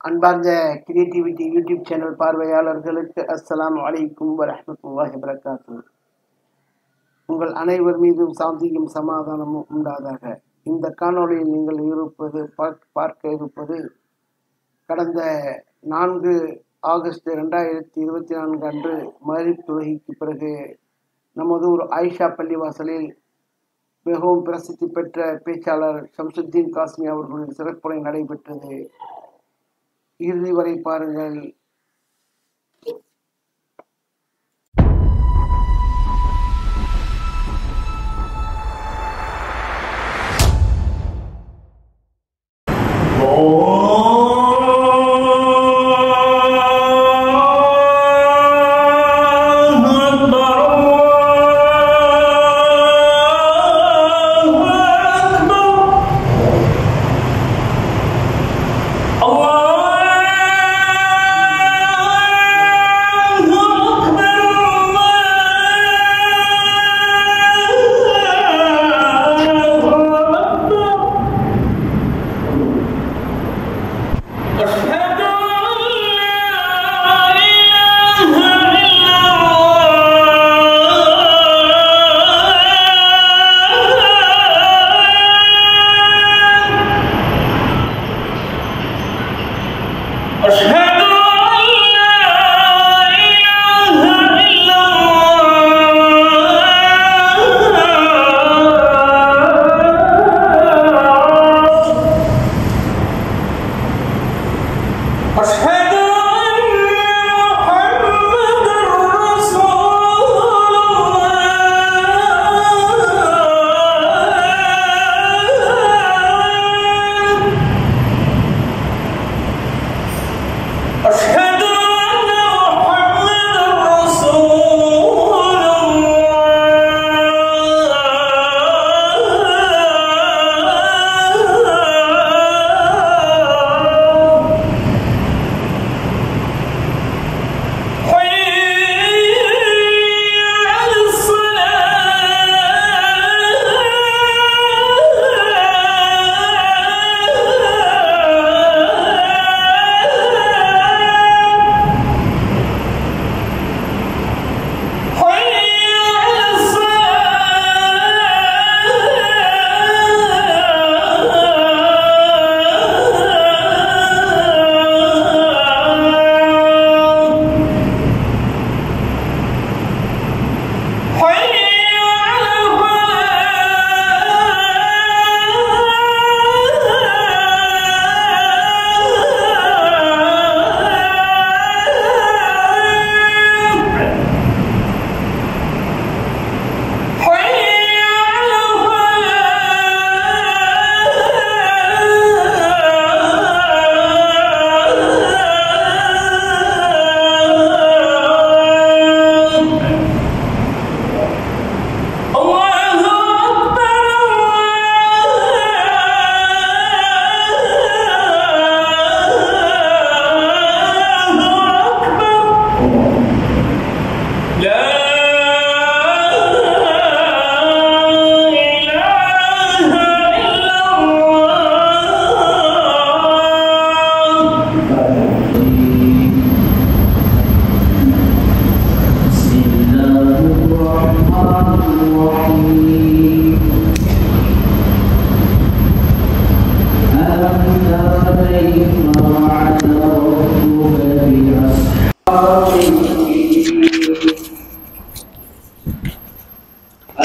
அன்பார்ந்த creativity YouTube channel பார்வையாளர்களுக்கு அஸ்ஸலாமு அலைக்கும் வரஹ்மத்துல்லாஹி வபரகாத்துஹு. உங்கள் அனைவர் மீதும் சாந்தியும் சமாதானமும் உண்டாதாக. இந்த காணொளியில் நீங்கள் பார்க்க இருப்பது கடந்த 4 ஆகஸ்ட் 2024 அன்று மக்ரிப் தொழுகைக்கு பிறகு நமது ஊர் ஆயிஷா பள்ளிவாசலில் மிகவும் பிரசித்தி பெற்ற பேச்சாளர் ஷம்சுத்தீன் காஸ்மி அவர்களின் சிறப்புரை நடைபெற்றது. இறுதி வரை பாருங்கள்.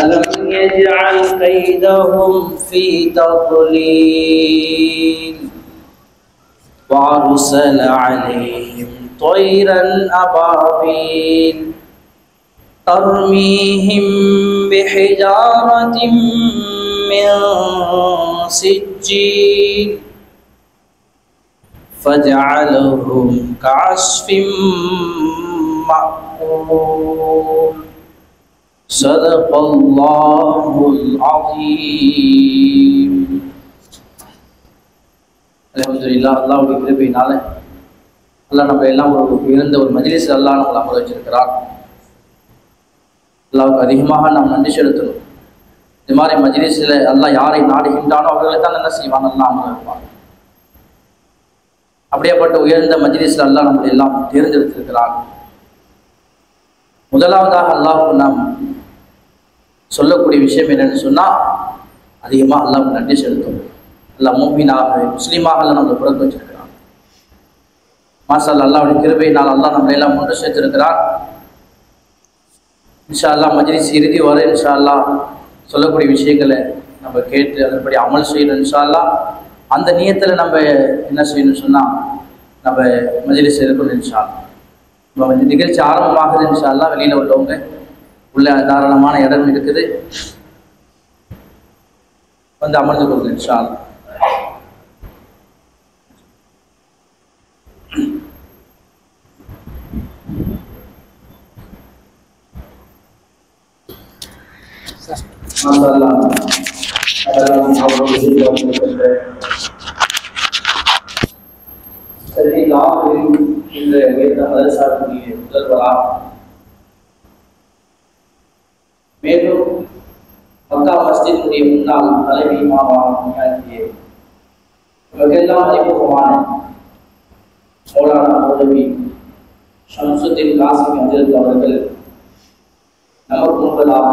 ألم يجعل كيدهم في تضليل وأرسل عليهم طيرا أبابيل ترميهم بحجارة من سجيل فجعلهم كعصف مأكول صدق الله العظيم. அல்ஹம்துலில்லாஹ், அல்லாஹ்வுடைய கிருபையினால அல்லாஹ் நம்ம எல்லாம் இருந்த ஒரு மஜ்லிஸ் அல்லாஹ் நம்மளை அமர வச்சிருக்கிறார். அல்லாஹ்வுக்கு அதிகமாக நாம் நன்றி செலுத்தணும். இது மாதிரி மஜ்லிஸில் அல்லாஹ் யாரை நாடுகின்றானோ அவர்களை தான் என்ன செய்வான், அல்லாஹ் அமர வைப்பான். அப்படியேப்பட்ட உயர்ந்த மஜ்லிஸில் அல்லாஹ் நம்மளை எல்லாம் தேர்ந்தெடுத்திருக்கிறான். முதலாவதாக அல்லாஹ்வுக்கு நாம் சொல்லக்கூடிய விஷயம் என்னன்னு சொன்னால், அதிகமாக அல்லாஹ்வுக்கு நன்றி செலுத்தும். அல்லாஹ் மூமினாக முஸ்லீமாக நம்மளை பிறக்க வச்சிருக்கிறான். மாஷா அல்லாஹ், அல்லாஹ்வுடைய கிருபையினால் அல்லாஹ் நம்மளை எல்லாம் ஒன்று சேர்த்திருக்கிறான். இன்ஷா அல்லாஹ் மஜ்லிஸ் இறுதி வரை இன்ஷா அல்லாஹ் சொல்லக்கூடிய விஷயங்களை நம்ம கேட்டு அதன்படி அமல் செய்யணும். இன்ஷா அல்லாஹ் அந்த நியத்தில் நம்ம என்ன செய்யணும்னு சொன்னால், நம்ம மஜ்லிஸ் இருக்கணும். இன்ஷா அல்லாஹ் நம்ம வந்து நிகழ்ச்சி ஆரம்பமாகுது. இன்ஷா அல்லாஹ் வெளியில் உள்ளவங்க உள்ள தாராளமான இடம் இருக்குது, வந்து அமர்ந்து கொள்ளுங்க. இன்ஷா அல்லாஹ் முதல்வரா, மேலும் மக்கா மஸ்ஜிதுடைய முன்னாள் தலைமை இமாமாகிய இவர்களெல்லாம் அறிமுகமான மௌலானா மௌலவி ஷம்சுத்தீன் காசிமி ஹஜ்ரத் அவர்கள் நமக்கு முன்பதாக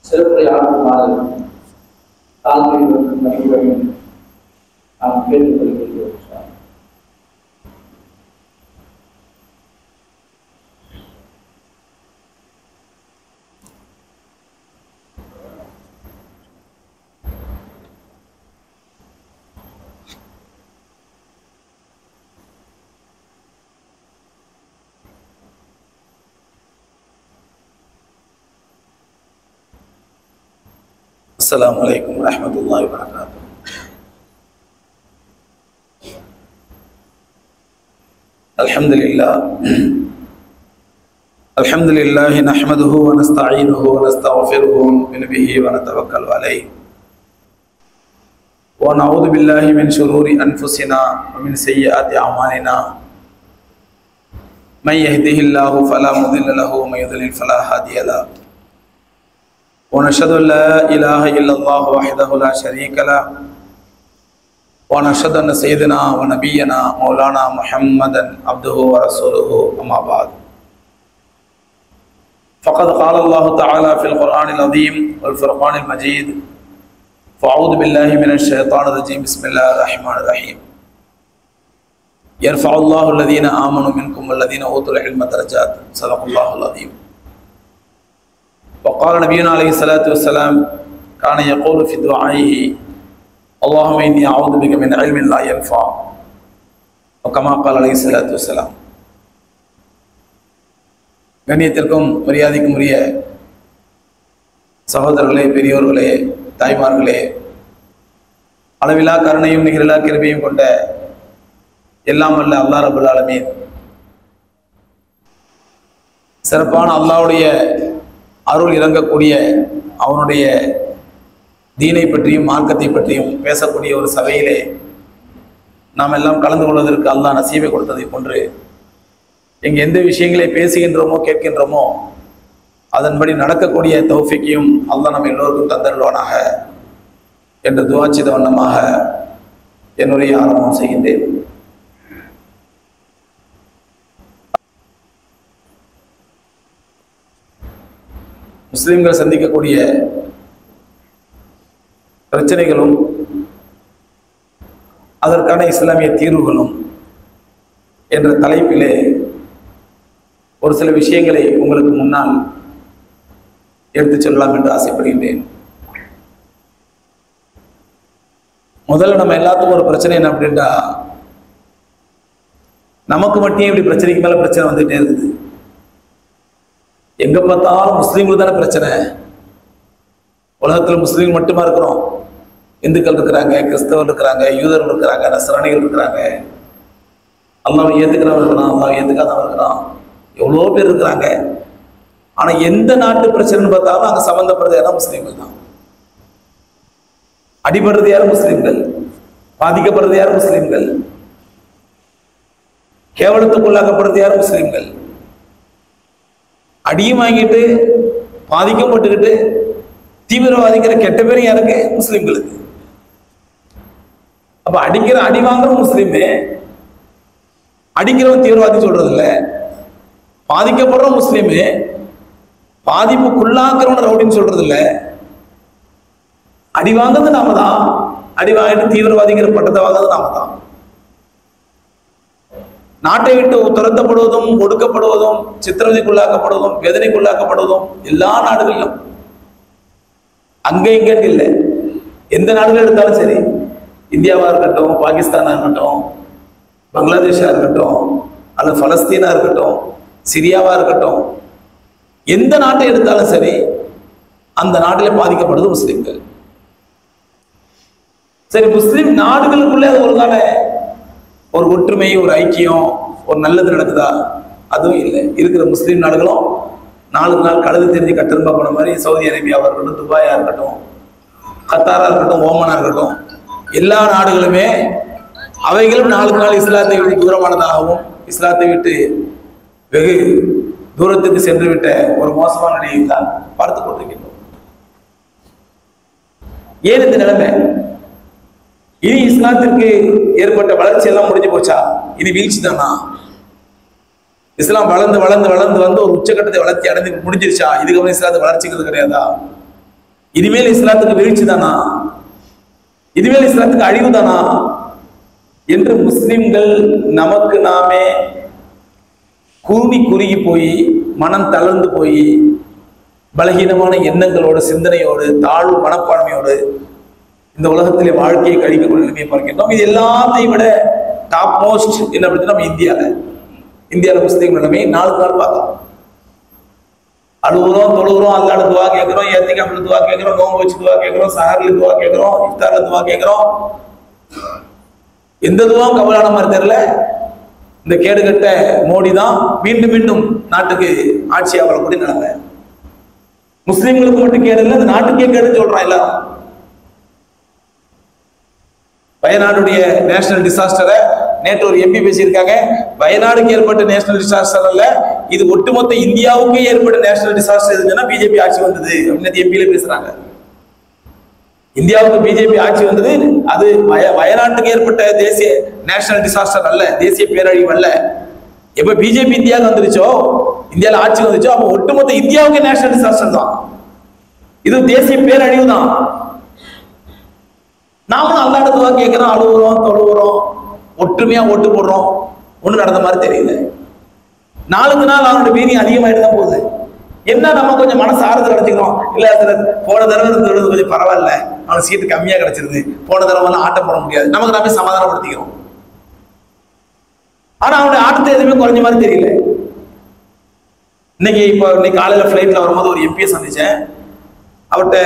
சிறப்புரையாற்றுமாறு தாழ்மையுடன் பணிவுரையும் நாம் கேட்டுக்கொள்கிறோம். السلام عليكم ورحمة الله وبركاته. الحمد لله نحمده ونستعينه ونستغفره ونؤمن به ونتوكل عليه ونعوذ بالله من شرور أنفسنا ومن سيئات أعمالنا من يهده الله فلا مضل له ومن يضلل فلا هادي له ونشهد أن لا إله إلا الله وحده لا شريك له ونشهد أن سيدنا ونبينا مولانا محمدا عبده ورسوله أما بعد فقد قال الله تعالى في القرآن العظيم والفرقان المجيد فأعوذ بالله من الشيطان الرجيم بسم الله الرحمن الرحيم يرفع الله الذين آمنوا منكم والذين أوتوا العلم درجات صدق الله العظيم. وقال نبينا عليه الصلاة والسلام كان يقول في دعائه اللهم إني أعوذ بك من علم لا ينفع وكما قال عليه الصلاة والسلام. கண்ணியத்திற்கும் மரியாதைக்கும் உரிய சகோதரர்களே, பெரியோர்களே, தாய்மார்களே, அளவிலா கருணையும் நிகரிலா கிருபையும் கொண்ட எல்லாம் வல்ல அல்லாஹ் ரப்பல் ஆலமீன் சிறப்பான அல்லாஹ்வுடைய அருள் இறங்கக்கூடிய அவனுடைய தீனை பற்றியும் மார்க்கத்தை பற்றியும் பேசக்கூடிய ஒரு சபையிலே நாம் எல்லாம் கலந்து கொள்வதற்கு அல்லாஹ் நசீபை கொடுத்ததை போன்று இங்கு எந்த விஷயங்களை பேசுகின்றோமோ கேட்கின்றோமோ அதன்படி நடக்கக்கூடிய தௌஃபீக்கையும் அல்லாஹ் நம்ம எல்லோருக்கும் தந்தருள்வானாக என்று துஆ செய்த வண்ணமாக என்னுடைய ஆரம்பம் செய்கின்றேன். முஸ்லிம்கள் சந்திக்கக்கூடிய பிரச்சனைகளும் அதற்கான இஸ்லாமிய தீர்வுகளும் என்ற தலைப்பிலே ஒரு சில விஷயங்களை உங்களுக்கு முன்னால் எடுத்துச் சொல்லலாம் என்று ஆசைப்படுகின்றேன். முதல்ல நம்ம எல்லாத்துக்கும் ஒரு பிரச்சனை என்ன அப்படின்னா, நமக்கு மட்டும் இப்படி பிரச்சனைக்கு மேல பிரச்சனை வந்துட்டே இருக்குது. எங்க பார்த்தாலும் முஸ்லீம்கள் தானே பிரச்சனை. உலகத்தில் முஸ்லீம் மட்டுமா இருக்கிறோம். இந்துக்கள் இருக்கிறாங்க, கிறிஸ்தவர்கள் இருக்கிறாங்க, யூதர்கள் இருக்கிறாங்க, நஸ்ரானிகள் இருக்கிறாங்க, அல்லாஹ்வை ஏத்துக்கிறவங்க இருக்கிறான், அல்லாஹ்வை ஏத்துக்காதவங்க இருக்கிறான், எவ்வளோ பேர் இருக்கிறாங்க. ஆனா எந்த நாட்டு பிரச்சனைன்னு பார்த்தாலும் அங்க சம்பந்தப்படுறது யாரும் முஸ்லீம்கள் தான். அடிபடுறது யாரும் முஸ்லீம்கள், பாதிக்கப்படுறது யாரும் முஸ்லீம்கள், கேவலத்துக்குள்ளாக்கப்படுறது யாரும் முஸ்லீம்கள். அடியும் வாங்கிட்டு பாதிக்கப்பட்டுக்கிட்டு தீவிரவாதிக்கிற கெட்ட பேரும் யாருக்கு? முஸ்லீம்களுக்கு. அப்ப அடி வாங்குற முஸ்லீமு அடிக்கிறவன் தீவிரவாதி சொல்றது இல்ல, பாதிக்கப்படுற முஸ்லீமு பாதிப்புக்குள்ளாக்குறவன் ரவுடின்னு சொல்றது இல்ல. அடி வாங்குறது நாம தான், அடி வாங்கிட்டு தீவிரவாதிங்கிற பட்டத்தை வாங்குறது நாம தான். நாட்டை விட்டு துரத்தப்படுவதும் ஒடுக்கப்படுவதும் சித்திரவதைக்குள்ளாக்கப்படுவதும் வேதனைக்குள்ளாக்கப்படுவதும் எல்லா நாடுகளிலும் அங்க இங்க இல்லை, எந்த நாடுகள் எடுத்தாலும் சரி, இந்தியாவா இருக்கட்டும், பாகிஸ்தானா இருக்கட்டும், பங்களாதேஷா இருக்கட்டும், அல்லது பலஸ்தீனா இருக்கட்டும், சிரியாவா இருக்கட்டும், எந்த நாட்டை எடுத்தாலும் சரி அந்த நாட்டிலே பாதிக்கப்படுது முஸ்லிம்கள். சரி, முஸ்லிம் நாடுகளுக்குள்ளே அது ஒழுங்கான ஒரு ஒற்றுமை, ஒரு ஐக்கியம், ஒரு நல்லது நடக்குதா? அதுவும் இல்லை. இருக்கிற முஸ்லீம் நாடுகளும் நாளுக்கு நாள் கழுது தெரிஞ்சு கட்டிரும்பா போன மாதிரி சவுதி அரேபியாவா இருக்கட்டும், துபாயா இருக்கட்டும், கத்தாரா இருக்கட்டும், ஓமனா இருக்கட்டும், எல்லா நாடுகளுமே அவைகளும் நாளுக்கு நாள் இஸ்லாத்தை விட்டு தூரமானதாகவும் இஸ்லாத்தை விட்டு வெகு தூரத்துக்கு சென்று விட்ட ஒரு மோசமான நிலையை தான் பார்த்துக் கொண்டிருக்கின்றோம். ஏன் இந்த நிலைமை? இனி இஸ்லாத்திற்கு ஏற்பட்ட வளர்ச்சி எல்லாம் முடிஞ்சு போச்சா? இனி வீழ்ச்சி தானா? இஸ்லாம் வளர்ந்து வளர்ந்து வளர்ந்து வந்து ஒரு உச்சகட்டத்தை வளர்ச்சி அடைந்து முடிஞ்சிருச்சா? இதுக்கப்புறம் இஸ்லாத்துக்கு வளர்ச்சிக்கிறது கிடையாதா? இனிமேல் இஸ்லாத்துக்கு வீழ்ச்சி தானா? இனிமேல் இஸ்லாத்துக்கு அழிவு தானா என்று முஸ்லிம்கள் நமக்கு நாமே குறுகி போய் மனம் தளர்ந்து போய் பலகீனமான எண்ணங்களோடு சிந்தனையோடு தாழ்வு மனப்பான்மையோடு இந்த உலகத்திலே வாழ்க்கையை கழிக்கக்கூடிய நிலைமையை பார்க்கின்றோம். இது எல்லாத்தையும் விட டாப் மோஸ்ட் என்ன அப்படின்னா நம்ம இந்தியாவில் முஸ்லீம் நிலைமை நாளுக்கு நாள் பார்க்கலாம். அழுகுறோம், தொழுகிறோம், அல்லாட துவா கேட்கிறோம், ஏத்திகாம்ல துவா கேட்கிறோம், நோம்பு வச்சு துவா கேட்கிறோம், சஹர்ல துவா கேட்கிறோம், இஃப்தார்ல துவா கேட்கிறோம். எந்த துவாவும் கவலான மாதிரி தெரியல. இந்த கேடுகட்ட மோடி தான் மீண்டும் மீண்டும் நாட்டுக்கு ஆட்சியாக வரக்கூடிய நிலைமை. முஸ்லிம்களுக்கு மட்டும் கேடு இல்லை, அந்த நாட்டுக்கே கேடுன்னு சொல்றான் எல்லாரும். வயநாடுடைய நேஷனல் டிசாஸ்டரை நேற்று ஒரு எம்பி பேசியிருக்காங்க. வயநாடுக்கு ஏற்பட்ட நேஷனல் டிசாஸ்டர் அல்ல, இது ஒட்டுமொத்த இந்தியாவுக்கே ஏற்பட்ட நேஷனல் டிசாஸ்டர் எதுன்னா பிஜேபி ஆட்சி வந்தது அப்படின்னு எம்பியில பேசுறாங்க. இந்தியாவுக்கு பிஜேபி ஆட்சி வந்தது, அது வயநாட்டுக்கு ஏற்பட்ட தேசிய நேஷனல் டிசாஸ்டர் அல்ல, தேசிய பேரழிவு அல்ல. எப்ப பிஜேபி இந்தியாவுக்கு வந்துருச்சோ, இந்தியாவில் ஆட்சி வந்துச்சோ, அப்ப ஒட்டுமொத்த இந்தியாவுக்கு நேஷனல் டிசாஸ்டர் தான், இது தேசிய பேரழிவு தான். நாமளும் அல்லாஹ் துவா கேட்கிறோம், அழுகுறோம், தொழுகிறோம், ஒற்றுமையா ஓட்டு போடுறோம், ஒண்ணு நடந்த மாதிரி தெரியல. நாளுக்கு நாள் அவனுடைய வீரியம் அதிகமாயிட்டு தான் போகுது. என்ன நம்ம கொஞ்சம் மனசு ஆறுதல் அடைச்சிக்கிறோம், இல்ல போன தடவை கொஞ்சம் பரவாயில்ல, அவனுக்கு சீட்டு கம்மியா கிடைச்சிருது, போன தடவை எல்லாம் ஆட்டம் போட முடியாது, நமக்கு நாமே சமாதானப்படுத்திக்கிறோம். ஆனா அவனுடைய ஆட்டத்தை எதுவுமே குறைஞ்ச மாதிரி தெரியல. இன்னைக்கு காலையில பிளைட்ல வரும்போது ஒரு எம்பியை சந்திச்சேன். அவர்கிட்ட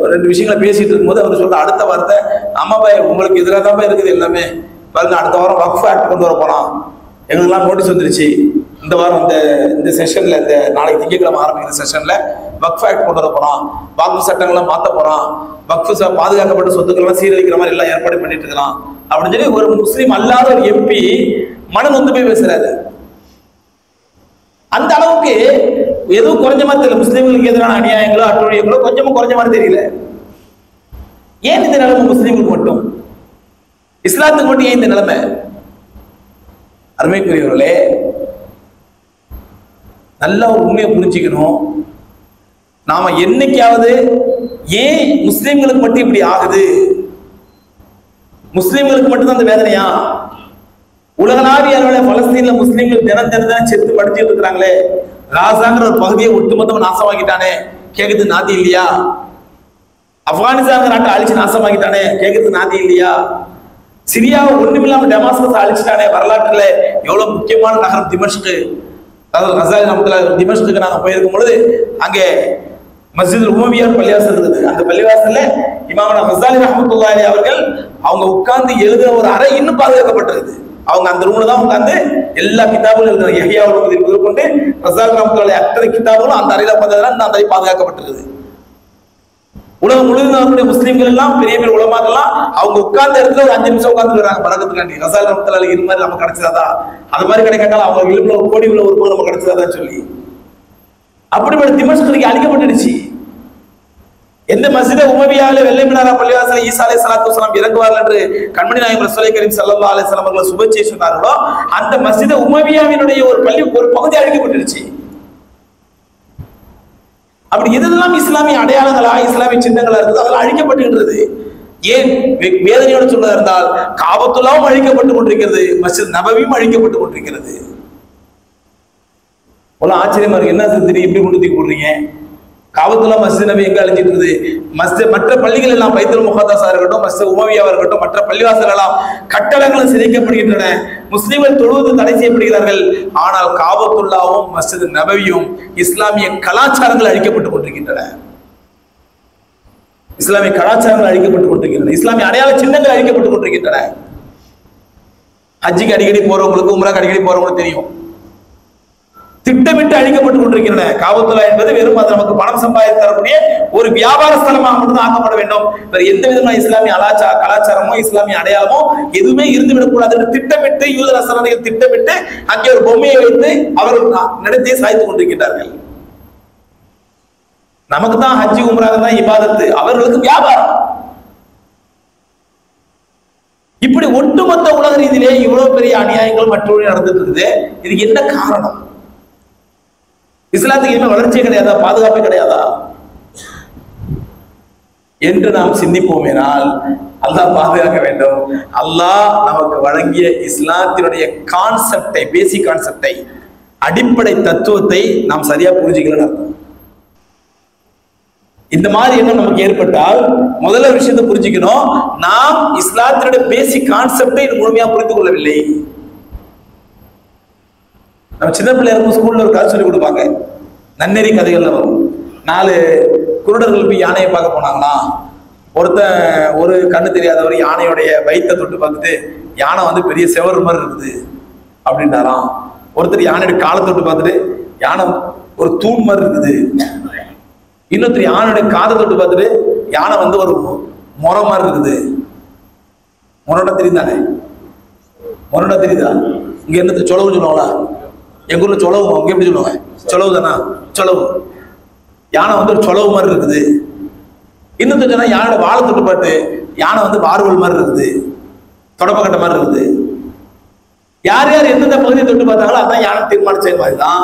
ஒரு 2 விஷயங்களை பேசிட்டு இருக்கும்போது அவர் சொல்ற அடுத்த வார்த்தை, ஆமா பாய் உங்களுக்கு எதிராக தான் இருக்குது எல்லாமே, பாருங்க அடுத்த வாரம் வக்ஃப் ஆக்ட் கொண்டு வர போறோம், எங்களுக்கெல்லாம் நோட்டீஸ் வந்துருச்சு, இந்த வாரம் இந்த செஷன்ல, இந்த நாளைக்கு திங்கட்கிழமை ஆரம்பிக்கிற செஷன்ல வக்ஃப் ஆக்ட் கொண்டு வர போறோம், வக்ஃப் சட்டங்கள்லாம் மாற்ற போறோம், வக்ஃப் பாதுகாக்கப்பட்ட சொத்துக்கள்லாம் சீரழிக்கிற மாதிரி எல்லாம் ஏற்பாடு பண்ணிட்டு இருக்கலாம் அப்படின்னு சொல்லி ஒரு முஸ்லீம் அல்லாத ஒரு எம்பி மனம் வந்து போய் பேசுறாரு. அந்த அளவுக்கு எதுவும் குறைஞ்ச மாதிரி தெரியல. முஸ்லீம்களுக்கு எதிரான அநியாயங்களோ அட்டுழியங்களோ கொஞ்சமும் குறைஞ்ச மாதிரி தெரியல. ஏன் இந்த நிலைமை முஸ்லீம்களுக்கு மட்டும், இஸ்லாத்துக்கு மட்டும் ஏன் இந்த நிலைமை? அருமைக்குரியவர்களே, நல்ல ஒரு உண்மையை புரிஞ்சுக்கணும். நாம என்னைக்காவது ஏன் முஸ்லீம்களுக்கு மட்டும் இப்படி ஆகுது, முஸ்லீம்களுக்கு மட்டும்தான் அந்த வேதனையா? உலகளாவிய அளவில் பலஸ்தீன்ல முஸ்லீம்கள் தினம் செத்து படிச்சுட்டு இருக்கிறாங்களே, காசாங்கிற ஒரு பகுதியை ஒட்டுமொத்தமா நாசமாக்கிட்டானே, கேட்குறது நாதி இல்லையா? ஆப்கானிஸ்தான் நாட்டை அழிச்சு நாசமாக்கிட்டானே, கேட்குறது நாதி இல்லையா? சிரியாவை ஒண்ணுமில்லாம டெமாஸ்கஸ் அழிச்சுட்டானே, வரலாற்றுல எவ்வளவு முக்கியமான நகரம் திமஷ்கு, அதாவது ரசாயல் நமக்குல திமஷ்குக்கு நாங்க போயிருக்கும் பொழுது அங்கே மஸ்ஜித் உமவியார் பள்ளிவாசல் இருக்குது. அந்த பள்ளிவாசல்ல இமாம் ஹஸாலி ரஹ்மத்துல்லாஹி அலைஹி அவர்கள் அவங்க உட்கார்ந்து எழுதுற ஒரு அறை இன்னும் பாதுகாக்கப்பட்டிருக்குது. அவங்க அந்த ரூம்ல தான் உட்கார்ந்து எல்லா கிதாபுகளும் எழுதுற யஹ்யாவுல் முதற்கொண்டு ரஸால் ரஹ்மத்துல்லாஹி அத்தனை கிதாபுகளும் அந்த அறையில பார்த்ததுனால அந்த அறை பாதுகாக்கப்பட்டிருக்குது. உலகம் முழுவதும் இருக்கக்கூடிய முஸ்லீம்கள் எல்லாம் பெரிய பெரிய உலமாக்கெல்லாம் அவங்க உட்கார்ந்த இடத்துல ஒரு 5 நிமிஷம் உட்கார்ந்து வராங்க பரக்கத்துக்காண்டி. ரஸால் ரஹ்மத்துல்லாஹி இது மாதிரி நமக்கு கிடைச்சதா, அது மாதிரி கிடைக்காட்டாலும் அவங்க இழுப்புல ஒரு கோடி உள்ள ஒரு பொருள் நமக்கு கிடைச்சதான்னு சொல்லி அப்படிப்பட்ட திமஷ்குக்கு அழிக்கப்பட்டுடுச்சு. எந்த மஸ்ஜித் உமவியாவில வெள்ளை மினாரா பள்ளிவாசல ஈசா அலைஹிஸ்ஸலாத்து வஸலாம் இறங்குவார்கள் என்று கண்மணி நாயகம் ரசூலுல்லாஹி கரீம் ஸல்லல்லாஹு அலைஹி வஸல்லம் அவர்கள் சுபச்சை சொன்னார்களோ அந்த மஸ்ஜித் உமவியாவினுடைய ஒரு பகுதி அழிக்கப்பட்டுருச்சு. அப்படி எதெல்லாம் இஸ்லாமிய அடையாளங்களா இஸ்லாமிய சின்னங்களா இருக்குது அதெல்லாம் அழிக்கப்பட்டுகின்றது. ஏன் வேதனையோடு சொல்றதா இருந்தால் காபத்துல்லாவும் அழிக்கப்பட்டுக் கொண்டிருக்கிறது, மஸ்ஜித் நபவியும் அழிக்கப்பட்டுக் கொண்டிருக்கிறது. ஆச்சரியமா இருக்கு, என்ன திடீர் இப்படி கொண்டு தூக்கி போடுறீங்க? காபத்துல்லா மஸ்ஜித் நபி எங்க அழிஞ்சிட்டு இருக்குது? மஸ்ஜித் மற்ற பள்ளிகள் எல்லாம் பைத்துல் முகத்தாஸா இருக்கட்டும், மஸ்ஜித் உமவியாவா இருக்கட்டும், மற்ற பள்ளிவாசல் எல்லாம் கட்டடங்களும் சிதைக்கப்படுகின்றன, முஸ்லிம்கள் தொழுவது தடை செய்யப்படுகிறார்கள். ஆனால் காபத்துல்லாவும் மஸ்ஜித் நபவியும் இஸ்லாமிய கலாச்சாரங்கள் அழிக்கப்பட்டுக் கொண்டிருக்கின்றன. இஸ்லாமிய கலாச்சாரங்கள் அழிக்கப்பட்டுக் கொண்டிருக்கின்றன. இஸ்லாமிய அடையாள சின்னங்கள் அழிக்கப்பட்டுக் கொண்டிருக்கின்றன. ஹஜ்ஜிக்கு அடிக்கடி போறவங்களுக்கு உம்ராக்கு அடிக்கடி போறவங்களுக்கு தெரியும், திட்டமிட்டு அழிக்கப்பட்டுக் கொண்டிருக்கின்றன. காபத்துல்லா என்பது வெறும் அது நமக்கு பணம் சம்பாதித்து தரக்கூடிய ஒரு வியாபார ஸ்தலமாக மட்டும் ஆக்கப்பட வேண்டும். வேறு எந்த விதமான இஸ்லாமிய கலாச்சாரமோ இஸ்லாமிய அடையாளமோ எதுவுமே இருந்துவிடக் கூடாது என்று திட்டமிட்டு யூத நசராணிகள் திட்டமிட்டு அங்கே ஒரு பொம்மையை வைத்து அவர்கள் நடத்தியே சாய்த்துக் கொண்டிருக்கிறார்கள். நமக்கு தான் ஹஜ்ஜி உம்ராக தான் இபாதத்து, அவர்களுக்கு வியாபாரம். இப்படி ஒட்டுமொத்த உலக ரீதியிலே இவ்வளவு பெரிய அநியாயங்கள் மற்றொரு நடந்துட்டு இருக்குது. இதுக்கு என்ன காரணம்? இஸ்லாத்துக்கு என்ன வளர்ச்சியே கிடையாதா, பாதுகாப்பே கிடையாதா என்று நாம் சிந்திப்போமேனால் அல்லாஹ் பாதுகாக்க வேண்டும். அல்லாஹ் நமக்கு வழங்கிய இஸ்லாத்தினுடைய கான்செப்டை, பேசிக் கான்செப்டை, அடிப்படை தத்துவத்தை நாம் சரியா புரிஞ்சுக்கலன்னு அர்த்தம். இந்த மாதிரி எண்ணம் நமக்கு ஏற்பட்டால் முதல்ல விஷயத்தை புரிஞ்சுக்கணும், நாம் இஸ்லாத்தினுடைய பேசிக் கான்செப்டை முழுமையா புரிந்து கொள்ளவில்லை. நம்ம சின்ன பிள்ளையா இருக்கும் ஸ்கூல்ல ஒரு கதை சொல்லி கொடுப்பாங்க, நன்னெறி கதைகள்ல வரும். 4 குருடர்கள் போய் யானையை பார்க்க போனாங்களா, ஒருத்தன் ஒரு கண்ணு தெரியாதவர் யானையோடைய வயிற்றை தொட்டு பார்த்துட்டு யானை வந்து பெரிய செவர் மாதிரி இருக்குது அப்படின்றாராம். ஒருத்தர் யானையோட காலை தொட்டு பார்த்துட்டு யானை ஒரு தூண் மாதிரி இருக்குது. இன்னொருத்தர் யானையோட காதை தொட்டு பார்த்துட்டு யானை வந்து ஒரு முறை மாதிரி இருக்குது. முரண்டா தெரியுதானே? முரண்டா தெரியுதா? இங்க என்ன சொலவு சொல்லுவாங்களா? எங்க ஊர்ல சொலவு, அங்க எப்படி சொல்லுவாங்க? சொலவு தானா? சொலவு. யானை வந்து ஒரு சொலவு மாதிரி இருக்குது. இன்னொரு சொன்னா யானோட வாழை தொட்டு பார்த்து யானை வந்து வார்வல் மாதிரி இருக்குது, தொடப்பக்கட்ட மாதிரி இருக்குது. யார் யார் எந்தெந்த பகுதியை தொட்டு பார்த்தாங்களோ அதான் யானை தீர்மானம் செய்ய மாதிரி தான்.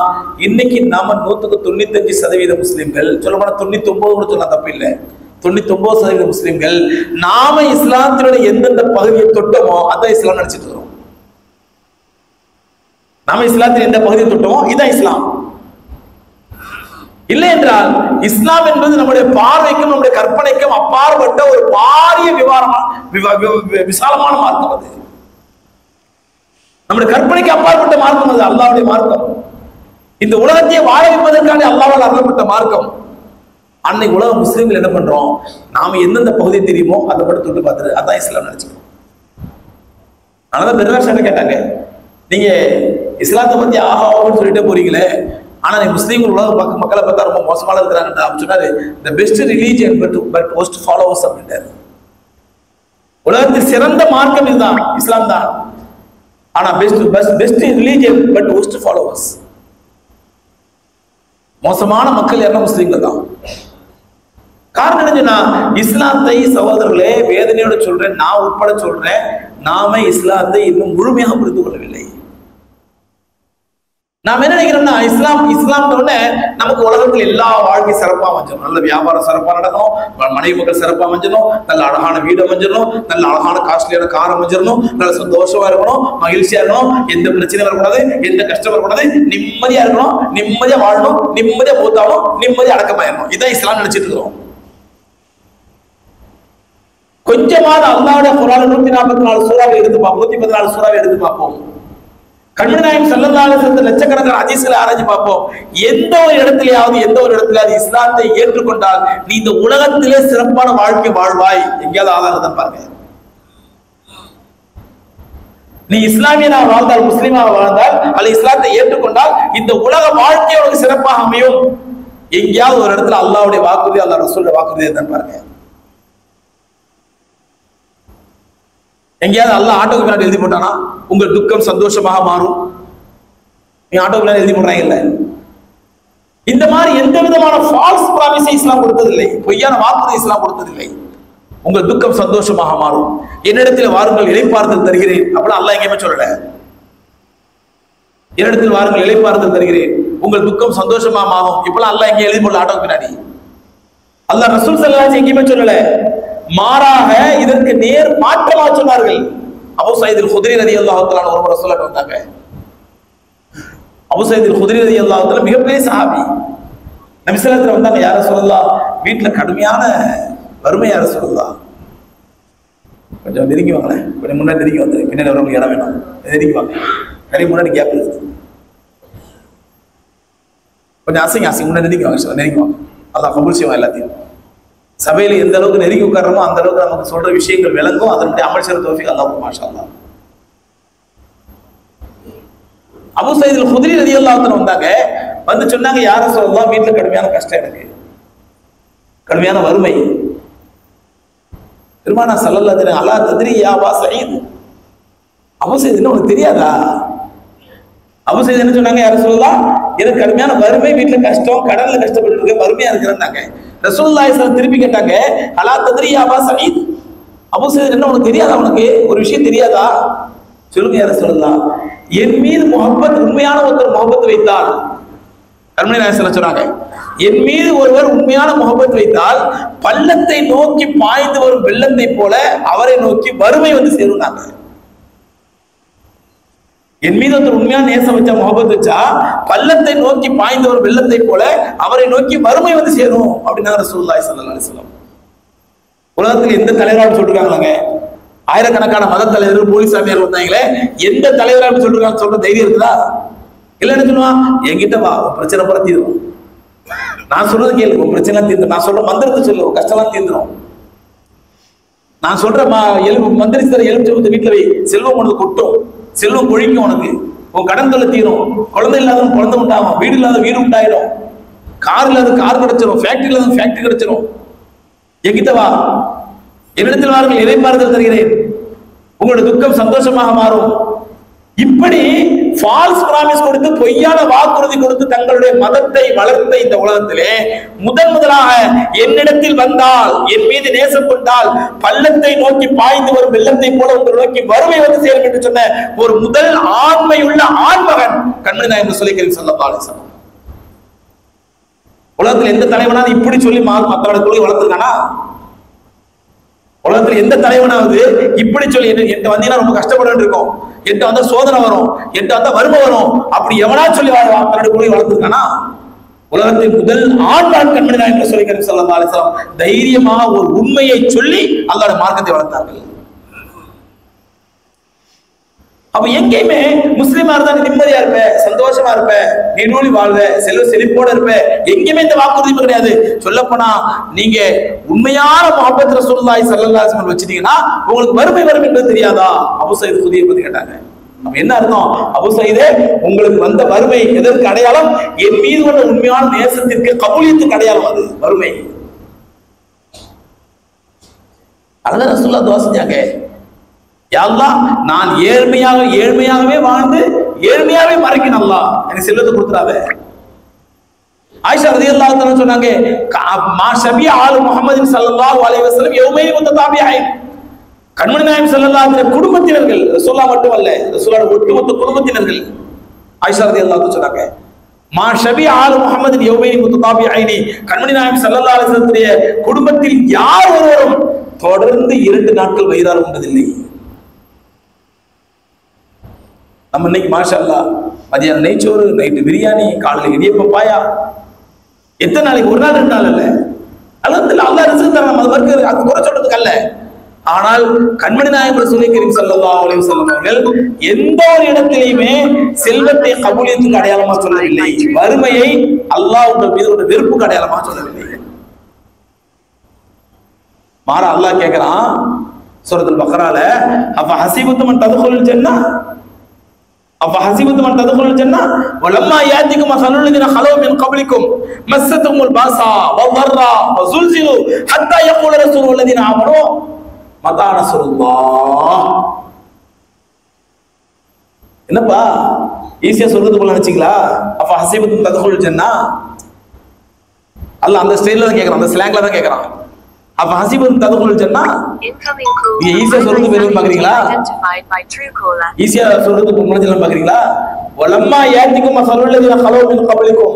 இன்னைக்கு நாம 195% முஸ்லிம்கள், சொல்ல போனா 99 கூட சொல்ல தப்பு இல்லை, 99% முஸ்லிம்கள் நாம இஸ்லாத்தினுடைய எந்தெந்த பகுதியை தொட்டோமோ அதான் இஸ்லாம் நினைச்சிட்டு இருக்கிறோம். நாம இஸ்லாத்தின் எந்த பகுதியை தொட்டோமோ இதான் இஸ்லாம். இல்லை என்றால் இஸ்லாம் என்பது நம்முடைய பார்வைக்கும் நம்முடைய கற்பனைக்கும் அப்பாற்பட்ட ஒரு பாரிய விசாலமான மார்க்கம். அது நம்முடைய கற்பனைக்கு அப்பாற்பட்ட மார்க்கம். அது அல்லாஹ்வுடைய மார்க்கம். இந்த உலகத்தையே வாழ வைப்பதற்கான அல்லாஹ்வால் அருளப்பட்ட மார்க்கம். அன்னைக்கு உலக முஸ்லிம்கள் என்ன பண்றோம், நாம எந்தெந்த பகுதி தெரியுமோ அதை மட்டும் தொட்டு பார்த்துட்டு அதான் இஸ்லாம் நினைச்சுக்கணும். அதனால பெருராஷன் கேட்டாங்க, நீங்க இஸ்லாத்தை பத்தி ஆகாவும் சொல்லிட்டே போறீங்களே, ஆனா நீ முஸ்லீம்கள் உலக மக்களை பார்த்தா ரொம்ப மோசமாக இருக்கிறாங்க அப்படின்னு சொன்னாரு. the best religion but worst followers அப்படின்றாரு. உலகத்தில் சிறந்த மார்க்கம் இதுதான், இஸ்லாம் தான். ஆனா best religion but worst followers. மோசமான மக்கள் என்ன முஸ்லீம்கள் தான். காரணம் என்னன்னா, இஸ்லாத்தை சகோதரர்களே வேதனையோட சொல்றேன், நான் உட்பட சொல்றேன், நாம இஸ்லாத்தை இன்னும் முழுமையாக புரிந்து கொள்ளவில்லை. நாம் என்ன நினைக்கிறோம்னா, இஸ்லாம் நமக்கு உலகத்தில் எல்லா வாழ்க்கை சிறப்பா அமைஞ்சிடும், நல்ல வியாபாரம் சிறப்பா நடக்கணும், மனைவி மக்கள் சிறப்பா அமைஞ்சிடணும், நல்ல அழகான வீடு அமைஞ்சிடணும், நல்ல அழகான காஸ்ட்லியான கார் அமைஞ்சிடணும், நல்ல சந்தோஷமா இருக்கணும், மகிழ்ச்சியா இருக்கணும், எந்த பிரச்சனையும் வரக்கூடாது, எந்த கஷ்டம் வரக்கூடாது, நிம்மதியா இருக்கணும், நிம்மதியா வாழணும், நிம்மதியா மூத்தாகணும், நிம்மதியா அடக்கமாயிடணும். இதான் இஸ்லாம் நினைச்சிட்டு இருக்கிறோம். கொஞ்சமாவது அல்லாஹ்வுடைய குர்ஆன் 144 சூறாவை எடுத்து பார்ப்போம், 114 சூறாவை எடுத்து பார்ப்போம். கண்மணி நாயகம் ஸல்லல்லாஹு அலைஹி வஸல்லம் லட்சக்கணக்கான ஹதீஸ்களை ஆராய்ச்சி பார்ப்போம். எந்த ஒரு இடத்திலேயாவது இஸ்லாத்தை ஏற்றுக்கொண்டால் நீ இந்த உலகத்திலே சிறப்பான வாழ்க்கை வாழ்வாய், எங்கேயாவது ஆதாரத்தை பாருங்க. நீ இஸ்லாமியனாக வாழ்ந்தால், முஸ்லீமாக வாழ்ந்தால், அல்ல இஸ்லாத்தை ஏற்றுக்கொண்டால் இந்த உலக வாழ்க்கை உனக்கு சிறப்பாக அமையும். எங்கேயாவது ஒரு இடத்துல அல்லாஹ்வுடைய வாக்குறுதி, அல்லாஹ் ரசூலுடைய வாக்குறுதி தான் பாருங்க. எங்கேயாவது அல்லாஹ் ஆட்டோக்கு பின்னாடி எழுதி போட்டானா உங்கள் துக்கம் சந்தோஷமாக மாறும்? நீ ஆட்டோக்கு பின்னாடி எழுதி போடுறாங்க இல்ல, இந்த மாதிரி எந்த விதமான ஃபால்ஸ் பிராமிஸை இஸ்லாம் கொடுத்ததில்லை, பொய்யான வாக்குறுதி இஸ்லாம் கொடுத்ததில்லை. உங்கள் துக்கம் சந்தோஷமாக மாறும், என்னிடத்தில் வாருங்கள் இளைப்பாறுதல் தருகிறேன் அப்படிலாம் அல்லாஹ் எங்கேயுமே சொல்லல. என்னிடத்தில் வாருங்கள் இளைப்பாறுதல் தருகிறேன், உங்கள் துக்கம் சந்தோஷமா மாறும் இப்பெல்லாம் அல்லாஹ் எங்கேயும் எழுதி போடல ஆட்டோக்கு பின்னாடி. அல்லாஹ் ரசூல் ஸல்லல்லாஹு அலைஹி எங்கேயுமே சொல்லல, மாறாக இதற்கு நேர் மாற்றமா சொன்னார்கள். அபூ சயீத் அல்-குத்ரி ரலியல்லாஹு தஆலா ஒரு முறை ரசூலுல்லாஹ் வந்தாங்க. அபூ சயீத் அல்-குத்ரி ரலியல்லாஹு தஆலா மிகப்பெரிய சஹாபி. நபி ஸல்லல்லாஹு அலைஹி வஸல்லம் வந்தாங்க, யா ரசூலல்லாஹ் வீட்டுல கடுமையான வறுமை, யா ரசூலல்லாஹ் கொஞ்சம் நெருங்கி வாங்களேன், கொஞ்சம் முன்னாடி நெருங்கி வந்து பின்னாடி வரவங்களுக்கு இடம் வேணும், நெருங்கி வாங்க, நிறைய முன்னாடி கேப் இருக்குது, கொஞ்சம் அசிங்க முன்னாடி நெருங்கி வாங்க, நெருங்கி வாங்க, அல்லாஹ் கபூல் செய்வான் எல்லாத்தையும். சபையில எந்த அளவுக்கு நெருங்கி உட்கார்றோமோ அந்த அளவுக்கு நமக்கு சொல்ற விஷயங்கள் விளங்கும், அதனுடைய அமல் செய்ற தௌஃபீக் அல்லாஹ் மாஷா அல்லாஹ். அபூ சயீத் அல்-குத்ரி ரலியல்லாஹு அன்ஹு வந்தாங்க, வந்து சொன்னாங்க, யா ரசூலல்லாஹ் வீட்டுல கடுமையான கஷ்டம், எனக்கு கடுமையான வறுமை. பெருமானா ஸல்லல்லாஹு அலைஹி வஸல்லம், அலா தத்ரி யா அபா சயீத், அபூ சயீத் என்ன உனக்கு தெரியாதா? அபூ சயீத் என்ன சொன்னாங்க, யா ரசூலல்லாஹ் எனக்கு கடுமையான வறுமை, வீட்டுல கஷ்டம், கடன்ல கஷ்டப்பட்டு இருக்கேன், வறுமையா இருக்கிறேன்னாங்க. ரசூலுல்லாஹி ஸல்லல்லாஹு அலைஹி வஸல்லம் திருப்பி கேட்டாங்க, அலா தத்ரி யா அபா சயீத், அபூ சயீத் என்ன உனக்கு தெரியாதா? உனக்கு ஒரு விஷயம் தெரியாதா? சொல்லுங்க யா ரசூலல்லாஹ். என் மீது முஹப்பத், உண்மையான ஒருத்தர் முஹப்பத் வைத்தால், கண்மணி நாயகம் சொன்னாங்க, என் மீது ஒருவர் உண்மையான முஹப்பத் வைத்தால் பள்ளத்தை நோக்கி பாய்ந்து வரும் வெள்ளத்தை போல அவரை நோக்கி வறுமை வந்து சேருனாங்க. என் மீது ஒருத்தர் உண்மையான நேசம் வச்சா, முஹப்பத் வச்சா, பள்ளத்தை நோக்கி பாய்ந்து வரும் வெள்ளத்தை போல அவரை நோக்கி வறுமை வந்து சேரும் அப்படின்னா ரசூலுல்லாஹி ஸல்லல்லாஹு அலைஹி வஸல்லம். உலகத்தில் எந்த தலைவராக சொல்லிருக்காங்களாங்க? ஆயிரக்கணக்கான மத தலைவர்கள், போலீஸ் சாமியார் வந்தாங்களே, எந்த தலைவராக சொல்லிருக்காங்க சொல்ற தைரியம் இருக்குதா? இல்லைன்னு சொல்லுவான், என்கிட்ட வா, பிரச்சனை போல தீர்வும், நான் சொல்றது கேளு, உன் பிரச்சனை தீர்ந்து, நான் சொல்ற மந்திரத்தை சொல்லு, கஷ்டம்லாம் தீர்ந்துடும், நான் சொல்ற மந்திரி தர எலுமிச்சம்பழத்தை வீட்டுல வை, செல்வம் உனக்கு கொட்டும், செல்வம் கொழிக்கும், உனக்கு உன் கடன் தொல்லை தீரும், குழந்தை இல்லாதவன் குழந்தை உண்டாகும், வீடு இல்லாத வீடு உண்டாயிடும், கார் இல்லாத கார் கிடைச்சிடும், ஃபேக்டரி இல்லாத ஃபேக்டரி கிடைச்சிடும், என்கிட்ட வா, என்னிடத்தில் வாருங்கள் இளைப்பாறுதல் தருகிறேன், உங்களுடைய துக்கம் சந்தோஷமாக மாறும். இப்படி ஃபால்ஸ் பிராமிஸ் கொடுத்து, பொய்யான வாக்குறுதி கொடுத்து தங்களுடைய மதத்தை வளர்த்த இந்த உலகத்திலே முதலாக என்னிடத்தில் வந்தால், என் மீது நேசம் கொண்டால் பள்ளத்தை நோக்கி பாய்ந்து வரும் வெள்ளத்தை போல உங்களை நோக்கி வறுமை வந்து சேரும் என்று சொன்ன ஒரு முதல் ஆண்மையுள்ள ஆண்மகன் கண்மணி நாயகம் ஸல்லல்லாஹு அலைஹி வஸல்லம். உலகத்தில் எந்த தலைவனாவது இப்படி சொல்லி மற்றவர்களை கொள்கை வளர்த்திருக்கானா? உலகத்துல எந்த தலைவனாவது இப்படி சொல்லி, என்கிட்ட வந்தீங்கன்னா ரொம்ப கஷ்டப்பட்டு இருக்கோம், என்கிட்ட வந்தா சோதனை வரும், என்கிட்ட வந்தா வறுமை வரும், அப்படி எவனா சொல்லி தன்னுடைய கொள்கை வளர்த்திருக்கானா? உலகத்தின் முதல் ஆண்மகன் கண்மணி நாயகம் ஸல்லல்லாஹு அலைஹி வஸல்லம் தைரியமாக ஒரு உண்மையை சொல்லி அல்லாஹ்வுடைய மார்க்கத்தை வளர்த்தார்கள். அப்ப எங்கேயுமே முஸ்லிமா இருந்தா நீ நிம்மதியா இருப்ப, சந்தோஷமா இருப்ப, நீ நூலி வாழ்வ, செல்வ செழிப்போட இருப்ப, எங்கேயுமே இந்த வாக்குறுதி கிடையாது. சொல்லப்போனா நீங்க உண்மையான முஹப்பத் ரசூலுல்லாஹி ஸல்லல்லாஹு அலைஹி வஸல்லம் வச்சிட்டீங்கன்னா உங்களுக்கு வறுமை வரும் என்பது தெரியாதா? அபூ சயீத் குதியை பத்தி கேட்டாங்க. அப்ப என்ன அர்த்தம்? அபூ சயீதே, உங்களுக்கு வந்த வறுமை எதற்கு அடையாளம்? என் மீது உள்ள உண்மையான நேசத்திற்கு, கபூலியத்துக்கு அடையாளம் அது வறுமை. அதான் ரசூலுல்லாஹ் துஆ செஞ்சாங்க, யா அல்லாஹ் நான் ஏழ்மையாகவே வாழ்ந்து ஏழ்மையாகவே மறைக்கணும், அல்லாஹ் எனக்கு செல்வத்தை கொடுத்துறாத. ஆயிஷா ரலியல்லாஹு தஆலா சொன்னாங்க, மா ஷபியா ஆலு முஹம்மதின் ஸல்லல்லாஹு அலைஹி வஸல்லம் யௌமைன் முத்ததாபியைன். கண்மணி நாயகம் ஸல்லல்லாஹு அலைஹி வஸல்லம் குடும்பத்தினர்கள், ரசூலுல்லாஹ் மட்டுமல்ல, ரசூலுல்லாஹ் ஒட்டுமொத்த குடும்பத்தினர்கள், ஆயிஷா ரலியல்லாஹு தஆலா சொன்னாங்க, மா ஷபியா ஆலு முஹம்மதின் யௌமைன் முத்ததாபியைன். கண்மணி நாயகம் ஸல்லல்லாஹு அலைஹி வஸல்லம் குடும்பத்தில் யார் ஒருவரும் தொடர்ந்து 2 நாட்கள் வயிறார உண்டதில்லை. நம்ம இன்னைக்கு மாஷா அல்லாஹ் மதியானம் நெய்ச்சோறு, நைட்டு பிரியாணி, காலையில் இடியப்பம் பாயா, எத்தனை நாளைக்கு? ஒரு நாள் 2 நாள் அல்ல. அல்ஹம்துலில்லாஹ், அல்லாஹ் ரிஸ்க் தரான், அது வர்க்க அது குறை சொல்றதுக்கு அல்ல. ஆனால் கண்மணி நாயகம் ரசூலுல்லாஹி கரீம் ஸல்லல்லாஹு அலைஹி வஸல்லம் அவர்கள் எந்த ஒரு இடத்திலேயுமே செல்வத்தை கபூலியத்துக்கு அடையாளமா சொல்லவில்லை, வறுமையை அல்லாஹ் உங்கள் மீது ஒரு வெறுப்புக்கு அடையாளமா சொல்லவில்லை. மாறா அல்லாஹ் கேட்கிறான் சூரத்துல் பக்ரால, அஃப ஹஸிபத்தும் அன் தத்குலுல் ஜன்னah, أفحسبتم أن تدخلوا الجنة ولما يأتكم مثل الذين خلوا من قبلكم مستهم البأساء والضراء وزلزلوا حتى يقول الرسول والذين آمنوا متى نصر الله. என்னப்பா ஈஸியா சொல்றது போல நினைச்சீங்களா? அஃபஹஸிபத்தும் தத்குலுல் ஜன்னah, அல்ல அந்த ஸ்டைல்ல தான் கேட்கறான், அந்த ஸ்லாங்ல தான் கேட்கறான். அப்ப ஹசிபன் ததுகுல் ஜன்னா நீங்க ஈஸியா சொல்றது பேரு பாக்குறீங்களா? ஈஸியா சொல்றது முன்னாடி பாக்குறீங்களா? வலம்மா யாத்திக்கும் மஸலுல்லதீன கலவு மின் கப்லிக்கும்,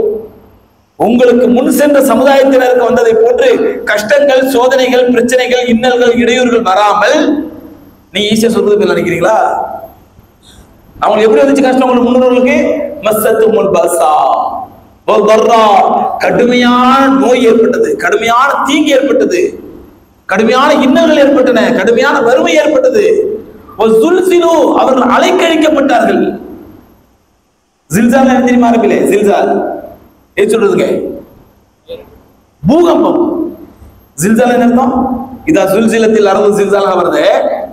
உங்களுக்கு முன் சென்ற சமுதாயத்தினருக்கு வந்ததை போன்று கஷ்டங்கள், சோதனைகள், பிரச்சனைகள், இன்னல்கள், இடையூறுகள் வராமல் நீங்க ஈஸியா சொல்றது பேர் நினைக்கிறீங்களா? அவங்களுக்கு எப்படி வந்துச்சு கஷ்டம்? உங்களுக்கு முன்னோர்களுக்கு மஸ்ஸத்துல் பஸா வல் தர்ரா, கடுமையான நோய் ஏற்பட்டது, கடுமையான தீங்கு ஏற்பட்டது, கடுமையான இன்னல்கள் ஏற்பட்டன, கடுமையான வறுமை ஏற்பட்டது. அவர்கள் அலைக்கழிக்கப்பட்டார்கள். ஜில்சால் என்ன தெரியுமா அரபிலே? ஜில்சால் ஏன் சொல்றதுங்க? பூகம்பம். ஜில்சால் என்ன அர்த்தம்? இதா சுல்சிலத்தில் அர்து ஜில்சாலா வருது,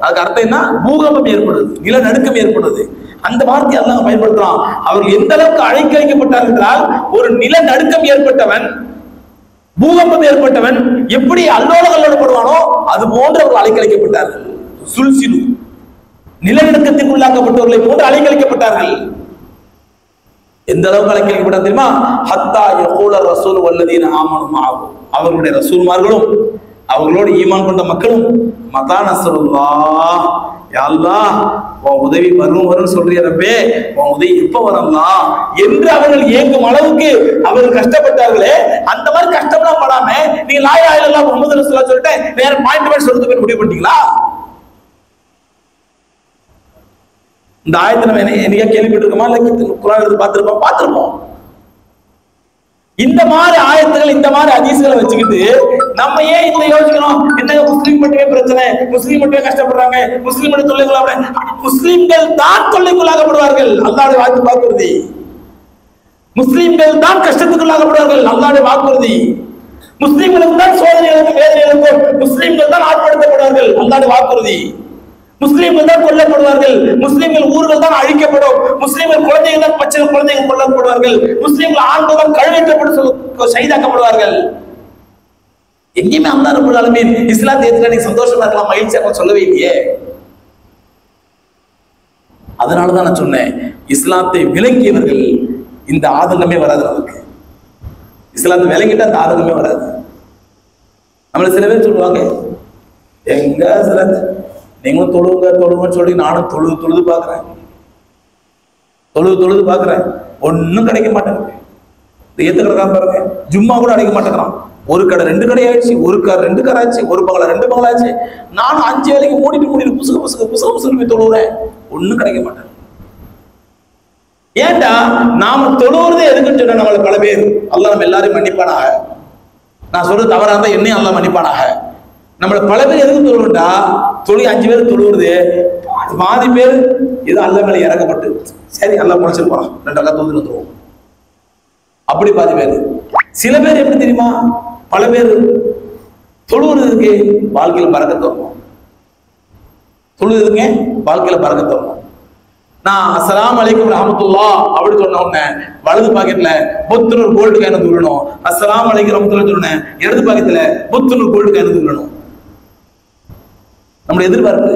அதுக்கு அர்த்தம் என்ன? பூகம்பம் ஏற்படுது, நிலநடுக்கம் ஏற்படுது. அந்த வார்த்தையை அல்லாஹ் பயன்படுத்துறான். அவர்கள் எந்த அளவுக்கு அழைக்கழிக்கப்பட்டார் என்றால், ஒரு நிலநடுக்கம் ஏற்பட்டவன், பூகம்பம் ஏற்பட்டவன் எப்படி அல்லோல கல்லோடப்படுவானோ அது போன்று அவர்கள் அலைக்கழிக்கப்பட்டார்கள். சுல்சிலு, நிலநடுக்கத்திற்கு உள்ளாக்கப்பட்டவர்களை போன்று அலைக்கழிக்கப்பட்டார்கள். எந்த அளவுக்கு அழைக்கப்பட்டார் தெரியுமா? ஹத்தா யகூல ரசூல் வல்லதீன ஆமனு மஅஹு, அவர்களுடைய ரசூல்மார்களும் அவர்களோடு ஈமான் கொண்ட மக்களும் மதா நஸ்ருல்லாஹ், யா அல்லாஹ் உன் உதவி வரும் சொல்றிய ரப்பே, உன் உதவி எப்ப வரலாம் என்று அவர்கள் ஏங்கும் அளவுக்கு அவர்கள் கஷ்டப்பட்டார்களே. அந்த மாதிரி கஷ்டம்லாம் படாம நீங்க லா இலாஹா இல்லல்லாஹ் முஹம்மது ரசூலுல்லாஹ் சொல்லிட்டு வேற பாயிண்ட் சொல்றதுக்கு முடிவு பண்ணிட்டீங்களா? இந்த ஆயத்தை நம்ம என்னையா கேள்விப்பட்டிருக்கோமா? இல்ல குர்ஆன் எடுத்து பார்த்திருப்போம். இந்த மாதிரி ஆயத்துகள், இந்த மாதிரி ஹதீஸ்களை வச்சுக்கிட்டு நம்ம ஏன் இந்த யோசிக்கணும்? என்ன முஸ்லீம் மட்டுமே பிரச்சனை, முஸ்லீம் மட்டுமே கஷ்டப்படுறாங்க, முஸ்லீம் மட்டும் தொல்லைக்குள்ளாக, முஸ்லீம்கள் தான் தொல்லைக்குள்ளாகப்படுவார்கள். அல்லாஹ்வுடைய வாக்குறுதி. முஸ்லீம்கள் தான் கஷ்டத்துக்குள்ளாகப்படுவார்கள். அல்லாஹ்வுடைய வாக்குறுதி. முஸ்லீம்களுக்கு தான் சோதனைகளுக்கு, வேதனைகளுக்கு முஸ்லீம்கள் தான் ஆட்படுத்தப்படுவார்கள். அல்லாஹ்வுடைய வாக்குறுதி. முஸ்லீம்கள் தான் கொல்லப்படுவார்கள். முஸ்லீம்கள் ஊர்கள் தான் அழிக்கப்படும். முஸ்லீம்கள் குழந்தைகள் தான் பச்சை குழந்தைகள் கொல்லப்படுவார்கள். முஸ்லீம்கள் ஆண்கள் தான் கழுவேற்றப்பட்டு ஷஹீதாக்கப்படுவார்கள். எங்கேயுமே அல்லாஹ் ரப்பல் ஆலமீன் இஸ்லாத்தை ஏத்துக்க நீங்க சந்தோஷமா இருக்கலாம், மகிழ்ச்சியா சொல்லவே இல்லையே. அதனாலதான் நான் சொன்னேன், இஸ்லாத்தை விளங்கியவர்கள் இந்த ஆதங்கமே வராது. நமக்கு இஸ்லாத்தை விளங்கிட்டா அந்த ஆதங்கமே வராது. நம்மள சில பேர் சொல்லுவாங்க, எங்க சில நீங்களும் தொழுவுங்கன்னு சொல்லி நானும் தொழுது பாக்குறேன், தொழுது பாக்குறேன், ஒன்னும் கிடைக்க மாட்டேங்குது. ஏத்து கிடக்காம பாருங்க, ஜும்மா கூட அடைக்க மாட்டேங்கிறான். ஒரு கடை 2 கடை ஆயிடுச்சு, ஒரு கார் 2 கார் ஆச்சு, ஒரு பங்களா 2 பங்களா ஆச்சு. நானும் 5 வேலைக்கு மூடிட்டு புசுக்கு போய் தொழுவுறேன், ஒன்னும் கிடைக்க மாட்டேன். ஏன்டா நாம தொழுவுறதே எதுக்குன்னு சொன்ன நம்மள பல பேர் அல்லாஹ் நம்ம எல்லாரையும் மன்னிப்பானாக. நான் சொல்றது தவறா இருந்தா என்னையும் அல்லாஹ் மன்னிப்பானாக. நம்மள பல பேர் எதுக்கு தொழுவுண்டா, 5 பேர் தொழுவுறது, பாதி பேர் ஏதோ அல்லாஹ் மேல இறக்கப்பட்டு சரி அல்லாஹ் முடிச்சிட்டு போறான் 2 ரக்காத் தொழுது வந்துருவோம், அப்படி பாதி பேர். சில பேர் எப்படி தெரியுமா, பல பேர் தொழுவுறதுக்கு வாழ்க்கையில பரக்கத்து வரணும், தொழுதுங்க வாழ்க்கையில பரக்கத்து வரணும். நான் அஸ்ஸலாமு அலைக்கும் ரஹ்மத்துல்லாஹ் அப்படி சொன்ன உடனே வலது பாக்கெட்ல பொத்துனூறு கோல்டு காயின் வந்து விழணும். அஸ்ஸலாமு அலைக்கும் ரஹ்மத்துல்லாஹ் சொன்னேன், இடது பாக்கெட்ல பொத்துனூறு கோல்டு காயின் வந்து விழணும். நம்முடைய எதிர்பார்ப்பு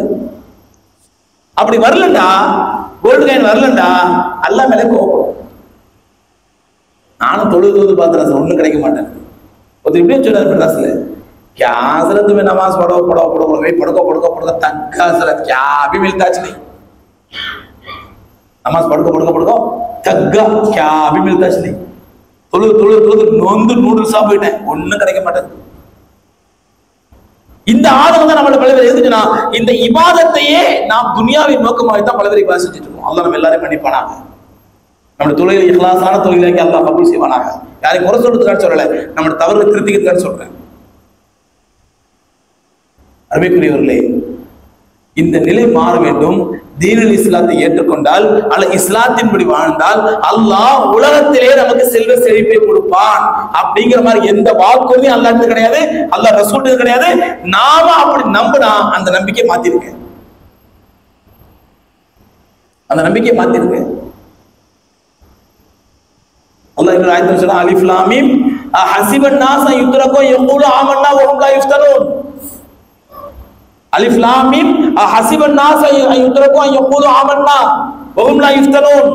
அப்படி வரலண்டா, கோல்டு காயின் வரலண்டா அல்லாஹ் மேலே கோபப்படும். நானும் தொழுது பார்த்துறேன், ஒன்றும் கிடைக்க மாட்டேன். ஒருத்தர் இப்படியே சொன்னார் மெட்ராஸ்ல, क्या हजरत में नमाज पढ़ो पढ़ो पढ़ो भाई पढ़ो तक हजरत क्या भी मिलता नहीं, नमाज पढ़ो तग्गा क्या भी मिलता नहीं, தொழு தொழு தொழு நொந்து நூடுல்ஸா போயிட்டேன், ஒன்னும் கிடைக்க மாட்டேங்குது. இந்த ஆதங்கம் தான் நம்மள பல பேர் எதுக்குன்னா, இந்த இபாதத்தையே நாம் துனியாவின் நோக்கமாக தான் பல பேர் இபாதத் செஞ்சுட்டு இருக்கோம். அல்லாஹ் நம்ம எல்லாரையும் மன்னிப்பானாக, நம்முடைய தொழில் இஹ்லாஸான தொழிலாக்கி அல்லாஹ் கபூல் செய்வானாக. யாரையும் குறை சொல்றதுக்காக சொல்லல, நம்முடைய தவறுகளை திருத்திக்கிறதுக்காக சொல்றேன். அருமைக்குரியவர்களே, இந்த நிலை மாற வேண்டும். தீனுல் இஸ்லாத்தை ஏற்றுக்கொண்டால் அல்ல இஸ்லாத்தின்படி வாழ்ந்தால் அல்லாஹ் உலகத்திலே நமக்கு செல்வ செழிப்பை கொடுப்பான் அப்படிங்கிற மாதிரி எந்த வாக்குறுதியும் அல்லாஹ்வுக்கு கிடையாது, அல்லாஹ் ரசூலுக்கு கிடையாது. நாம அப்படி நம்பினா அந்த நம்பிக்கையை மாத்திருங்க, அந்த நம்பிக்கையை மாத்திருங்க. அல்லாஹ் இந்த ஆயத்தில் சொன்னா, அலிஃப் லாம் மீம் ஹஸிபன் நாஸ் யுத்ரகு யகூலு ஆமன்னா வ ஹும் லா யுஃப்தனூன். அலிஃப் லாம் மீம் ஹஸிபன் நாஸ் யுத்ரகு யகூலு ஆமன்னா வ ஹும் லா யுஃப்தனூன்.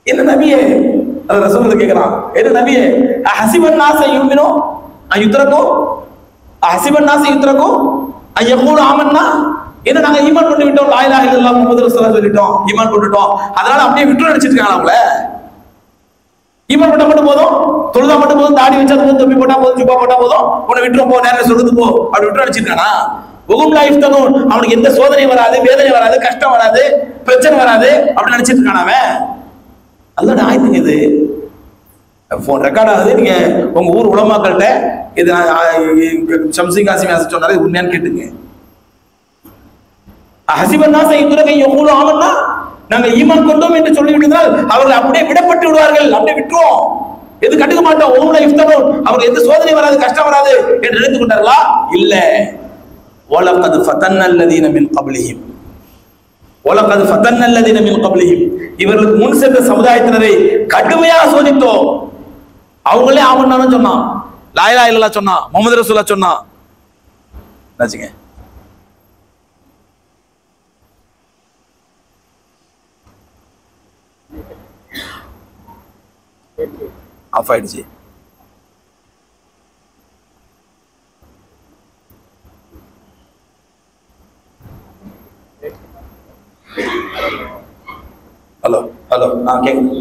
என்ன நபியே, அது ரசூலுல்லாஹ் கேக்குறான், என்ன நபியே, ஹஸிபன் நாஸ யுமினு அயுத்ரகு ஹஸிபன் நாஸ யுத்ரகு அயகூலு ஆமன்னா, என்ன நாங்க ஈமான் கொண்டு விட்டோம், லா இலாஹ இல்லல்லாஹ் முஹம்மது ரசூலுல்லாஹ் சொல்லிட்டோம், ஈமான் கொண்டுட்டோம், அதனால அப்படியே விட்டு நினைச்சிட்டு இருக்காங்க. அவங்கள ஈமான் பண்ண மட்டும் போதும், தொழுதா மட்டும் போதும், தாடி வச்சா போதும், தொப்பி போட்டா போதும், ஜுப்பா போட்டா போதும், உன்னை விட்டுரும் போ, நேரம் சொல்லுது போ, அப்படி விட்டு நினைச்சிருக்கானா? அவனுக்கு எந்த சோதனை வராது, வேதனை வராது, கஷ்டம் வராது, பிரச்சனை வராது, அப்படி நினைச்சிட்டு இருக்கான அவன். அல்லாஹ் ஆயத்துங்க இது போன் ரெக்கார்ட் ஆகுது. நீங்க உங்க ஊர் உலமாக்கள்கிட்ட இது ஷம்சி காசிம் சொன்னாரு, உண்மையான்னு கேட்டுங்க. ஹஸிபன் நாஸ யுத்ரகு யகூலு ஆமன்னா, நாங்க ஈமான் கொண்டோம் என்று சொல்லிவிட்டால் அவர்கள் அப்படியே விடப்பட்டு விடுவார்கள், அப்படியே விட்டுருவோம், எது கண்டுக்க மாட்டோம். அவர்கள் எந்த சோதனை வராது, கஷ்டம் வராது என்று நினைத்து கொண்டார்களா? இல்ல. وَلَقَدْ فَتَنَّا الَّذِينَ مِنْ قَبْلِهِمْ وَلَقَدْ فَتَنَّا الَّذِينَ مِنْ قَبْلِهِمْ இவர்களுக்கு முன் சென்ற சமுதாயத்தினரை கடுமையாக சோதித்தோம். அவங்களே ஆமன்னான்னு சொன்னான், லா இலாஹ இல்லல்லாஹ் சொன்னான், முஹம்மது ரசூலுல்லாஹ் சொன்னான். என்னாச்சுங்க? ஆஃப் ஆயிடுச்சு. ஹலோ ஹலோ, கேக்குது.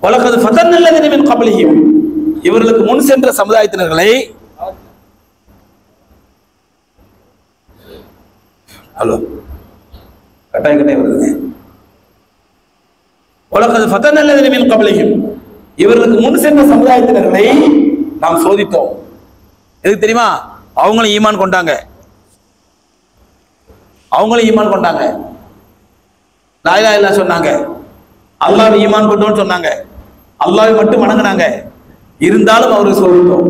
வலகத் ஃபதன்ன அல்லதீன மின் கப்லிஹிம் இவர்களுக்கு முன் சென்ற சமுதாயத்தினர்களை ஹலோ கட்டாய வருது. வலகத் ஃபதன்ன அல்லதீன மின் கப்லிஹிம் இவர்களுக்கு முன் சென்ற சமுதாயத்தினர்களை நாம் சோதித்தோம். எதுக்கு தெரியுமா? அவங்களும் ஈமான் கொண்டாங்க, லா இலாஹ இல்லல்லாஹ் சொன்னாங்க, அல்லாஹ்வை ஈமான் கொண்டோம்னு சொன்னாங்க, அல்லாஹ்வை மட்டும் வணங்குனாங்க. இருந்தாலும் அவருக்கு சோதித்தோம்.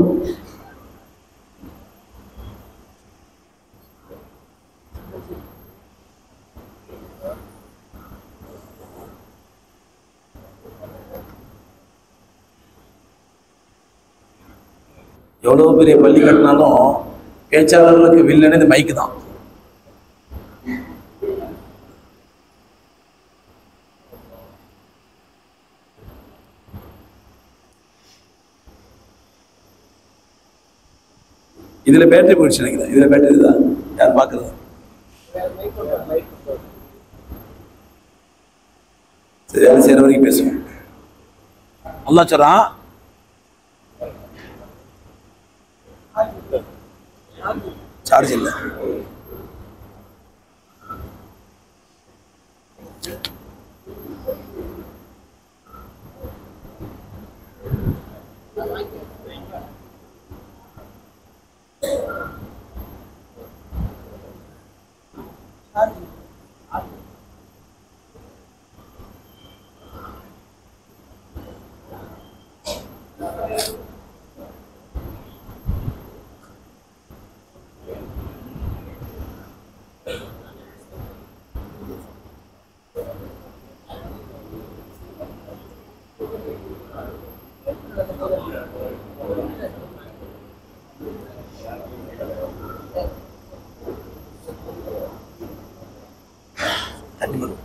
எவ்வளவு பெரிய பள்ளி கட்டினாலும் பேச்சாளர்களுக்கு வில்லனே இந்த மைக்கு தான். இதுல பேட்டரி போயிடுச்சு நினைக்கிறேன். இதுல பேட்டரி தான், யார் பாக்குறது? சரி, அது செய்யற வரைக்கும் பேசுவோம். அல்லாஹ் சொல்றான், சார்ஜ் இல்லை.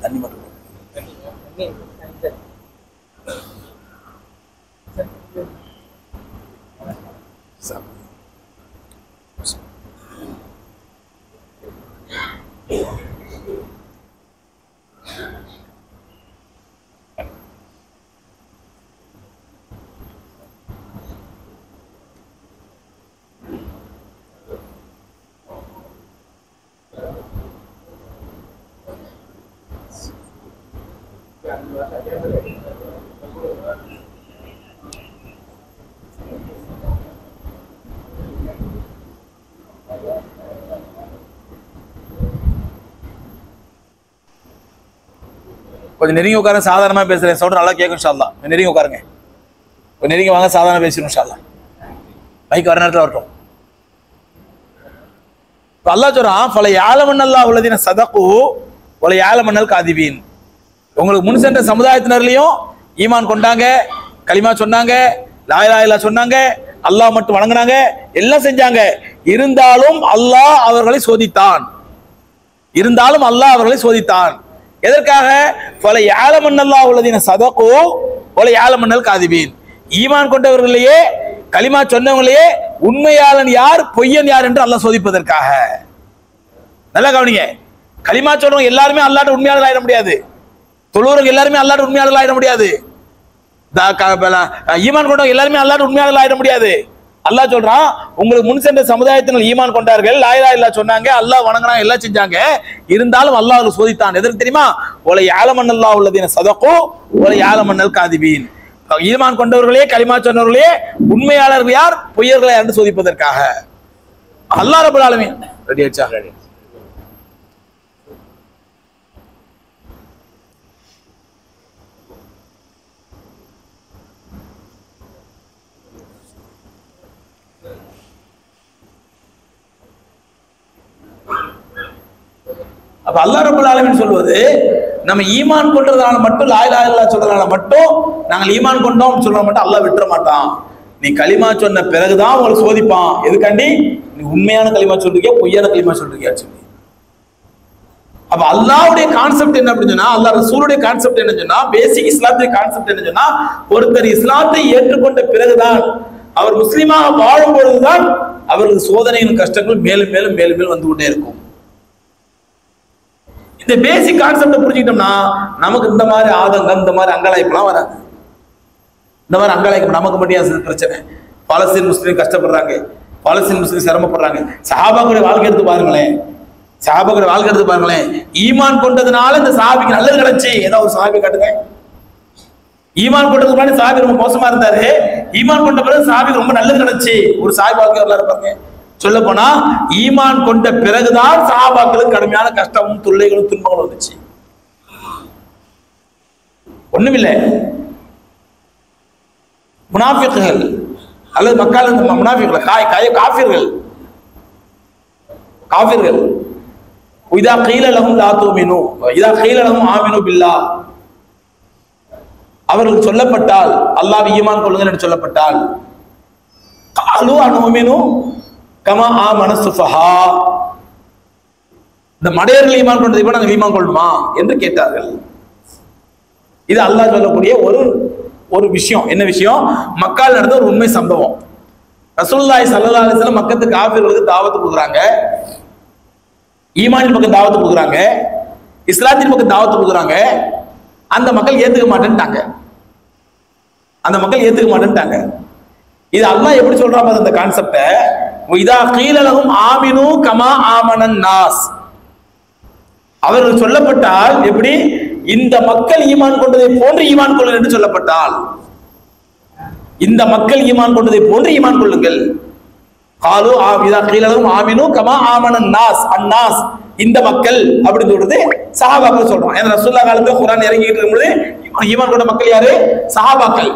தண்ணி மட்டும் கொஞ்சம் நெருங்கி உட்காருங்க. சாதாரணமா பேசுறேன், சவுண்ட் நல்லா கேட்கும். இன்ஷா அல்லாஹ் நெருங்கி உட்காருங்க, கொஞ்சம் நெருங்கி வாங்க, சாதாரண பேசணும். இன்ஷா அல்லாஹ் மைக் வர நேரத்தில் வரட்டும். அல்லாஹ் சொல்றான், ஃபல யஅலமன்னல்லாஹு அல்லதீன ஸதகு வல யஅலமன்னல் காதிபீன். உங்களுக்கு முன் சென்ற சமுதாயத்தினர்லயும் ஈமான் கொண்டாங்க, கலிமா சொன்னாங்க, லா இலாஹ இல்லல்லாஹ் சொன்னாங்க, அல்லாஹ் மட்டும் வணங்குனாங்க, எல்லாம் செஞ்சாங்க. இருந்தாலும் அல்லாஹ் அவர்களை சோதித்தான். இருந்தாலும் அல்லாஹ் அவர்களை சோதித்தான். எதற்காக? பல யாலமன்னல்லாஹு அல்லதீன சதகு வல யாலமன்னல் காதிபீன். ஈமான் கொண்டவர்களையே, கலிமா சொன்னவங்களையே உண்மையாளன் யார் பொய்யன் யார் என்று அல்லாஹ் சோதிப்பதற்காக. நல்லா கவனிங்க. கலிமா சொல்றவங்க எல்லாருமே அல்லாஹ்ட்ட உண்மையாளர்கள் ஆயிட முடியாது. தொழுறவங்க எல்லாருமே அல்லாஹ்ட்ட உண்மையாளர்கள் ஆயிட முடியாது. ஈமான் கொண்டவங்க எல்லாருமே அல்லாஹ்ட்ட உண்மையாளர்கள் ஆயிட முடியாது. அல்லாஹ் சொல்றான், உங்களுக்கு முன் சென்ற சமுதாயத்தினர் ஈமான் கொண்டார்கள், லா இலாஹா இல்லல்லாஹ் சொன்னாங்க, அல்லாஹ் வணங்குனாங்க, எல்லாம் செஞ்சாங்க. இருந்தாலும் அல்லாஹ் அவர்களை சோதித்தான். எதற்கு தெரியுமா? வல யாலமன்னல்லாஹு அல்லதீன சதகு வல யாலமன்னல் காதிபீன். ஈமான் கொண்டவர்களே, கலிமா சொன்னவர்களே உண்மையாளர்கள் யார் பொய்யர்கள் யார் என்று சோதிப்பதற்காக. அல்லாஹ் ரப்பல் ஆலமீன் ரெடி ஆச்சா? அப்ப அல்லாஹ் ரப்பல் ஆலமீன் சொல்வது, நம்ம ஈமான் கொண்டதுனால மட்டும், லா இலாஹா இல்லல்லாஹ் சொல்றதுனால மட்டும் நாங்கள் ஈமான் கொண்டோம் சொல்ற மட்டும் அல்லாஹ் விட்டுற மாட்டான். நீ கலிமா சொன்ன பிறகுதான் உங்களை சோதிப்பான். எதுக்காண்டி? நீ உண்மையான கலிமா சொல்றீங்க, பொய்யான கலிமா சொல்றீங்க சொல்லி. அப்ப அல்லாஹ்வுடைய கான்செப்ட் என்ன அப்படின்னு சொன்னா, அல்லாஹ் ரசூலுடைய கான்செப்ட் என்ன சொன்னா, பேசிக் இஸ்லாத்துடைய கான்செப்ட் என்ன சொன்னா, ஒருத்தர் இஸ்லாத்தை ஏற்றுக்கொண்ட பிறகுதான், அவர் முஸ்லீமாக வாழும் பொழுதுதான் அவருக்கு சோதனையின் கஷ்டங்கள் மேலும் மேலும் மேலும் மேலும் வந்து கொண்டே இருக்கும். இந்த பேசிக் கான்செப்ட் புரிஞ்சுக்கிட்டோம்னா நமக்கு இந்த மாதிரி ஆதங்கம், இந்த மாதிரி அங்கலாய்ப்புலாம் வராது. இந்த மாதிரி அங்கலாய்ப்பு நமக்கு மட்டும் பிரச்சனை. பாலஸ்தீன் முஸ்லீம் கஷ்டப்படுறாங்க, பாலஸ்தீன் முஸ்லீம் சிரமப்படுறாங்க. சஹாபாக்களுடைய வாழ்க்கை எடுத்து பாருங்களேன், சஹாபாக்களுடைய வாழ்க்கை எடுத்து பாருங்களேன். ஈமான் கொண்டதுனால இந்த சஹாபிக்கு நல்லது கிடைச்சு. ஏதாவது ஒரு சஹாபி காட்டுங்க. ஈமான் கொண்டதுக்கு முன்னாடி சஹாபி ரொம்ப மோசமா இருந்தாரு, ஈமான் கொண்ட பிறகு சஹாபிக்கு ரொம்ப நல்லது கிடைச்சு. ஒரு சஹாபி வாழ்க்கை வரலாறு பாருங்க. சொல்ல போனா ஈமான் கொண்ட பிறகுதான் சஹாபாக்களுக்கு கடுமையான கஷ்டமும் தொல்லைகளும் துன்பங்களும் வந்துச்சு. ஒண்ணுமில்லை, முனாஃபிக்குகள் அல்லது மக்கள், முனாஃபிக்குகள் காஃபிர்கள், காஃபிர்கள் இதா கீல லஹும் லா துமினு இதா கீல லஹும் ஆமினு பில்லாஹ், அவர்களுக்கு சொல்லப்பட்டால் அல்லாஹ்வை ஈமான் கொள்ளுங்கள் என்று சொல்லப்பட்டால், காலு அனுமினு கமா ஆமன சுஃபஹா, இந்த மடையர்கள் ஈமான் கொண்டதை போல நாங்கள் ஈமான் கொள்ளுமா என்று கேட்டார்கள். இது அல்லாஹ் சொல்லக்கூடிய ஒரு விஷயம். என்ன விஷயம்? மக்கால் நடந்த ஒரு உண்மை சம்பவம். ரசூலுல்லாஹி ஸல்லல்லாஹு அலைஹி வஸல்லம் மக்கத்து காஃபிர்களுக்கு தாவத்து கொடுக்குறாங்க, ஈமானின் பக்கம் தாவத்து கொடுக்குறாங்க, இஸ்லாத்தின் பக்கம் தாவத்து கொடுக்குறாங்க. அந்த மக்கள் ஏத்துக்க மாட்டேன்ட்டாங்க. அந்த மக்கள் ஏத்துக்க மாட்டேன்ட்டாங்க. இது அல்லாஹ் எப்படி சொல்றாங்க அந்த கான்செப்ட? இதா கீல லஹும் ஆமினு கமா ஆமனன் நாஸ், அவர்கள் சொல்லப்பட்டால் எப்படி? இந்த மக்கள் ஈமான் கொண்டதை போன்று ஈமான் கொள்ளுங்கள் என்று சொல்லப்பட்டால், இந்த மக்கள் ஈமான் கொண்டதை போன்று ஈமான் கொள்ளுங்கள். காலு இதா கீல லஹும் ஆமினு கமா ஆமனன் நாஸ், அன்னாஸ் இந்த மக்கள் அப்படின்னு சொல்றது சஹாபாக்கள் சொல்றோம். ஏன்னா ரசூலுல்லாஹ் காலத்துல குர்ஆன் இறங்கிட்டு இருக்கும்போது ஈமான் கொண்ட மக்கள் யாரு? சஹாபாக்கள்.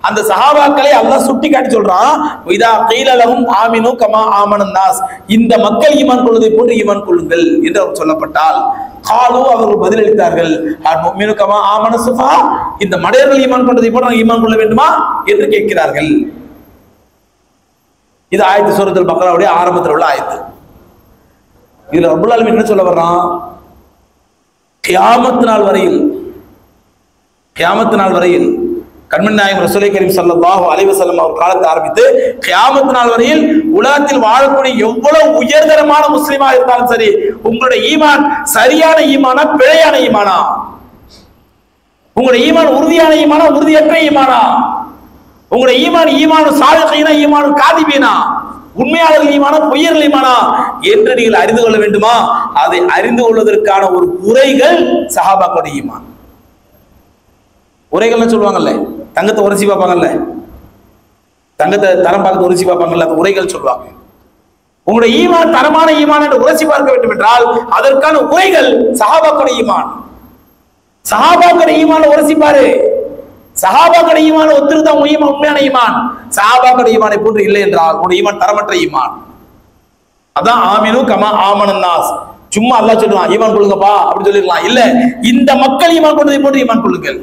அந்த சஹாபாக்களை அல்லாஹ் சுட்டி காட்டி சொல்றான், இதா கீல லஹும் ஆமினு கமா ஆமனன் நாஸ், இந்த மக்கள் ஈமான் கொள்வதை போன்று ஈமான் கொள்ளுங்கள் என்று அவர் சொல்லப்பட்டால், காலு அவர்கள் பதிலளித்தார்கள், அனுமினு கமா ஆமன சுஃபா, இந்த மடையர்கள் ஈமான் கொண்டதை போன்று நாங்கள் ஈமான் கொள்ள வேண்டுமா என்று கேட்கிறார்கள். இது ஆயத்து சூரத்துல் பக்ராவுடைய ஆரம்பத்தில் உள்ள ஆயத்து. இதுல ரப்பல் ஆலமீன் என்ன சொல்ல வர்றான்? கியாமத் நாள் வரையில், கியாமத் நாள் வரையில் கண்மணி நாயகம் ரசூலை கரீம் ஸல்லல்லாஹு அலைஹி வஸல்லம் அவர் காலத்தை ஆரம்பித்து கியாமத் நாள் வரையில் உலகத்தில் வாழக்கூடிய எவ்வளவு உயர்தரமான முஸ்லிமா இருந்தாலும் சரி, உங்களுடைய ஈமான் சரியான ஈமானா பிழையான ஈமானா, உங்களுடைய ஈமான் உறுதியான ஈமானா உறுதியற்ற ஈமானா, உங்களுடைய ஈமான் சாலிஹீனா ஈமான் காதிபீனா, உண்மையாளர்கள் ஈமானா பொய்யர்கள் ஈமானா என்று நீங்கள் அறிந்து கொள்ள வேண்டுமா? அதை அறிந்து கொள்வதற்கான ஒரு உரைகள் சஹாபாக்களுடைய ஈமான். உரைகள்னு சொல்லுவாங்கல்ல, தங்கத்தை உரைச்சி பார்ப்பாங்கல்ல, தங்கத்தை தரம் பார்த்து உரைச்சி பார்ப்பாங்கல்ல, அந்த உரைகள் சொல்லுவாங்க. உங்களுடைய ஈமான் தரமான ஈமான் என்று உரைச்சி பார்க்க வேண்டும் என்றால் அதற்கான உரைகள் சஹாபாக்களுடைய ஈமான். சஹாபாக்களுடைய ஈமான உரைச்சி பாரு. சஹாபாக்களுடைய ஈமான் ஒத்துருதான் உண்மையான ஈமான். சஹாபாக்களுடைய ஈமானை போன்று இல்லை என்றால் உங்களுடைய ஈமான் தரமற்ற ஈமான். அதான் ஆமினு கமா ஆமனன் நாஸ். சும்மா அல்லாஹ் சொல்றான் ஈமான் கொள்ளுங்கப்பா அப்படி சொல்லிடலாம். இல்ல, இந்த மக்கள் ஈமான் கொண்டதை போன்று ஈமான் கொள்ளுங்கள்.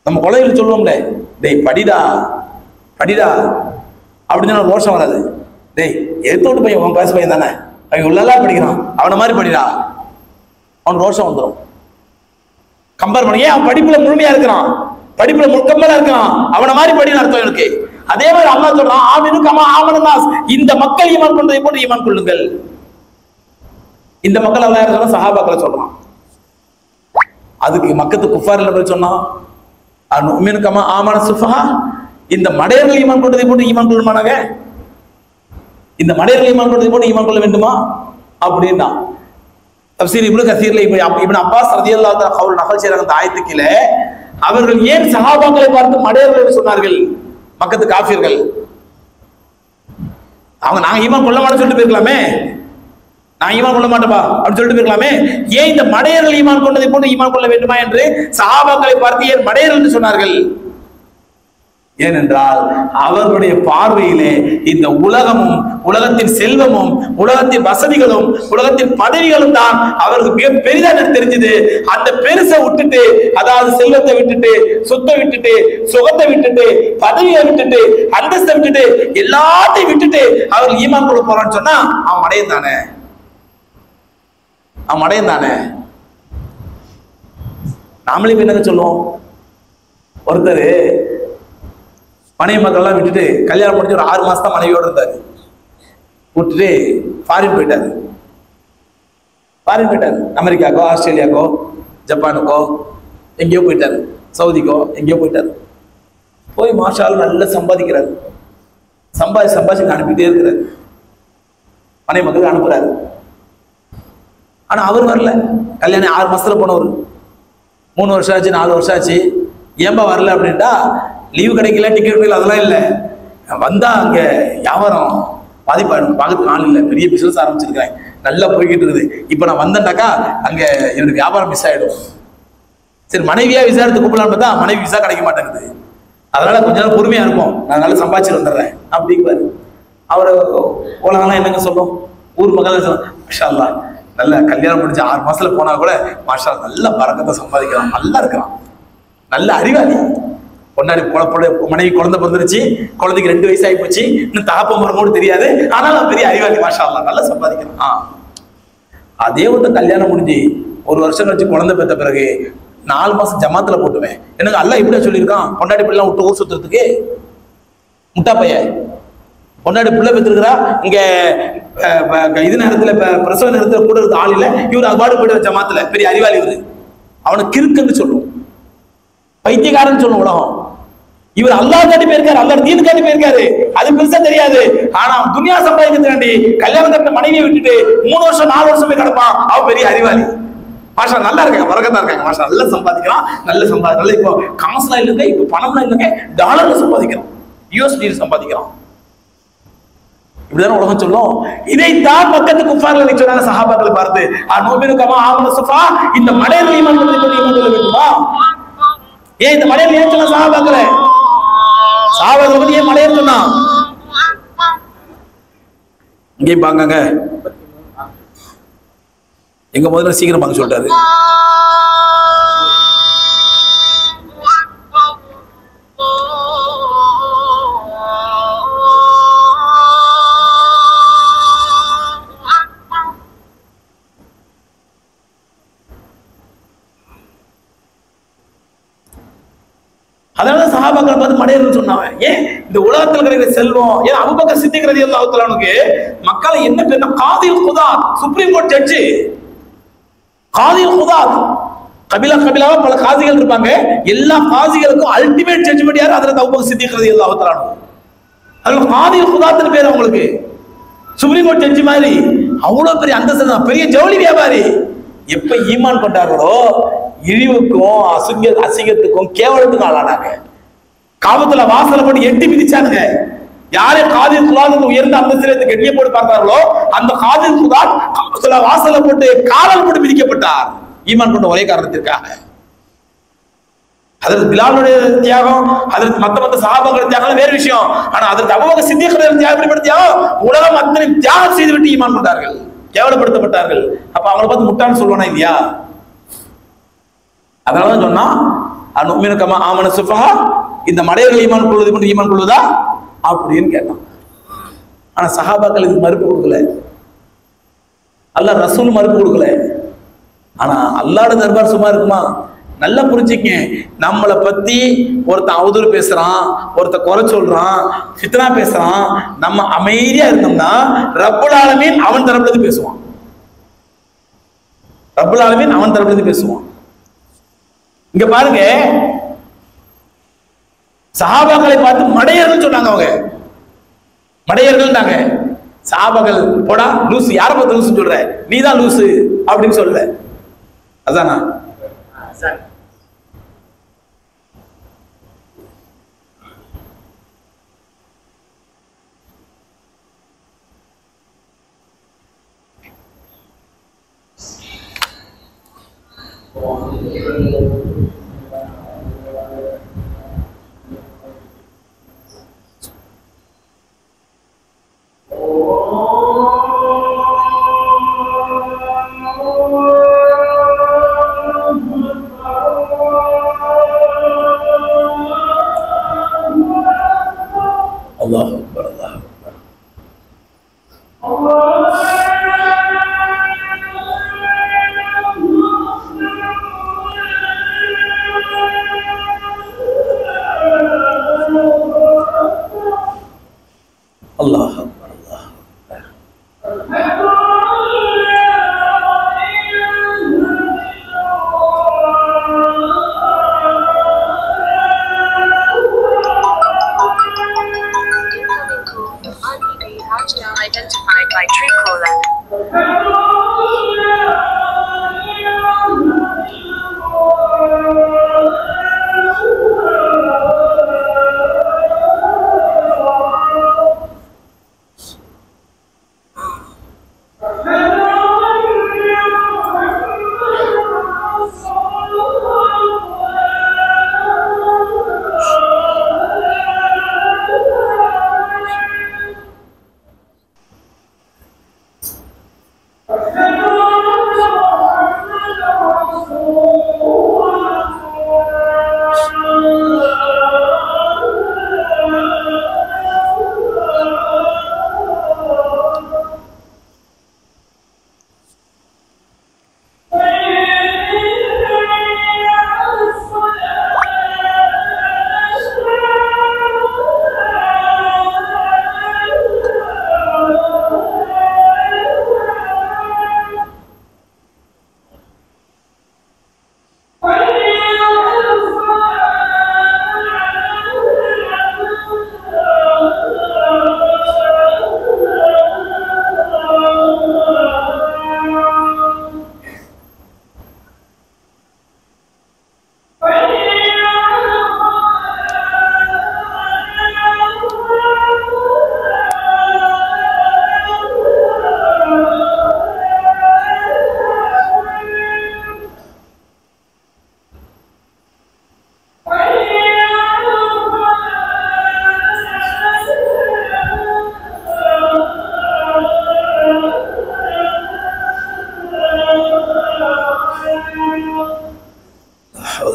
நம்ம கொலையில் சொல்லுவோம்ல, டேய் படிடா படிடா அப்படின்னு ரோஷம் வராது. டேய் எடுத்தோட்டு பையன் உன் கிளாஸ் பையன் தானே அவன் உள்ளெல்லாம் படிக்கிறான், அவனை மாதிரி படிடா, அவன் ரோஷம் வந்துடும். கம்பேர் பண்ணி அவன் படிப்புல முழுமையா இருக்கிறான், படிப்புல முக்கம்மலா இருக்கிறான், அவனை மாதிரி படின்னு அர்த்தம் இருக்கு. அதே மாதிரி அல்லாஹ் சொல்றான், ஆமினு கமா ஆமனன்னாஸ், இந்த மக்கள் ஈமான் கொண்டதை போன்று ஈமான் கொள்ளுங்கள். இந்த மக்கள் அல்லாஹ் சொல்றான், சஹாபாக்களை சொல்றான். அதுக்கு மக்கத்து குஃபார்ல போய் சொன்னான், ஆமினு கமா ஆமன சுஃபஹா, இந்த மடையர்கள் ஈமான் கொண்டதை போன்று ஈமான் கொள்ளுமானாங்க, இந்த மடையர்கள் ஈமான் கொண்டதை போன்று ஈமான் கொள்ள வேண்டுமா அப்படின்னா தஃசீர் இப்னு கஸீர்ல இப்னு அப்பாஸ் ரலியல்லாஹு தஆலா கவுல் நகல் செய்றாங்க. அந்த ஆயத்துக்கில அவர்கள் ஏன் சஹாபாக்களை பார்த்து மடையர்கள் என்று சொன்னார்கள்? மக்கத்து காஃபிர்கள் அவங்க நாங்க ஈமான் கொள்ள மாட்டோம்னு சொல்லிட்டு போயிருக்கலாமே, நான் ஈமான் கொள்ள மாட்டேப்பா அப்படின்னு சொல்லிட்டு போயிருக்கலாமே. ஏன் இந்த மடையர்கள் ஈமான் கொண்டதை போன்று ஈமான் கொள்ள வேண்டுமா என்று சஹாபாக்களை பார்த்து ஏன் மடையர்கள் என்று சொன்னார்கள்? ஏனென்றால் அவர்களுடைய பார்வையிலே இந்த உலகமும் உலகத்தின் செல்வமும் உலகத்தின் வசதிகளும் உலகத்தின் பதவிகளும் தான் அவருக்கு மிக பெரிதாக தெரிஞ்சது. அந்த பெருசை விட்டுட்டு, அதாவது செல்வத்தை விட்டுட்டு, சொத்தை விட்டுட்டு, சுகத்தை விட்டுட்டு, பதவியை விட்டுட்டு, அந்தஸ்தை விட்டுட்டு, எல்லாத்தையும் விட்டுட்டு அவர் ஈமான் கொள்ள போறான்னு சொன்னா அவன் மடையன் தானே, அவன் மடையன் தானே. நாமளே என்னங்க சொல்லுவோம், ஒருத்தர் மனைவி மக்கள்லாம் விட்டுட்டு கல்யாணம் முடிஞ்சு ஒரு 6 மாசம் தான் மனைவியோடு இருந்தாரு, விட்டுட்டு ஃபாரின் போயிட்டாரு. அமெரிக்காக்கோ ஆஸ்திரேலியாக்கோ ஜப்பானுக்கோ எங்கேயோ போயிட்டாரு, சவுதிக்கோ எங்கேயோ போயிட்டாரு. போய் மாஷால் நல்லா சம்பாதிக்கிறாரு, சம்பாதிச்சு அனுப்பிட்டே இருக்கிறாரு, மனைவி மக்களுக்கு அனுப்புறாரு. ஆனா அவர் வரல. கல்யாணம் 6 மாசத்துல போனவர், 3 வருஷம் ஆச்சு, 4 வருஷம் ஆச்சு. ஏன்பா வரல அப்படின்ட்டா, லீவு கிடைக்கல, டிக்கெட் கிடைக்கல, அதெல்லாம் இல்லை. வந்தா அங்க வியாபாரம் பாதிப்பாயிடும், பார்க்கறதுக்கு ஆள் இல்லை, பெரிய பிசினஸ் ஆரம்பிச்சிருக்கேன், நல்லா போய்கிட்டு இருக்குது. இப்போ நான் வந்தேன்டாக்கா அங்க என்னோட வியாபாரம் மிஸ் ஆயிடும். சரி மனைவியா விசாரித்து கூப்பிடலான்னு பார்த்தா மனைவி விசா கிடைக்க மாட்டேங்குது. அதனால கொஞ்ச நாள் பொறுமையா இருக்கும், நான் நல்லா சம்பாதிச்சு வந்துடுறேன் அப்படிங்கிறாரு. அவரை உலகம்லாம் என்னங்க சொல்லும், ஊர் மக்கள் மாஷா அல்லாஹ் நல்ல கல்யாணம் முடிஞ்சு 6 மாசத்துல போனா கூட மாஷா நல்ல பறக்கத்தை சம்பாதிக்கிறான், நல்லா இருக்கிறான், நல்ல அறிவாளி. பொன்னாடி மனைவி குழந்தை பிறந்துருச்சு, குழந்தைக்கு 2 வயசு ஆகி போச்சு, இன்னும் தகப்ப மரமோடு தெரியாது, ஆனாலும் பெரிய அறிவாளி, மாஷா அல்லாஹ் நல்லா சம்பாதிக்கிறான். அதே ஒருத்தர் கல்யாணம் முடிஞ்சு 1 வருஷம் கழிச்சு குழந்தை பெற்ற பிறகு 4 மாசம் ஜமாத்துல போட்டுவேன். எனக்கு அல்லாஹ் இப்படியா சொல்லியிருக்கான், பொண்டாடி பிள்ளை விட்டு ஊர் சுத்துறதுக்கு முட்டா பையன். பொண்டாடி பிள்ளை பெற்றிருக்கிறா, இங்க இது நேரத்துல பிரசவ நேரத்துல கூட இருக்க ஆள் இல்லை, இவர் அவ்வாடு போயிட்டு ஜமாத்துல பெரிய அறிவாளி. இவரு அவனுக்கு கிறுக்குன்னு சொல்லுவோம், பைத்தியக்காரன் சொல்லும் உலகம். இவர் அல்லாஹ் காட்டி போயிருக்காரு, அல்லாஹ் தீன் காட்டி போயிருக்காரு, அது பெருசா தெரியாது. ஆனா துனியா சம்பாதிக்கிறதுக்காண்டி கல்யாணம் கட்ட மனைவியை விட்டுட்டு 3 வருஷம் 4 வருஷமே கிடப்பான், அவன் பெரிய அறிவாளி. மாஷா நல்லா இருக்காங்க, வரக்கத்தான் இருக்காங்க, மாஷா நல்லா சம்பாதிக்கிறான், நல்ல இப்போ காசுலாம் இல்லைங்க, இப்போ பணம்லாம் இல்லைங்க, டாலர்ல சம்பாதிக்கிறான், USD சம்பாதிக்கிறான். இப்படிதான் உலகம் சொல்லும். இதைத்தான் பக்கத்து குஃபார்கள் சொன்னாங்க சஹாபாக்களை பார்த்து, நோபினு கமா ஆமன சுஃபா, இந்த மடையர்கள் ஈமான் கொண்டதை ஈமான் கொள்ள வேண்டுமா? ஏன் இந்த மடையர்கள் ஏன் சொன்ன சஹாபாக்களை? சஹாபாக்களை பத்தி ஏன் மடையர் சொன்னா? இங்கே பாங்க, எங்க முதல்ல சீக்கிரம் பாங்க சொல்லிட்டாரு. அதனால சஹாபாக்கள் பார்த்து மடையர்கள் சொன்னாங்க. ஏன் இந்த உலகத்தில் கிடைக்கிற செல்வம், ஏன் அபூபக்கர் சித்திக் ரலியல்லாஹு தஆலா அன்ஹு மக்களை என்ன பேர், காதில் குதாத், சுப்ரீம் கோர்ட் ஜட்ஜ், காதில் குதாத். கபிலாவா பல காசிகள் இருப்பாங்க, எல்லா காசிகளுக்கும் அல்டிமேட் ஜட்ஜ்மெண்ட் யார்? ஹஜ்ரத் அபூபக்கர் சித்திக் ரலியல்லாஹு தஆலா அன்ஹு. அதனால காதில் குதாத்னு பேர் அவங்களுக்கு, சுப்ரீம் கோர்ட் ஜட்ஜ் மாதிரி. அவ்வளவு பெரிய அந்தஸ்து, பெரிய ஜவுளி வியாபாரி. எப்ப ஈமான் கொண்டார்களோ இழிவுக்கும் அசிங்கத்துக்கும் கேவலத்துக்கும் ஆளானாங்க. காபத்துல வாசலை போட்டு எட்டி மிதிச்சானுங்க. யாரே காதில் குதாத் உயர்ந்த அந்தஸ்திலே கெட்டிய போட்டு பார்த்தார்களோ அந்த காதில் குதாத் காபத்துல வாசலை போட்டு காலால் போட்டு மிதிக்கப்பட்டார், ஈமான் கொண்ட ஒரே காரணத்திற்காக. அதற்கு பிலாலுடைய தியாகம், அதற்கு மத்த சஹாபாக்களுடைய தியாகம் வேறு விஷயம். ஆனா அதற்கு அபூபக்கர் சித்திக் தியாகம் எப்படிப்பட்ட தியாகம்? உலகம் அத்தனை தியாகம் செய்துவிட்டு ஈமான் கொண்டார்கள், கேவலப்படுத்தப்பட்டார்கள். அப்ப அவங்களை பார்த்து முட்டான்னு சொல்லுவானா இல்லையா? அதனாலதான் சொன்னா நுமினு கமா ஆமன சுஃபஹா, இந்த மடையர்கள் ஈமான் கொள்வது கொண்டு ஈமான் கொள்வதா அப்படின்னு கேட்டான். ஆனா சஹாபாக்கள் இதுக்கு மறுப்பு கொடுக்கல. அல்லாஹ் ரசூல் மறுப்பு கொடுக்கல. ஆனா அல்லாஹ்வோட தர்பார் சும்மா இருக்குமா? நல்லா புரிஞ்சுக்க. நம்மளை பத்தி ஒருத்தன் அவதூறு பேசுறான், ஒருத்தன் குறை சொல்றான், ஃபித்னா பேசுறான், நம்ம அமைதியா இருந்தோம்னா ரப்புல் ஆலமீன் அவன் தரப்புல இருந்து பேசுவான். ரப்புல் ஆலமீன் அவன் தரப்புல இருந்து பேசுவான். இங்க பாருங்க, சஹாபாக்களை பார்த்து மடையர்கள் சொன்னாங்க. அவங்க மடையர்கள் தாங்க. சஹாபாக்கள் போடா லூசு, யாரை பார்த்து லூசு சொல்ற, நீதான் லூசு அப்படின்னு சொல்லல. அதானா? அல்லாஹ் அக்பர், அல்லாஹ் அக்பர். அல்லாஹ் அக்பர், அல்லாஹ் அக்பர். Identified by Truecaller.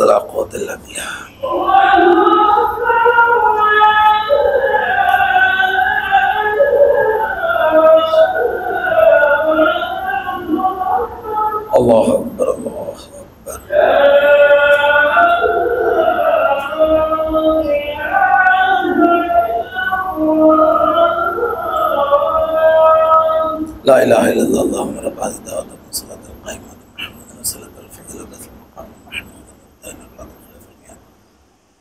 ولا قوة إلا بالله. الله أكبر، الله أكبر. لا إله إلا الله، اللهم رب هذه الدعوة والصلاة القائمة محمد رسول الله الفضل والبذل المقام محمود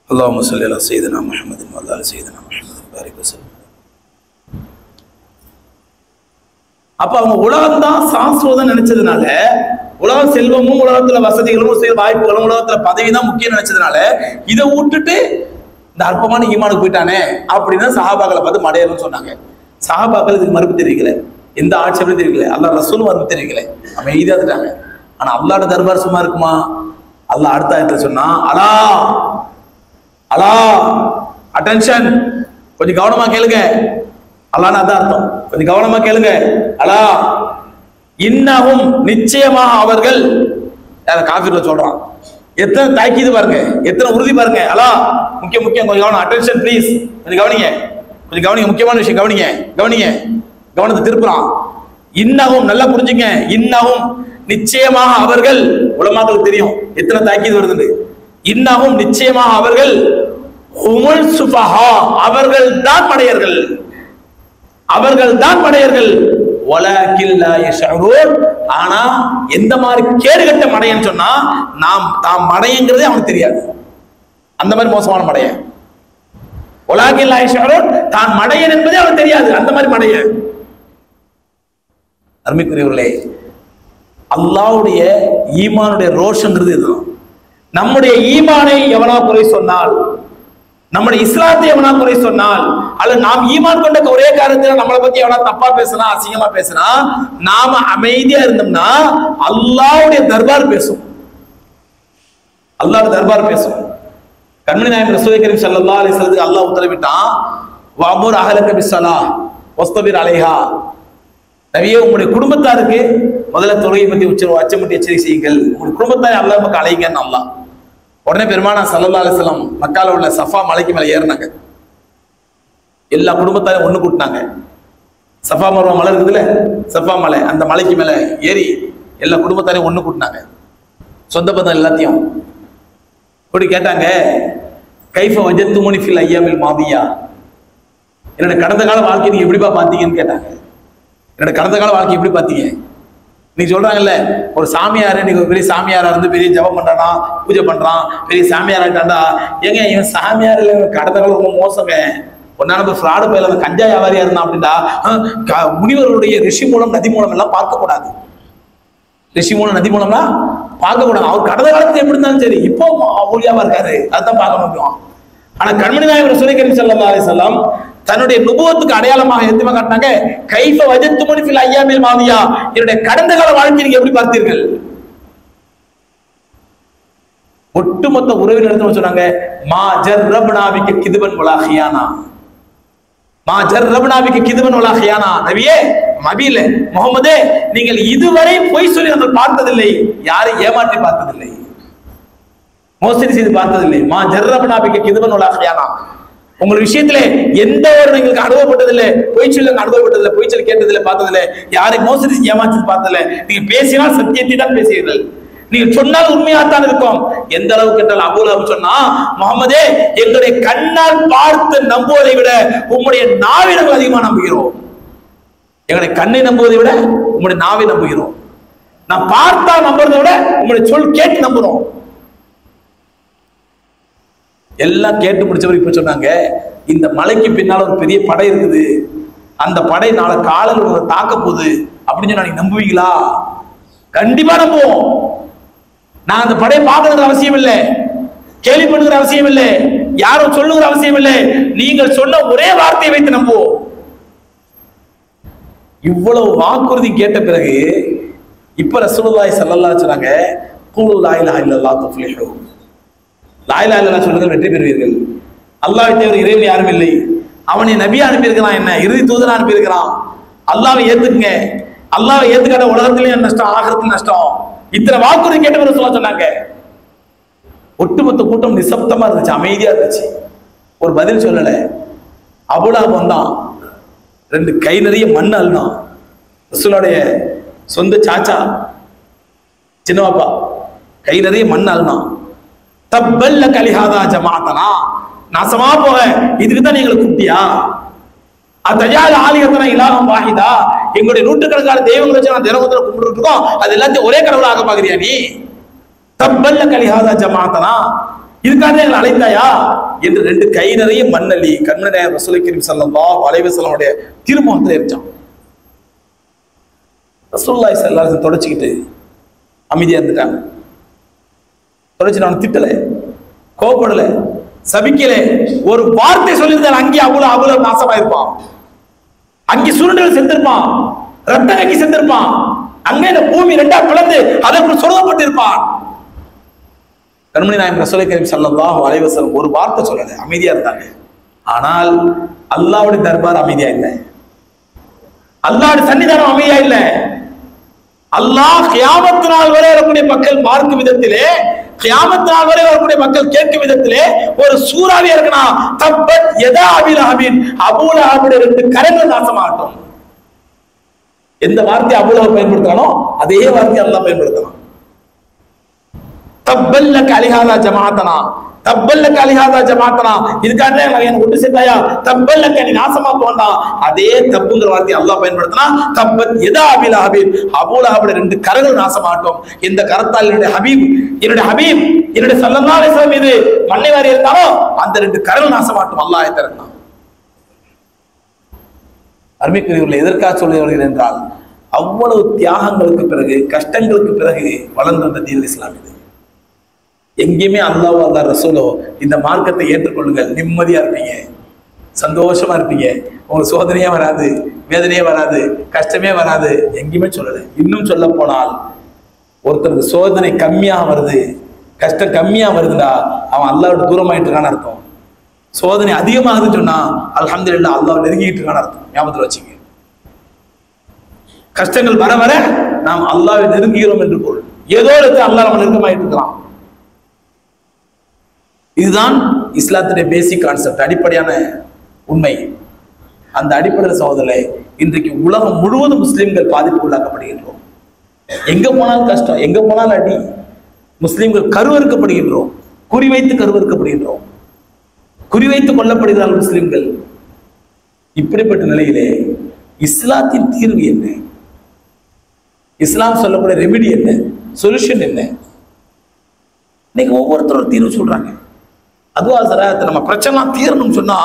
اللهم صل على سيدنا محمد وعلى آل سيدنا محمد بارك وسلم. அப்ப அவங்க உலகம் தான் சாஸ்வதம் நினைச்சதுனால, உலக செல்வமும் உலகத்துல வசதிகளும் வாய்ப்புகளும் உலகத்துல பதவி தான் முக்கியம் நினைச்சதுனால இதை விட்டுட்டு இந்த அற்பமான ஈமானுக்கு போயிட்டானே அப்படின்னு சஹாபாக்களை பார்த்து மடையர்னு சொன்னாங்க. சஹாபாக்கள் இதுக்கு மறுப்பு தெரிவிக்கல, எந்த ஆட்சேபம் தெரிவிக்கல, அல்லாஹ் ரசூலும் மறுப்பு தெரிவிக்கல, அமைதியா இருந்துட்டாங்க. ஆனா அல்லாஹ்வோட தர்பார் சும்மா இருக்குமா? அல்லாஹ் அடுத்த ஆயத்துல சொன்னா, அலா அலா அட்டென்ஷன், கொஞ்சம் கவனமா கேளுங்க. அல்லாஹ்னா அதான் அர்த்தம், கொஞ்சம் கவனமா கேளுங்க. அலா இன்னஹும், நிச்சயமாக அவர்கள், காஃபிர்ல சொல்றான். எத்தனை தாக்கீது பாருங்க, எத்தனை உறுதி பாருங்க. அலா முக்கியம் முக்கியம், கொஞ்சம் கவனம், அட்டென்ஷன் ப்ளீஸ், கொஞ்சம் கவனிங்க, கொஞ்சம் கவனிங்க, முக்கியமான விஷயம் கவனிங்க, கவனிங்க, கவனத்தை திருப்புறான். இன்னகும் நல்லா புரிஞ்சுங்க, இன்னகும் நிச்சயமாக அவர்கள், உலமாக்களுக்கு தெரியும் எத்தனை தாக்கீது வருது, இன்னகும் நிச்சயமாக அவர்கள் ஹுமுல் சுஃபஹா அவர்கள் தான் மடையர்கள், அவர்கள் தான் மடையர்கள். வலக்கின் லா யஷ்உரூன் ஆனா எந்த மாதிரி கேடுகட்ட மடையன்னு சொன்னா தாம் மடையங்கிறதே அவனுக்கு தெரியாது. அந்த மாதிரி மோசமான மடையன். வலக்கின் லா யஷ்உரூன் தான் மடையன் என்பதே அவனுக்கு தெரியாது. அந்த மாதிரி மடையன். அருமைக்குரியவர்களே, அல்லாஹ்வுடைய ஈமானுடைய ரோஷன்றது இதுதான். நம்முடைய ஈமானை எவனா குறை சொன்னால், நம்முடைய இஸ்லாத்தை எவனா குறை சொன்னால், அல்லது நாம் ஈமான் கொண்ட ஒரே காரணத்தில் நம்மளை பத்தி எவனா தப்பா பேசினா, அசிங்கமா பேசினா, நாம அமைதியா இருந்தோம்னா அல்லாஹ்வுடைய தர்பார் பேசும். அல்லாஹ்வுடைய தர்பார் பேசும். கண்மணி நாயகம் ரசூல் கரீம் ஸல்லல்லாஹு அலைஹி வஸல்லம் அல்லாஹ் உத்தரவிட்டான், வஅமுர் அஹலக பிஸ்ஸலாஹ் வஸ்தபிர் அலைஹா. நபியே, உங்களுடைய குடும்பத்தாருக்கு முதல்ல தொழுகை பத்தி அச்சமூட்டி எச்சரிக்கை செய்யுங்கள். உங்களுடைய குடும்பத்தாரை அல்லாஹ் பக்கம் அழைங்கன்னு அல்லாஹ். உடனே பெருமானா ஸல்லல்லாஹு அலைஹி வஸல்லம் மக்கால உள்ள சஃபா மலைக்கு மேல ஏறினாங்க. எல்லா குடும்பத்தாரையும் ஒண்ணு கூட்டினாங்க. சஃபா மர்வா மலை இருக்குதுல்ல, சஃபா மலை, அந்த மலைக்கு மேல ஏறி எல்லா குடும்பத்தாரையும் ஒண்ணு கூட்டினாங்க. சொந்த பந்தம் எல்லாத்தையும் கூட்டி கேட்டாங்க, கைஃப வஜத்துமுனி ஃபில் ஐயாமில் மாதியா, என்னோட கடந்த கால வாழ்க்கை நீங்க எப்படிப்பா பாத்தீங்கன்னு கேட்டாங்க. என்னோட கடந்த கால வாழ்க்கை எப்படி பாத்தீங்க? நீ சொல்றாங்கல்ல, ஒரு சாமியார் நீங்க பெரிய சாமியாரா இருந்து பெரிய ஜபம் பண்றானா, பூஜை பண்றான், பெரிய சாமியார் ஆயிட்டாண்டா. ஏங்க இவன் சாமியார் இல்ல, கடந்த காலம் ரொம்ப மோசங்க, ஒன்னான ஃப்ராடு பயில அந்த கஞ்சா வியாபாரியா இருந்தான் அப்படின்டா. முனிவர்களுடைய ரிஷி மூலம் நதி மூலம் எல்லாம் பார்க்க கூடாது. ரிஷி மூலம் நதி மூலம்லாம் பார்க்க கூடாது. அவர் கடந்த காலத்துல எப்படி இருந்தாலும் சரி, இப்போ ஊழியாவா இருக்காரு, அதான் பார்க்க முடியும். ஆனா கண்மணி நாயகம் ரசூல் கரீம் ஸல்லல்லாஹு அலைஹி வஸல்லம் தன்னுடைய நுபுவத்துக்கு அடையாளமாக எதுமா காட்டினாங்க, கைஃப வஜத்துமுனி ஃபில் ஐயாமில் மாதியா, என்னுடைய கடந்த கால வாழ்க்கை நீங்க எப்படி பார்த்தீர்கள்? ஒட்டுமொத்த உறவினர் சொன்னாங்க, மா ஜர்ரப்னா பிக கிதுபன் வலா ஹியானா, மா ஜர்ரப்னா பிக கிதுபன் வலா ஹியானா. நபியே, நபியிலே முஹம்மதே, நீங்கள் இதுவரை பொய் சொல்லி நாங்கள் பார்த்ததில்லை, யாரை ஏமாற்றி பார்த்ததில்லை, மோசடி செய்து பார்த்ததில்லை. மா ஜர்ரப்னா பிக கிதுபன் வலா ஹியானா, உங்கள் விஷயத்திலே எந்த ஒரு எங்களுக்கு அனுபவப்பட்டதில்லை, பொய் சொல்லி அனுபவப்பட்டதில்லை, பொய் சொல்லி கேட்டதில்லை, பார்த்ததில்லை, யாரை மோசடி ஏமாற்றி பார்த்ததில்லை. நீங்க பேசினால் சத்தியத்தை தான் பேசுகிறீர்கள், நீங்க சொன்னால் உண்மையாத்தான் இருக்கும். எந்த அளவுக்கு என்றால் அபூ லஹப் சொன்னா, முஹம்மதே, எங்களுடைய கண்ணால் பார்த்து நம்புவதை விட உம்முடைய நாவை நாங்கள் அதிகமா நம்புகிறோம். எங்களுடைய கண்ணை நம்புவதை விட உம்முடைய நாவை நம்புகிறோம். நான் பார்த்தா நம்புறதை விட உம்முடைய சொல் கேட்டு நம்புறோம். எல்லாம் கேட்டு முடிச்சவர் இப்ப சொன்னாங்க, இந்த மலைக்கு பின்னால ஒரு பெரிய படை இருக்குது, அந்த படை நாளை காலையில் உங்களை தாக்க போகுது அப்படின்னு சொன்னா நீங்க நம்புவீங்களா? கண்டிப்பா நம்புவோம். நான் அந்த படையை பார்க்கணுங்கிற அவசியம் இல்லை, கேள்வி பண்ணுகிற அவசியம் இல்லை, யாரும் சொல்லுகிற அவசியம் இல்லை, நீங்கள் சொன்ன ஒரே வார்த்தையை வைத்து நம்புவோம். இவ்வளவு வாக்குறுதி கேட்ட பிறகு இப்ப ரசூலுல்லாஹி ஸல்லல்லாஹு அலைஹி சொன்னாங்க, கூலு லா இலாஹா இல்லல்லாஹ் துஃப்லிஹூ, லா இலாஹா இல்லல்லாஹ் சொல்லுங்கள் வெற்றி பெறுவீர்கள். அல்லாஹ்வை தவிர இறைவன் யாரும் இல்லை, அவனை நபியா அனுப்பியிருக்கிறான், என்ன இறுதி தூதனா அனுப்பியிருக்கிறான். அல்லாஹ்வை ஏத்துக்குங்க, அல்லாஹ்வை ஏத்துக்காத உலகத்திலேயும் நஷ்டம், ஆகிரத்திலும் நஷ்டம். இத்தனை வாக்குறுதி கேட்டவர் சொல்ல சொன்னாங்க. ஒட்டுமொத்த கூட்டம் நிசப்தமா இருந்துச்சு, அமைதியா இருந்துச்சு, ஒரு பதில் சொல்லல. அபூ லஹப் வந்தான், ரெண்டு கை நிறைய மண் அள்ளினான். ரசூலுடைய சொந்த சாச்சா சின்னவாப்பா கை நிறைய மண் அள்ளினான். தப்பல்ல கலிஹாதா ஜமாஅத்தனா, நாசமா போக இதுக்கு தான் நீங்களை கூப்பிட்டியா? அத்தஜால ஆலிஹத்தனா இலாஹம் வாஹிதா, எங்களுடைய நூற்றுக்கணக்கான தெய்வங்களை வச்சு நான் தினமுத்திர கும்பிட்டு இருக்கோம், அது எல்லாத்தையும் ஒரே கடவுளா ஆக பாக்குறியா நீ? தப்பல்ல கலிஹாதா ஜமாஅத்தனா, இதுக்காக எங்களை அழைத்தாயா என்று ரெண்டு கை நிறைய மண்ணலி கண்மணி நாயகம் ரசூல் கரீம் ஸல்லல்லாஹு அலைஹி வஸல்லம் திருமுகத்தில் எரிச்சான். ரசூலுல்லாஹி ஸல்லல்லாஹு அலைஹி வஸல்லம் தொடச்சிக்கிட்டு அமைதியா இருந்துட்டாங்க. தொடச்சு நான் திட்டல, கோபப்படல, சபிக்கல, ஒரு வார்த்தை சொல்லியிருந்தால் அங்கே அவ்வளவு நாசமா இருப்பான், அங்கே சுருண்டல் செத்திருப்பான், ரத்த கக்கி செத்திருப்பான், அங்கே இந்த பூமி ரெண்டா பிளந்து அதற்குள் சொருகப்பட்டு இருப்பான். கண்மணி நாயகம் ரசூல் கரீம் ஸல்லல்லாஹு அலைஹி வஸல்லம் ஒரு வார்த்தை சொல்லல, அமைதியா இருந்தாங்க. ஆனால் அல்லாஹ்வுடைய தர்பார் அமைதியா இல்லை, அல்லாஹ்வுடைய சன்னிதானம் அமைதியா இல்லை. அல்லாஹ் கியாமத் நாள் வரை வரக்கூடிய மக்கள் பார்க்கும் விதத்திலே, கியாமத் நாள் வரை வரக்கூடிய மக்கள் கேட்கும் விதத்திலே ஒரு சூறாவே இருக்கணும். தப்பத் யதா அபீ லஹபின், அபூ லஹபுடைய ரெண்டு கரங்கள் நாசமாகட்டும். எந்த வார்த்தையை அபூலஹப் பயன்படுத்துறானோ அதே வார்த்தையை அல்லாஹ் பயன்படுத்தலாம். தப்பல்லக அலிஹாதா ஜமாஅத்தனா, தப்பல்லக அலிஹாதா ஜமாஅத்தனா, இதுக்காக எனக்கு ஒட்டு சேர்த்தாயா, தப்பல்லக நீ நாசமா போண்டா, அதே தப்புங்கிற வார்த்தையை அல்லாஹ் பயன்படுத்தினா தப்பத் எதா அபி லஹபின், அபூ லஹபோட 2 கரங்கள் நாசமாட்டும். எந்த கரத்தால் என்னுடைய ஹபீப் என்னுடைய ஸல்லல்லாஹு அலைஹி வஸல்லம் மீது மண்ணை வாரி இருந்தாரோ அந்த 2 கரங்கள் நாசமாட்டும். அல்லாஹ் தரணும். அருமைக்குரியவர்களே, எதற்காக சொல்லுகிறேன் என்றால் அவ்வளவு தியாகங்களுக்கு பிறகு, கஷ்டங்களுக்கு பிறகு வளர்ந்த அந்த தீன் இஸ்லாம் இது. எங்கேயுமே அல்லாஹ் அல்லா ரசூலோ இந்த மார்க்கத்தை ஏற்றுக்கொள்ளுங்கள், நிம்மதியா இருப்பீங்க, சந்தோஷமா இருப்பீங்க, உங்களுக்கு சோதனையே வராது, வேதனையே வராது, கஷ்டமே வராது, எங்கேயுமே சொல்லலை. இன்னும் சொல்ல போனால் ஒருத்தருக்கு சோதனை கம்மியா வருது, கஷ்டம் கம்மியா வருதுடா, அவன் அல்லாஹ்விட தூரமாயிட்டு இருக்கான்னு அர்த்தம். சோதனை அதிகமாகுதுன்னு சொன்னா அல்ஹம்துலில்லாஹ் அல்லாஹ் நெருங்கிட்டு இருக்கான்னு அர்த்தம். ஞாபகத்தில் வச்சுங்க. கஷ்டங்கள் வர வர நாம் அல்லாஹ்வை நெருங்குகிறோம் என்று பொருள். ஏதோ இடத்துல அல்லாஹ் நம்ம நெருக்கமாயிட்டு இருக்கிறான். இதுதான் இஸ்லாத்துடைய பேசிக் கான்செப்ட், அடிப்படையான உண்மை. அந்த அடிப்படையில் சகோதரர்களே, இன்றைக்கு உலகம் முழுவதும் முஸ்லிம்கள் பாதிப்புக்குள்ளாக்கப்படுகின்றோம். எங்க போனாலும் கஷ்டம், எங்க போனாலும் அடி. முஸ்லிம்கள் கருவறுக்கப்படுகின்றோம், குறிவைத்து கருவறுக்கப்படுகின்றோம், குறிவைத்து கொல்லப்படுகிறார்கள் முஸ்லிம்கள். இப்படிப்பட்ட நிலையிலே இஸ்லாத்தின் தீர்வு என்ன? இஸ்லாம் சொல்லக்கூடிய ரெமிடி என்ன? சொல்யூஷன் என்ன? இன்னைக்கு ஒவ்வொருத்தரும் தீர்வு சொல்றாங்க. அதுவா சராத், நம்ம பிரச்சனை தீரணும்னு சொன்னா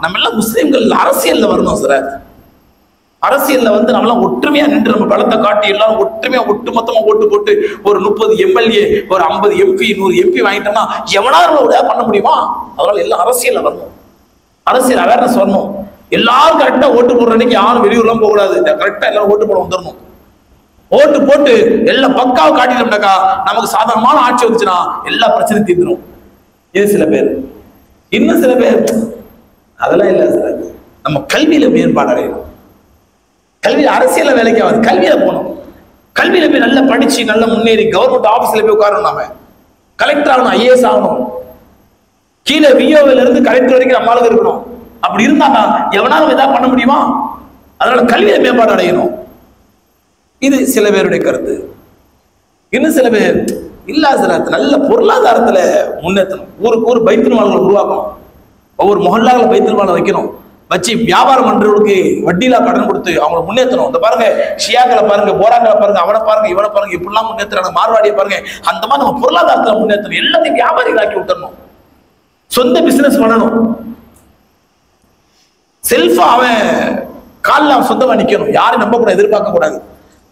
நம்ம எல்லாம் முஸ்லிம்கள் அரசியல்ல வரணும் சராத். அரசியல்ல நம்மளாம் ஒற்றுமையா நின்று நம்ம பலத்தை காட்டி எல்லாரும் ஒற்றுமையா ஒட்டுமொத்தமா ஓட்டு போட்டு ஒரு 30 எம்எல்ஏ, ஒரு 50 எம்பி, 100 எம்பி வாங்கிட்டோம்னா எவனால பண்ண முடியுமா? அதனால எல்லாம் அரசியல்ல வரணும், அரசியல் அவேர்னஸ் வரணும். எல்லாரும் கரெக்டா ஓட்டு போடுற அன்னைக்கு யாரும் வெளியூர்லாம் போக கூடாது, கரெக்டா எல்லாரும் ஓட்டு போட வந்துடணும். ஓட்டு போட்டு எல்லாம் பக்காவை காட்டிட்டோம்னாக்கா நமக்கு சாதாரணமான ஆட்சி வந்துச்சுன்னா எல்லா பிரச்சனையும் தீர்ந்துடும். இது சில பேர். இன்னும் சில பேர் அதெல்லாம் இல்லை சார், நம்ம கல்வியில மேம்பாடு அடையணும். கல்வியில அரசியல்ல வேலைக்கு ஆகாது, கல்வியில போகணும். கல்வியில போய் நல்லா படிச்சு நல்லா முன்னேறி கவர்மெண்ட் ஆபீஸ்ல போய் உட்காரணும். நாம கலெக்டர் ஆகணும், ஐஏஎஸ் ஆகணும், கீழே விஓல இருந்து கலெக்டர் வரைக்கும் நம்மளால இருக்கணும். அப்படி இருந்தாங்க எவனாலும் ஏதாவது பண்ண முடியுமா? அதனால கல்வியில மேம்பாடு அடையணும். இது சில பேருடைய கருத்து. இன்னும் சில பேர் இல்ல சார், நல்ல பொருளாதாரத்துல முன்னேற்றணும், ஊருக்கு ஊர் பைத்துல் மால்களை உருவாக்கணும், ஒவ்வொரு மொஹல்லாவில் பைத்துல் மாலை வைக்கணும், வச்சு வியாபாரம் பண்றவங்களுக்கு வட்டியில கடன் கொடுத்து அவங்களை முன்னேற்றணும். இந்த பாருங்க ஷியாக்களை பாருங்க, போராக்களை பாருங்க, அவனை பாருங்க, இவனை பாருங்க, இப்படிலாம் முன்னேற்றாங்க, மார்வாடியை பாருங்க. அந்த மாதிரி நம்ம பொருளாதாரத்துல முன்னேற்றணும், எல்லாத்தையும் வியாபாரிகளாக்கி விட்டுறணும், சொந்த பிசினஸ் பண்ணணும், செல்ஃபா அவன் காலில் அவன் சொந்தமா நிக்கணும், யாரும் நம்ப கூட எதிர்பார்க்க கூடாது.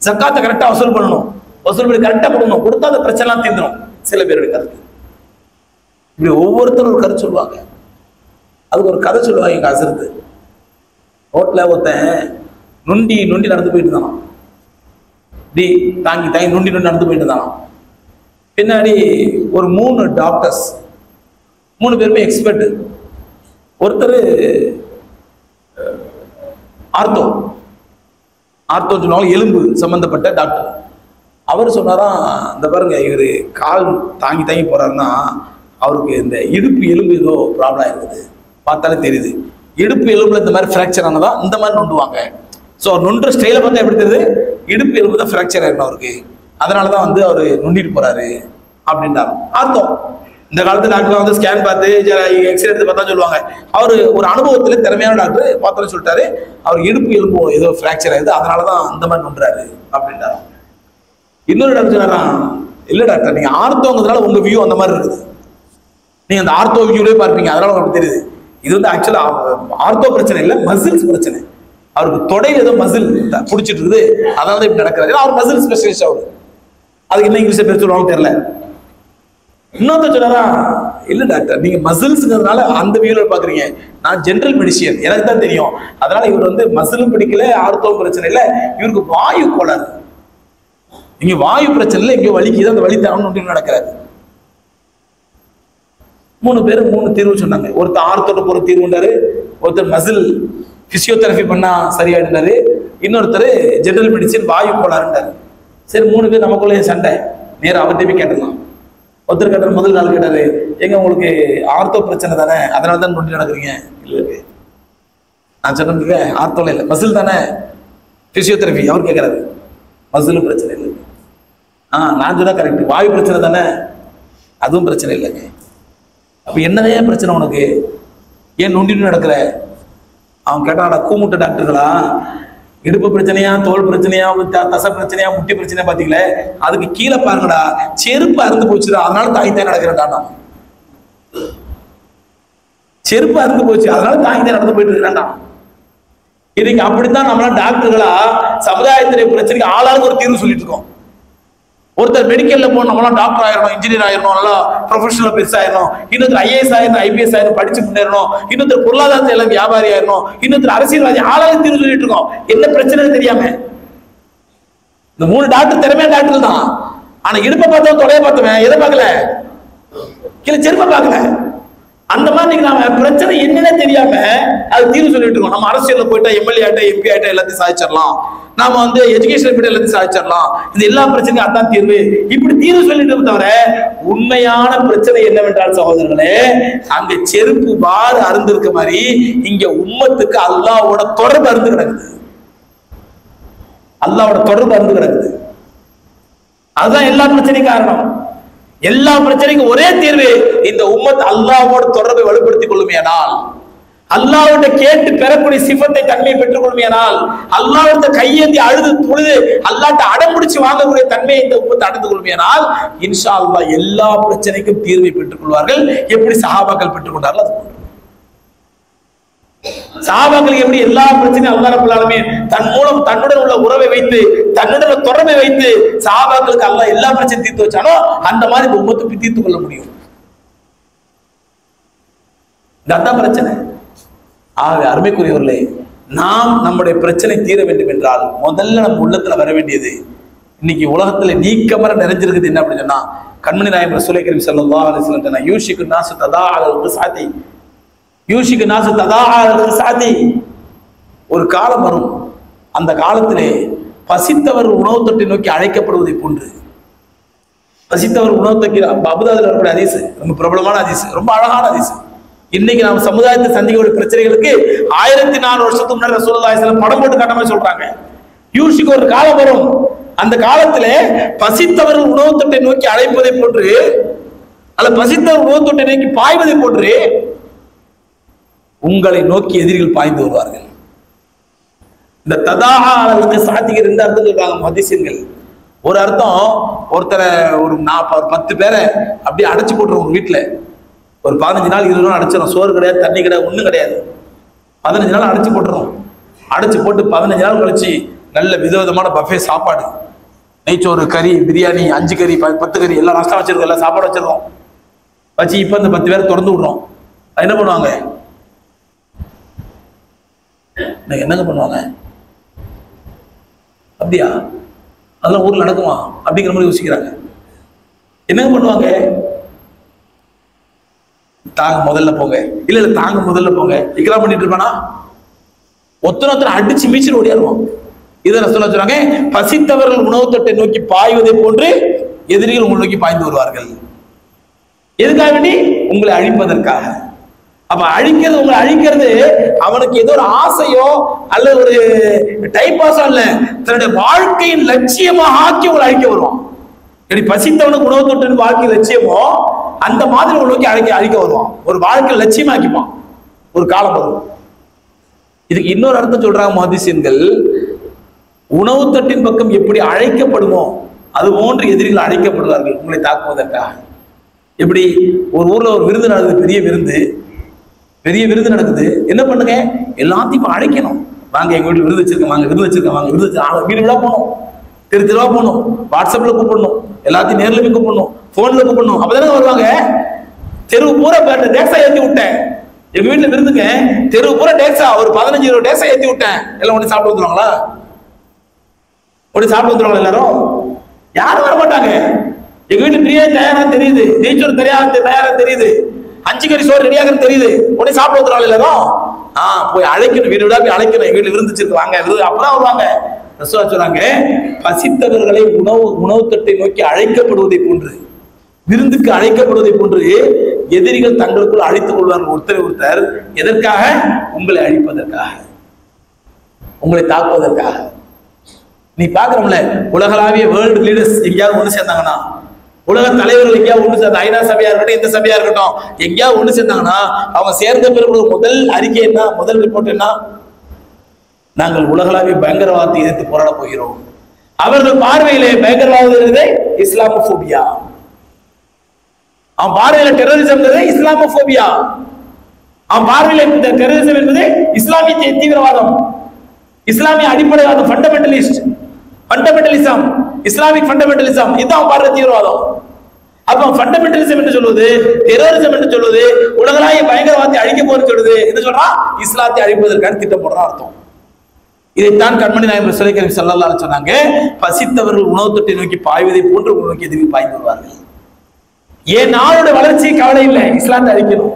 ஜக்காத்தை கரெக்டா வசூல் பண்ணணும், வசூல் பண்ணி கரெக்டா கொடுக்கணும், கொடுத்தா அந்த பிரச்சனை எல்லாம் தீர்ந்துடும். சில பேருடைய கருத்து இப்படி ஒவ்வொருத்தரும் ஒரு கருத்து சொல்லுவாங்க. அதுக்கு ஒரு கதை சொல்லுவாங்க. எங்க அசரத்து ரோட்ல ஒருத்தன் நொண்டி நடந்து போயிட்டு இருந்தான், டி தாங்கி தாங்கி நொண்டி நடந்து போயிட்டு இருந்தான். பின்னாடி ஒரு 3 டாக்டர்ஸ், 3 பேருமே எக்ஸ்பர்ட். ஒருத்தர் ஆர்த்தோ சொல்லுவாங்க, எலும்பு சம்பந்தப்பட்ட டாக்டர். அவர் சொன்னாராம், இந்த பாருங்க இவர் கால் தாங்கி தாங்கி போறாருன்னா அவருக்கு இந்த இடுப்பு எலும்பு ஏதோ ப்ராப்ளம் இருக்குது, பார்த்தாலே தெரியுது. இடுப்பு எலும்புல இந்த மாதிரி ஃப்ராக்சர் ஆனதா இந்த மாதிரி நொண்டுவாங்க. ஸோ நொன்ற ஸ்டைல பார்த்தா எப்படி தெரியுது, இடுப்பு எலும்பு தான் ஃப்ராக்சர் ஆகிடும் அவருக்கு, அதனாலதான் அவர் நொண்டிட்டு போறாரு அப்படின்றாரு. அர்த்தம் இந்த காலத்து டாக்டர் ஸ்கேன் பார்த்து எக்ஸ்ரே எடுத்து பார்த்தா சொல்லுவாங்க, அவர் ஒரு அனுபவத்துல திறமையான டாக்டர் பார்த்தாலும் சொல்லிட்டாரு, அவர் இடுப்பு எலும்பு ஏதோ ஃப்ராக்சர் ஆகுது, அதனாலதான் அந்த மாதிரி நொன்றாரு அப்படின்றாரு. இன்னொரு டாக்டர் சொன்னாராம், இல்ல டாக்டர் நீங்க ஆர்த்தோங்கிறதுனால உங்க வியூ அந்த மாதிரி இருக்குது, நீங்க அந்த ஆர்த்தோ வியூலே பார்ப்பீங்க, அதனால உங்களுக்கு தெரியுது. இது ஆக்சுவலா ஆர்த்தோ பிரச்சனை இல்லை, மசில்ஸ் பிரச்சனை. அவருக்கு தொடையில ஏதோ மசில் பிடிச்சிட்டு இருக்குது, அதனால இப்படி நடக்கிறாரு. அவர் மசில் ஸ்பெஷலிஸ்ட். அவரு அதுக்கு என்ன இங்கிலீஷ்ல பேர் சொல்லுவாங்க தெரியல. இன்னொருத்த சொன்னாரா, இல்ல டாக்டர் நீங்க மசில்ஸ்ங்கிறதுனால அந்த வியூல பாக்குறீங்க, நான் ஜெனரல் மெடிசின் எனக்கு தான் தெரியும், அதனால இவர் மசிலும் பிடிக்கல, ஆர்த்தோ பிரச்சனை இல்லை, இவருக்கு வாயு கோளாறு, இங்க வாயு பிரச்சனை இல்லை, இங்க வலிக்குது, அந்த வலி தரணும் நடக்கிறாரு. 3 பேர் 3 தீர்வு சொன்னாங்க. ஒருத்தர் ஆர்த்தோட போற தீர்வுண்டாரு, ஒருத்தர் மசில் பிசியோதெரபி பண்ணா சரியாயிட்டாரு, இன்னொருத்தர் ஜெனரல் மெடிசின் வாயு கோளாறுண்டாரு. சரி 3 பேர் நமக்குள்ளே சண்டை. நேரம் அவர்கிட்ட போய் கேட்டலாம். ஒருத்தர் கேட்டார், முதல் நாள் கேட்டாரு, எங்க உங்களுக்கு ஆர்த்தோ பிரச்சனை தானே, அதனால தான் நொண்டி நடக்கிறீங்க? இல்லை நான் சொன்னேன், ஆர்த்தோல இல்லை, மசில் தானே. பிசியோதெரபி அவர் கேட்கறாரு. மசிலும் பிரச்சனை இல்லை. நான் சொன்னா கரெக்ட். வாயு பிரச்சனை தானே, அதுவும் பிரச்சனை இல்லைங்க. அப்ப என்னதான் பிரச்சனை உனக்கு? ஏன் நொண்டிட்டு நடக்கிற? அவன் கேட்டாடா, கூமுட்ட டாக்டர்களா, இடுப்பு பிரச்சனையா, தோல் பிரச்சனையா, தசை பிரச்சனையா, முட்டி பிரச்சனையா பாத்தீங்களே, அதுக்கு கீழே பாருங்கடா, செருப்பு அறுந்து போச்சுடா, அதனால தாய்தான் நடக்கிறேன்டா. செருப்பு அறுந்து போச்சு, அதனால தாய்தான் நடந்து போயிட்டு இருக்கிறான்டா. இன்னைக்கு அப்படித்தான் நம்மளாம் டாக்டர்களா சமுதாயத்திலே பிரச்சனைக்கு ஆளாளுக்கு ஒரு தீர்வு சொல்லிட்டு இருக்கோம். ஒருத்தர் மெடிக்கல்ல போன நம்மளாம் டாக்டர் ஆயிரணும், இன்ஜினியர் ஆயிரணும், நல்லா ப்ரொஃபஷனல் பெருசாயிரணும், இன்னொருத்தர் ஐஏஎஸ் ஆயிரணும், ஐபிஎஸ் ஆயிரணும், படிச்சு முன்னேறணும், இன்னொருத்தர் பொருளாதாரத்தை எல்லாம் வியாபாரி ஆயிரணும், இன்னொருத்தர் அரசியல்வாதி, ஆளாளுக்கு தீர்வு சொல்லிட்டு இருக்கோம். என்ன பிரச்சனை தெரியாம. இந்த 3 டாக்டர் திறமையான டாக்டர் தான். ஆனா இடுப்பை பார்த்தவன் தொடைய பார்த்தவன் எதை பார்க்கல, கீழே செருப்பை பார்க்கல. அந்த மாதிரி நாம பிரச்சனை என்னன்னே தெரியாம அது தீர்வு சொல்லிட்டு இருக்கோம். நம்ம அரசியல்ல போயிட்டா எம்எல்ஏ ஆயிட்டா எம்பி ஆயிட்டா எல்லாத்தையும் சாதிச்சிடலாம், நாம எஜுகேஷன் போயிட்டு எல்லாத்தையும் சாதிச்சிடலாம், இந்த எல்லா பிரச்சனையும் அதான் தீர்வு, இப்படி தீர்வு சொல்லிட்டு தவிர உண்மையான பிரச்சனை என்னவென்றால் சகோதரர்களே, அங்க செருப்பு வாறு அருந்து இருக்க மாதிரி இங்க உம்மத்துக்கு அல்லாஹ்வோட தொடர்பு அருந்து கிடக்குது. அல்லாஹ்வோட தொடர்பு அருந்து கிடக்குது. அதுதான் எல்லா பிரச்சனைக்கும் காரணம். எல்லா பிரச்சனைக்கும் ஒரே தீர்வு, இந்த உம்மத் அல்லாஹ்வோட தொடர்பை வலுப்படுத்திக் கொள்ளுமையானால், அல்லாஹ்விட்ட கேட்டு பெறக்கூடிய சிஃபத்தை தன்மையை பெற்றுக் கொள்ளுமையானால், அல்லாஹ்விட்ட கையேந்தி அழுது தொழுது அல்லாஹ்ட்ட அடம்பிடிச்சு வாங்கக்கூடிய தன்மையை இந்த உம்மத்தை அடைந்து கொள்ளுமையானால் இன்ஷா அல்லாஹ் எல்லா பிரச்சனைக்கும் தீர்வை பெற்றுக் கொள்வார்கள். எப்படி சஹாபாக்கள் பெற்றுக் கொண்டார்கள் அது போன்று. சஹாபாக்களுக்கு எப்படி எல்லா பிரச்சனையும் அல்லாஹ் ரப்பல் ஆலமீன் தன் மூலம் தன்னுடன் உள்ள உறவை வைத்து தன்னுடன் தொடர்பை வைத்து சஹாபாக்களுக்கு அல்லாஹ் எல்லா பிரச்சனையும் தீர்த்து வச்சானோ அந்த மாதிரி இந்த உம்மத்துக்கு தீர்த்து கொள்ள முடியும். இதுதான் பிரச்சனை. ஆகவே அருமைக்குரியவர்களே, நாம் நம்முடைய பிரச்சனை தீர வேண்டும் என்றால் முதல்ல நம்ம உள்ளத்துல வர வேண்டியது, இன்னைக்கு உலகத்துல நீக்கமர நிறைஞ்சிருக்குது என்ன அப்படின்னு சொன்னா, கண்மணி நாயகம் ரசூலுல்லாஹி ஸல்லல்லாஹு அலைஹி வஸல்லம் சொன்னா, யூஷிகு நாசு ததாஅல் கிஸாதி, யூஷிகு நாசு ததாஅல் கிஸாதி. ஒரு காலம் வரும், அந்த காலத்திலே பசித்தவர் உணவு தொட்டை நோக்கி அழைக்கப்படுவதை போன்று, பசித்தவர் உணவு தொட்டி அபுதாபில் வரக்கூடிய ஹதீஸ், ரொம்ப பிரபலமான ஹதீஸ், ரொம்ப அழகான ஹதீஸ். இன்னைக்கு நம்ம சமுதாயத்தை சந்திக்கக்கூடிய பிரச்சனைகளுக்கு 1400 வருஷத்துக்கு முன்னாடி ரசூலுல்லாஹி ஸல்லல்லாஹு அலைஹி வஸல்லம் படம் போட்டு காட்ட மாதிரி சொல்றாங்க. யூஷிக்கு ஒரு காலம் வரும், அந்த காலத்திலே பசித்தவர்கள் உணவு தொட்டை நோக்கி அழைப்பதை போன்று, அல்ல பசித்தவர் உணவு தொட்டை நோக்கி பாய்வதை போன்று உங்களை நோக்கி எதிரிகள் பாய்ந்து வருவார்கள். இந்த ததாஹா அல்லது சாத்திகர் இந்த அர்த்தம் சொல்றாங்க முஹத்திஸீன்கள். ஒரு அர்த்தம், ஒருத்தரை ஒரு 10 பேரை அப்படியே அடைச்சு போட்டுருவோம் ஒரு வீட்டுல, ஒரு 15 நாள் 20 நாள் அடைச்சிடும், சோறு கிடையாது, தண்ணி கிடையாது, ஒண்ணும் கிடையாது, 15 நாள் அடைச்சு போட்டுரும். அடைச்சு போட்டு 15 நாள் கழிச்சு நல்ல விதவிதமான பஃபே சாப்பாடு, நெய்ச்சோறு, கறி, பிரியாணி, 5 கறி 10 கறி எல்லாம் நாஸ்டா வச்சிருக்கோம், எல்லாம் சாப்பாடு வச்சிருக்கோம் வச்சு இப்ப இந்த 10 பேரை திறந்து விடுறோம். என்ன பண்ணுவாங்க, என்னங்க பண்ணுவாங்க, அப்படியா அதெல்லாம் ஊர்ல நடக்குமா அப்படிங்கிற மாதிரி யோசிக்கிறாங்க. என்னங்க பண்ணுவாங்க, தாங்க முதல்ல போங்க, இல்ல இல்ல தாங்க முதல்ல போங்க, இக்ராம் பண்ணிட்டு இருப்பானா, ஒத்தனை அடிச்சு மீச்சு ஓடியாருவோம். இதை ரசூலுல்லாஹி சொல்றாங்க, பசித்தவர்கள் உணவு தொட்டை நோக்கி பாய்வதை போன்று எதிரிகள் உங்களை நோக்கி பாய்ந்து வருவார்கள். எதுக்காக வேண்டி? உங்களை அழிப்பதற்காக. அப்ப அழிக்கிறது, உங்களை அழிக்கிறது அவனுக்கு ஏதோ ஒரு ஆசையோ அல்லது ஒரு டைப் பாஸோ இல்ல, தன்னுடைய வாழ்க்கையின் லட்சியமாக ஆக்கி உங்களை அழிக்க வருவான். பசித்தவனுக்கு உணவு தொட்டு வாழ்க்கை லட்சியமோ அந்த மாதிரி உங்களை நோக்கி அழிக்க வருவான், ஒரு வாழ்க்கை லட்சியமாக்கிப்பான். ஒரு காலம் வரும். இதுக்கு இன்னொரு அர்த்தம் சொல்றாங்க முஹத்திஸீன்கள், உணவு தட்டின் பக்கம் எப்படி அழைக்கப்படுமோ அது போன்று எதிரிகள் அழைக்கப்படுவார்கள் உங்களை தாக்குவதற்காக. எப்படி ஒரு ஊர்ல ஒரு விருந்து நடக்குது, பெரிய விருந்து நடக்குது, என்ன பண்ணுங்க, எல்லாத்தையும் அழைக்கணும், வாங்க எங்க வீட்டுல விருந்து வச்சிருக்கேன், வாங்க விருந்து வச்சிருக்கேன், வாங்க விருந்து வச்சிருக்கேன், வீடு விழா போகணும், தெருவா போகணும், வாட்ஸ்அப்ல கூப்பிடணும், எல்லாத்தையும் நேர்ல போய் கூப்பிடணும், போன்ல கூப்பிடணும், அப்பதானே வருவாங்க. தெருவு பூரா டேக்ஸா ஏற்றி விட்டேன், எங்க வீட்டுல விருந்துங்க, தெருவு பூரா டேக்ஸா, ஒரு 15-20 டேக்ஸா ஏற்றி விட்டேன், எல்லாம் ஒண்ணு சாப்பிட்டு வந்துருவாங்களா? ஒண்ணு சாப்பிட்டு வந்துருவாங்களா? எல்லாரும் யாரும் வர மாட்டாங்க. எங்க வீட்டுல பிரியாணி தயாரா தெரியுது, நெய்ச்சோறு தயாரா தெரியுது, 5 கறி சோறு ரெடியாகன்னு தெரியுது, உடனே சாப்பிட்டு வந்துருவாங்க எல்லாரும். போய் அழைக்கணும், வீடு விழா போய் அழைக்கணும், எங்க வீட்டுல விருந்துச்சிருக்கு வாங்க, அப்பதான் வருவாங்க. ரசூலுல்லாஹி சொல்றாங்க, பசித்தவர்களை உணவு தட்டை நோக்கி அழைக்கப்படுவதை போன்று, விருந்துக்கு அழைக்கப்படுவதை போன்று எதிரிகள் தங்களுக்குள் அழைத்துக் கொள்வார்கள் ஒருத்தர். எதற்காக? உங்களை அழிப்பதற்காக, உங்களை தாக்குவதற்காக. நீ பாக்குறோம்ல, உலகளாவிய வேர்ல்டு லீடர்ஸ் எங்கேயாவது ஒண்ணு சேர்ந்தாங்கன்னா, உலக தலைவர்கள் எங்கேயாவது ஒண்ணு சேர்ந்த, ஐநா சபையா இருக்கட்டும், இந்த சபையா இருக்கட்டும், எங்கேயாவது ஒண்ணு சேர்ந்தாங்கன்னா அவங்க சேர்ந்த பிறகு முதல் அறிக்கை என்ன, முதல் ரிப்போர்ட் என்ன? நாங்கள் உலகளாவிய பயங்கரவாதத்தை எதிர்த்து போராட போகிறோம். அவர்கள் பார்வையிலே பயங்கரவாதம் இருந்தது இஸ்லாமோபோபியா, அவன் பார்வையில டெரரிசம் இஸ்லாமோபோபியா, அவன் பார்வையில டெரரிசம் என்பது இஸ்லாமிய தீவிரவாதம், இஸ்லாமிய அடிப்படைவாதம், ஃபண்டமெண்டலிசம், இஸ்லாமிக் ஃபண்டமெண்டலிசம், இதுதான் பார்வை தீவிரவாதம். அப்ப ஃபண்டமெண்டலிசம் என்று சொல்வது, டெரரிசம் என்று சொல்வது, உலகளாவிய பயங்கரவாதத்தை அழிக்க போறது சொல்லுது. என்ன சொல்றான்? இஸ்லாத்தை அழிப்பதற்கான திட்டம் போடுற அர்த்தம். இதைத்தான் கண்மணி நாயகம் ரசூலுல்லாஹி ஸல்லல்லாஹு அலைஹி வஸல்லம் சொன்னாங்க, பசித்தவர்கள் உணவு தொட்டை நோக்கி பாய்வதை போன்று உங்களை நோக்கி எதிர்த்து பாய்ந்து வருவார்கள். என் நாடுடைய வளர்ச்சி கவலை இல்லை, இஸ்லாத்தை அழிக்கணும்.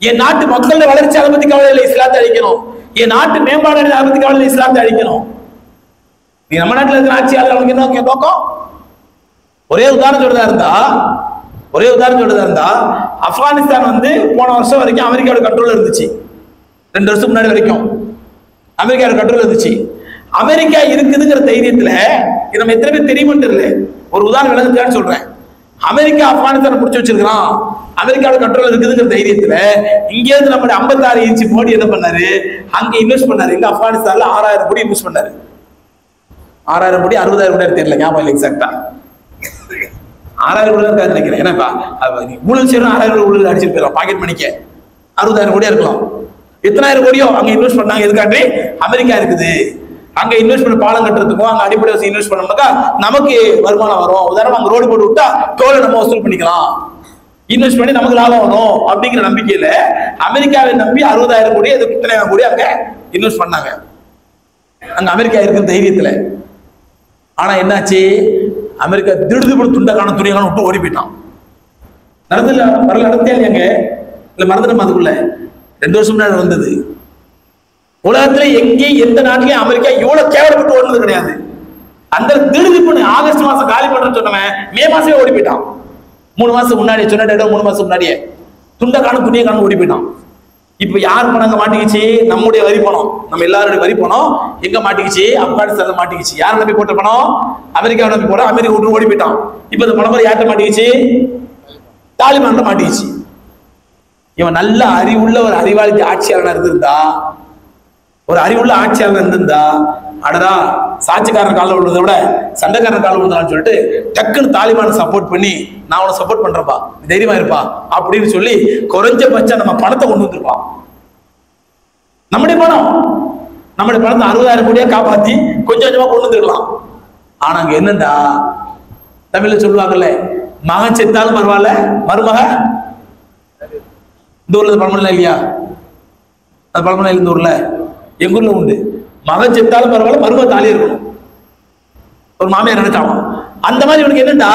என் நாட்டு மக்களுடைய வளர்ச்சி அதை பத்தி கவலை இல்லை, இஸ்லாத்தை அழிக்கணும். என் நாட்டு மேம்பாடு அதை பத்தி கவலை இல்லை, இஸ்லாத்தை அழிக்கணும். நீ நம்ம நாட்டில் இருக்கிற ஆட்சியாளர் அவனுக்கு என்ன நோக்கம்? ஒரே உதாரணம் சொல்றதா இருந்தா ஆப்கானிஸ்தான் வந்து போன வருஷம் வரைக்கும் அமெரிக்காவோட கண்ட்ரோல் இருந்துச்சு. 2 வருஷம் முன்னாடி வரைக்கும் அமெரிக்காவோட கண்ட்ரோல் இருந்துச்சு. அமெரிக்கா இருக்குதுங்கிற தைரியத்துல நம்ம எத்தனை பேர் தெரியுமான்னு தெரியல. ஒரு உதாரணம் விளங்குதுன்னு சொல்றேன். அமெரிக்கா ஆப்கானிஸ்தானை பிடிச்சி வச்சிருக்கான், அமெரிக்காவோட கண்ட்ரோல் இருக்குதுங்கிற தைரியத்துல இங்க இருந்து நம்மளுடைய 56 இன்ச்சு மோடி என்ன பண்ணாரு, அங்க இன்வெஸ்ட் பண்ணாரு. இங்க ஆப்கானிஸ்தான்ல 6000 கோடி இன்வெஸ்ட் பண்ணாரு. 6000 கோடி 60,000 கோடி தெரியல, ஞாபகம் இல்லை எக்ஸாக்டா. 6000 கோடி தான் நினைக்கிறேன். ஏன்னா ஊழல் செய்யணும், 6000 கோடி ஊழல் அடிச்சுட்டு போயிடும் பாக்கெட் மணிக்க. 60,000 கோடியா இருக்கலாம். எத்தனாயிரம் கோடியோ அங்க இன்வெஸ்ட் பண்ணாங்க. எதுக்காண்டி? அமெரிக்கா இருக்குது, அங்க இன்வெஸ்ட் பண்ண பாலம் கட்டுறதுக்கும் அங்க அடிப்படை வசதி இன்வெஸ்ட் பண்ணோம்னாக்கா நமக்கு வருமானம் வரும். உதாரணம் அங்க ரோடு போட்டு விட்டா டோலை நம்ம வசூல் பண்ணிக்கலாம், இன்வெஸ்ட் பண்ணி நமக்கு லாபம் வரும் அப்படிங்கிற நம்பிக்கையில அமெரிக்காவை நம்பி 60,000 கோடி அது 30,000 கோடி அங்க இன்வெஸ்ட் பண்ணாங்க, அங்க அமெரிக்கா இருக்கிற தைரியத்துல. ஆனா என்னாச்சு, அமெரிக்கா திடுதிப்படி துண்டக்கான துணியெல்லாம் விட்டு ஓடி போயிட்டான். நடந்தல வரல, நடத்தியா இல்லையாங்க? இல்ல மறந்துட்டோம். அதுக்குள்ள 2 வருஷம் முன்னாடி வந்தது. உலகத்துல எங்கேயும் எந்த நாட்டிலையும் அமெரிக்கா இவ்வளவு கேவலப்பட்டு ஓடுனது கிடையாது. அந்த திடுதிப்புன்னு ஆகஸ்ட் மாசம் காலி பண்றேன்னு சொன்னவன் மே மாசமே ஓடி போயிட்டான். 3 மாசம் முன்னாடியே சொன்ன 3 மாசம் முன்னாடியே துண்டை காணும் துணியை காணும் ஓடி போயிட்டான். இப்ப யார் பணம் அங்க மாட்டிக்கிச்சு? நம்முடைய வரி பணம், நம்ம எல்லாருடைய வரி பணம் எங்க மாட்டிக்கிச்சு? ஆப்கானிஸ்தான்ல மாட்டிக்கிச்சு. யார் நம்பி போட்ட பணம்? அமெரிக்காவை நம்பி போட, அமெரிக்கா விட்டு ஓடி போயிட்டான். இப்ப இந்த பணம் யார்கிட்ட மாட்டிக்கிச்சு? தாலிபான்ல மாட்டிக்கிச்சு. இவன் நல்ல அறிவுள்ள ஒரு அறிவாளி ஆட்சியாளர் இருந்திருந்தா, ஒரு அறிவுள்ள ஆட்சியாளர் இருந்திருந்தா, அடடா சாட்சிக்காரன் காலில் விழுறதை விட சண்டைக்காரன் காலில் விழுந்தான்னு சொல்லிட்டு டக்குன்னு தாலிபானை சப்போர்ட் பண்ணி நான் அவனை சப்போர்ட் பண்றப்பா, தைரியமா இருப்பா அப்படின்னு சொல்லி குறைஞ்சபட்சம் நம்ம பணத்தை கொண்டு வந்துருப்பான். நம்முடைய பணத்தை 60,000 கோடியா காப்பாத்தி கொஞ்சம் கொஞ்சமா கொண்டு வந்துருக்கலாம். ஆனா அங்க என்னண்டா, தமிழ்ல சொல்லுவாங்கல்ல, மகன் செத்தாலும் பரவாயில்ல மருமக. இந்த ஊர்ல பழமொழி இல்லையா? அது பழமொழி இந்த ஊர்ல, எங்க ஊர்ல உண்டு. மகன் செத்தாலும் பரவாயில்ல மருமக தாலி இருக்கணும். ஒரு மாமியார் நினைச்சாங்க. அந்த மாதிரி உனக்கு என்னண்டா,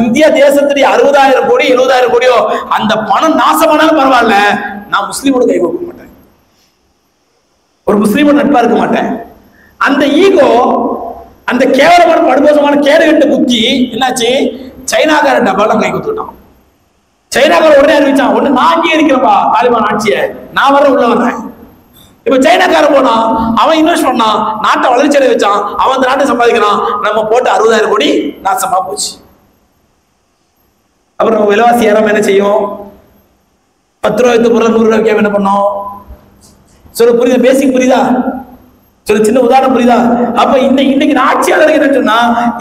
இந்தியா தேசத்துடைய 60,000 கோடி 70,000 கோடியோ அந்த பணம் நாசமானாலும் பரவாயில்ல, நான் முஸ்லீமோட கை கொடுக்க மாட்டேன், ஒரு முஸ்லீமோட நட்பா இருக்க மாட்டேன். அந்த ஈகோ, அந்த கேவலமான படுமோசமான கேடுகட்ட புத்தி என்னாச்சு, சைனாக்கார டப்பால கை கொடுத்துட்டான். சைனாக்கார உடனே அறிவிச்சான், ஒண்ணு நான் அங்கே இருக்கிறப்பா தாலிபான் ஆட்சியை, நான் வர உள்ள வர்றேன். இப்ப சைனாக்காரன் போனா, அவன் இன்வெஸ்ட் பண்ணான், நாட்டை வளர்ச்சி அடைய வச்சான், அவன் அந்த நாட்டை சம்பாதிக்கிறான். நம்ம போட்டு 60,000 கோடி நாசமா போச்சு. அப்புறம் விலைவாசி ஏறாம என்ன செய்யும்? 10 ரூபாய் வித்த பொருள் 100 ரூபாய்க்கு என்ன பண்ணும்? சொல்ல புரியுதா? பேசிக் புரியுதா? சொல்ல சின்ன உதாரணம் புரியுதா? அப்ப இன்னைக்கு ஆட்சியாளர் என்ன சொன்னா,